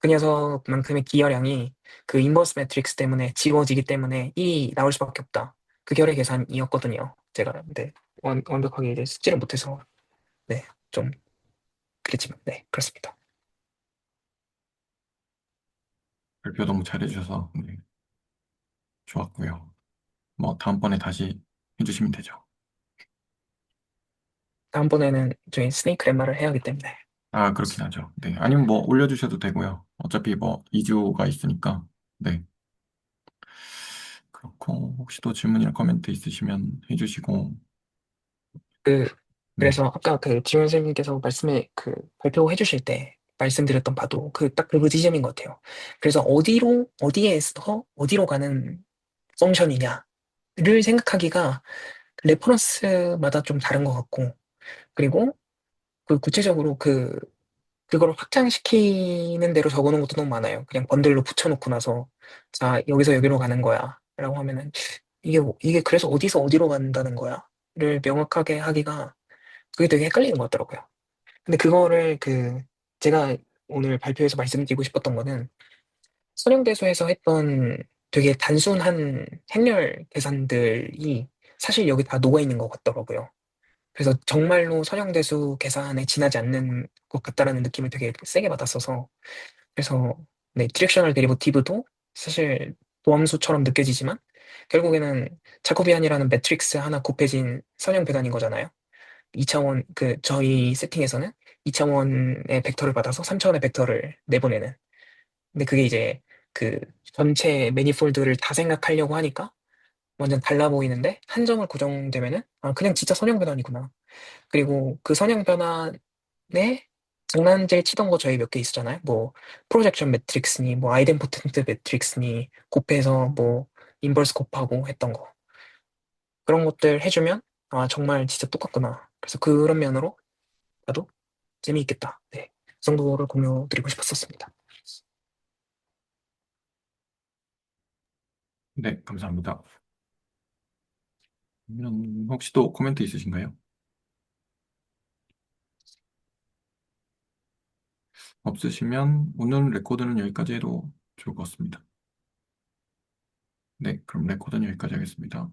그 녀석만큼의 기여량이 그 인버스 매트릭스 때문에 지워지기 때문에 1이 나올 수밖에 없다. 그 결의 계산이었거든요. 제가 근데 완벽하게 이제 숙지를 못해서 네, 좀 그랬지만 네, 그렇습니다. 발표 너무 잘해주셔서 네, 좋았고요. 뭐 다음번에 다시 해주시면 되죠. 다음번에는 저희 스네이크 lem마를 해야 하기 때문에 아, 그렇긴 하죠. 네. 아니면 뭐 올려주셔도 되고요. 어차피 뭐 2주가 있으니까. 네. 그렇고, 혹시 또 질문이나 코멘트 있으시면 해주시고, 그 네. 그래서 아까 지원 선생님께서 말씀에 발표해 주실 때 말씀드렸던 바도 딱 그 지점인 것 같아요. 그래서 어디에서 어디로 가는 펑션이냐를 생각하기가 레퍼런스마다 좀 다른 것 같고, 그리고 구체적으로 그걸 확장시키는 대로 적어놓은 것도 너무 많아요. 그냥 번들로 붙여놓고 나서 자 여기서 여기로 가는 거야라고 하면은 이게 그래서 어디서 어디로 간다는 거야를 명확하게 하기가 그게 되게 헷갈리는 것 같더라고요. 근데 그거를 제가 오늘 발표에서 말씀드리고 싶었던 거는 선형대수에서 했던 되게 단순한 행렬 계산들이 사실 여기 다 녹아있는 것 같더라고요. 그래서 정말로 선형대수 계산에 지나지 않는 것 같다라는 느낌을 되게 세게 받았어서, 그래서 네, 디렉셔널 데리버티브도 사실 도함수처럼 느껴지지만 결국에는 자코비안이라는 매트릭스 하나 곱해진 선형 배단인 거잖아요. 2차원 저희 세팅에서는 2차원의 벡터를 받아서 3차원의 벡터를 내보내는. 근데 그게 이제 그 전체 매니폴드를 다 생각하려고 하니까 완전 달라 보이는데 한 점을 고정되면은 아 그냥 진짜 선형 변환이구나. 그리고 그 선형 변환에 장난질 치던 거 저희 몇 개 있었잖아요. 뭐 프로젝션 매트릭스니 뭐 아이덴포텐트 매트릭스니 곱해서 뭐 인버스 곱하고 했던 거. 그런 것들 해주면 아 정말 진짜 똑같구나. 그래서 그런 면으로 봐도 재미있겠다. 네. 그 정도를 공유 드리고 싶었었습니다. 네, 감사합니다. 그러면 혹시 또 코멘트 있으신가요? 없으시면 오늘 레코드는 여기까지 해도 좋을 것 같습니다. 네, 그럼 레코드는 여기까지 하겠습니다.